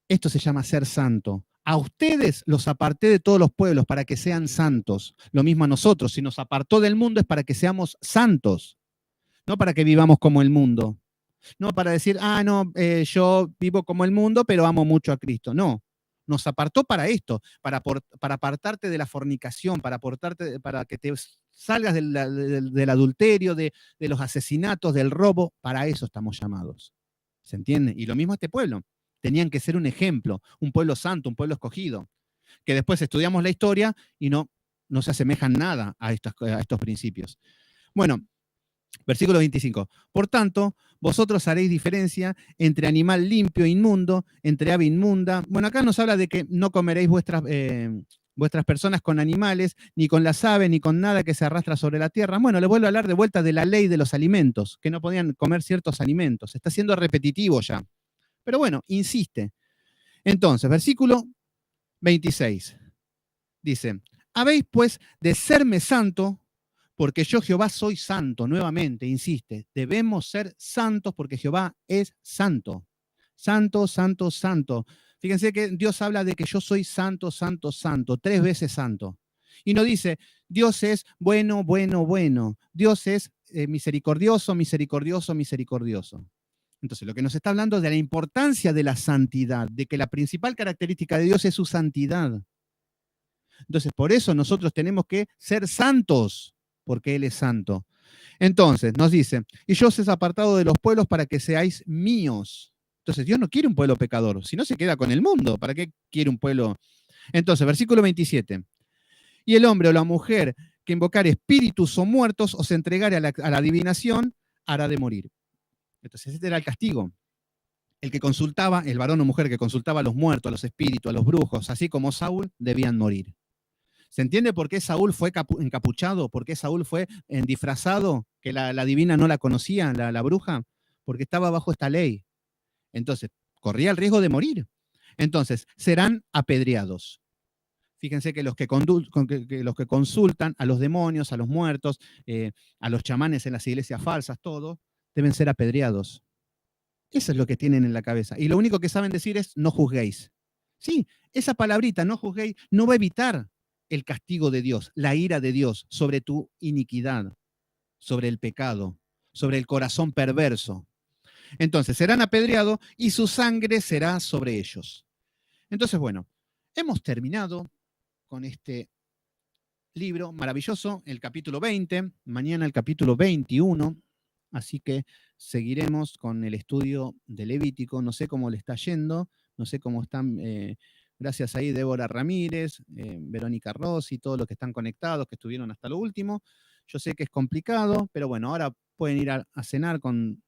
Esto se llama ser santo. A ustedes los aparté de todos los pueblos para que sean santos. Lo mismo a nosotros. Si nos apartó del mundo es para que seamos santos, no para que vivamos como el mundo. No para decir, no, yo vivo como el mundo, pero amo mucho a Cristo. No, nos apartó para esto, para apartarte de la fornicación, para que te salgas del adulterio, de los asesinatos, del robo. Para eso estamos llamados. ¿Se entiende? Y lo mismo a este pueblo. Tenían que ser un ejemplo, un pueblo santo, un pueblo escogido, que después estudiamos la historia y no se asemejan nada a estos principios. Bueno, versículo 25. Por tanto, vosotros haréis diferencia entre animal limpio e inmundo, entre ave inmunda. Bueno, acá nos habla de que no comeréis vuestras personas con animales, ni con las aves, ni con nada que se arrastra sobre la tierra. Bueno, le vuelvo a hablar de vuelta de la ley de los alimentos, que no podían comer ciertos alimentos. Está siendo repetitivo ya. Pero bueno, insiste. Entonces, versículo 26. Dice, habéis pues de serme santo, porque yo Jehová soy santo. Nuevamente, insiste, debemos ser santos porque Jehová es santo. Santo, santo, santo. Fíjense que Dios habla de que yo soy santo, santo, santo, 3 veces santo. Y no dice, Dios es bueno, bueno, bueno. Dios es misericordioso, misericordioso, misericordioso. Entonces, lo que nos está hablando es de la importancia de la santidad, de que la principal característica de Dios es su santidad. Entonces, por eso nosotros tenemos que ser santos, porque Él es santo. Entonces, nos dice, y yo os he apartado de los pueblos para que seáis míos. Entonces, Dios no quiere un pueblo pecador, si no se queda con el mundo. ¿Para qué quiere un pueblo? Entonces, versículo 27. Y el hombre o la mujer que invocar espíritus o muertos o se entregare a la adivinación, hará de morir. Entonces, este era el castigo. El que consultaba, el varón o mujer que consultaba a los muertos, a los espíritus, a los brujos, así como Saúl, debían morir. ¿Se entiende por qué Saúl fue encapuchado? ¿Por qué Saúl fue disfrazado? Que la divina no la conocía, la bruja, porque estaba bajo esta ley. Entonces, corría el riesgo de morir. Entonces, serán apedreados. Fíjense que los que consultan a los demonios, a los muertos, a los chamanes en las iglesias falsas, todos, deben ser apedreados. Eso es lo que tienen en la cabeza. Y lo único que saben decir es, no juzguéis. Sí, esa palabrita, no juzguéis, no va a evitar el castigo de Dios, la ira de Dios sobre tu iniquidad, sobre el pecado, sobre el corazón perverso. Entonces, serán apedreados y su sangre será sobre ellos. Entonces, bueno, hemos terminado con este libro maravilloso, el capítulo 20, mañana el capítulo 21, así que seguiremos con el estudio de Levítico. No sé cómo le está yendo, no sé cómo están, gracias ahí Débora Ramírez, Verónica Rossi, todos los que están conectados, que estuvieron hasta lo último. Yo sé que es complicado, pero bueno, ahora pueden ir a cenar con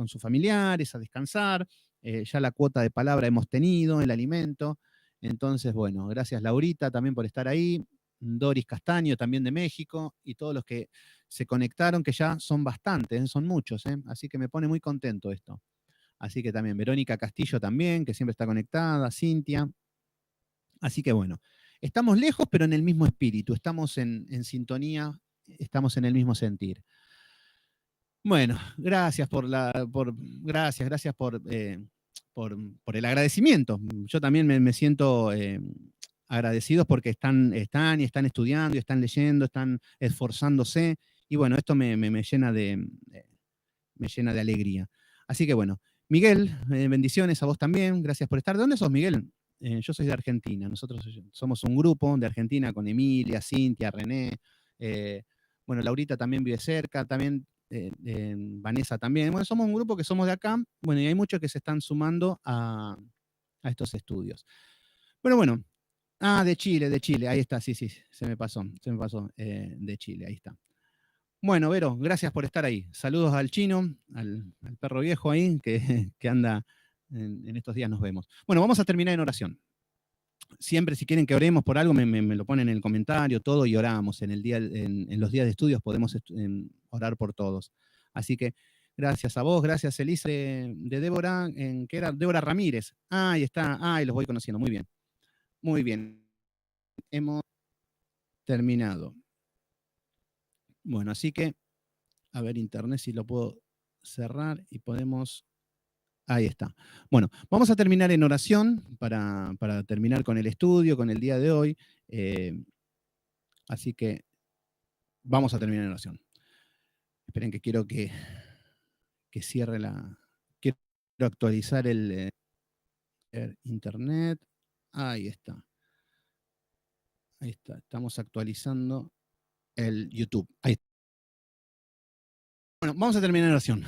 sus familiares, a descansar. Ya la cuota de palabra hemos tenido, el alimento. Entonces, bueno, gracias Laurita también por estar ahí. Doris Castaño, también de México, y todos los que se conectaron, que ya son bastantes, son muchos, así que me pone muy contento esto. Así que también Verónica Castillo también, que siempre está conectada, Cintia. Así que bueno, estamos lejos, pero en el mismo espíritu, estamos en sintonía, estamos en el mismo sentir. Bueno, gracias gracias por el agradecimiento. Yo también me siento agradecidos porque están estudiando, y están leyendo, están esforzándose. Y bueno, esto me llena de alegría. Así que bueno, Miguel, bendiciones a vos también. Gracias por estar. ¿De dónde sos, Miguel? Yo soy de Argentina. Nosotros somos un grupo de Argentina con Emilia, Cintia, René. Bueno, Laurita también vive cerca, también Vanessa también. Bueno, somos un grupo que somos de acá. Bueno, y hay muchos que se están sumando a estos estudios. Bueno. Ah, de Chile, ahí está, sí, se me pasó, de Chile, ahí está. Bueno, Vero, gracias por estar ahí. Saludos al chino, al perro viejo ahí, que anda, en estos días nos vemos. Bueno, vamos a terminar en oración. Siempre, si quieren que oremos por algo, me lo ponen en el comentario, todo, y oramos. En los días de estudios podemos orar por todos. Así que gracias a vos, gracias Elise de Débora, que era Débora Ramírez. Ah, ahí está, ahí los voy conociendo, muy bien. Muy bien, hemos terminado. Bueno, así que, a ver, internet si lo puedo cerrar y podemos... Ahí está. Bueno, vamos a terminar en oración para terminar con el estudio, con el día de hoy. Así que vamos a terminar en oración. Esperen que quiero que cierre Quiero actualizar el internet. Ahí está. Ahí está. Estamos actualizando el YouTube. Ahí está. Bueno, vamos a terminar en oración.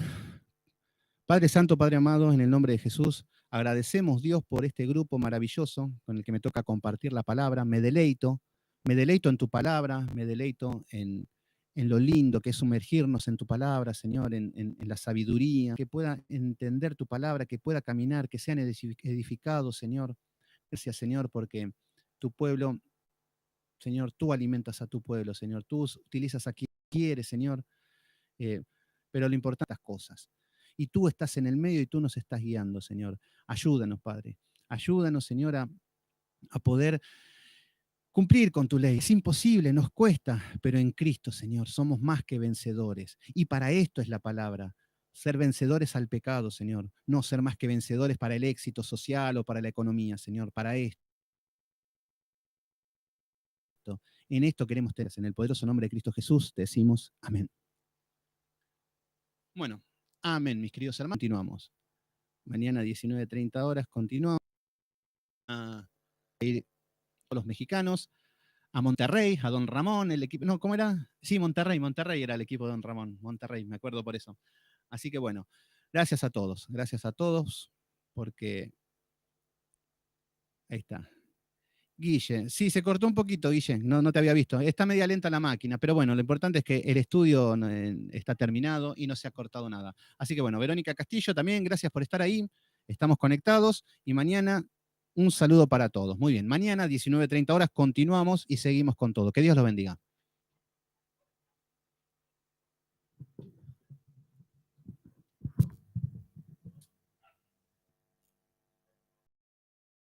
Padre Santo, Padre amado, en el nombre de Jesús, agradecemos, Dios, por este grupo maravilloso con el que me toca compartir la palabra. Me deleito en tu palabra, me deleito en lo lindo que es sumergirnos en tu palabra, Señor, en la sabiduría, que pueda entender tu palabra, que pueda caminar, que sean edificados, Señor. Gracias, Señor, porque tu pueblo, Señor, tú alimentas a tu pueblo, Señor, tú utilizas a quien quieres, Señor, pero lo importante es las cosas. Y tú estás en el medio y tú nos estás guiando, Señor. Ayúdanos, Padre. Ayúdanos, Señor, a poder cumplir con tu ley. Es imposible, nos cuesta, pero en Cristo, Señor, somos más que vencedores. Y para esto es la palabra. Ser vencedores al pecado, Señor. No ser más que vencedores para el éxito social o para la economía, Señor. Para esto. En esto queremos tener. En el poderoso nombre de Cristo Jesús te decimos amén. Bueno, amén, mis queridos hermanos. Continuamos. Mañana 19:30 horas continuamos a ir a los mexicanos, a Monterrey, a Don Ramón, el equipo, no, ¿cómo era? Sí, Monterrey era el equipo de Don Ramón, Monterrey, me acuerdo por eso. Así que bueno, gracias a todos, porque ahí está. Guille, sí, se cortó un poquito, Guille, no te había visto. Está media lenta la máquina, pero bueno, lo importante es que el estudio está terminado y no se ha cortado nada. Así que bueno, Verónica Castillo también, gracias por estar ahí. Estamos conectados y mañana un saludo para todos. Muy bien, mañana 19:30 horas continuamos y seguimos con todo. Que Dios los bendiga.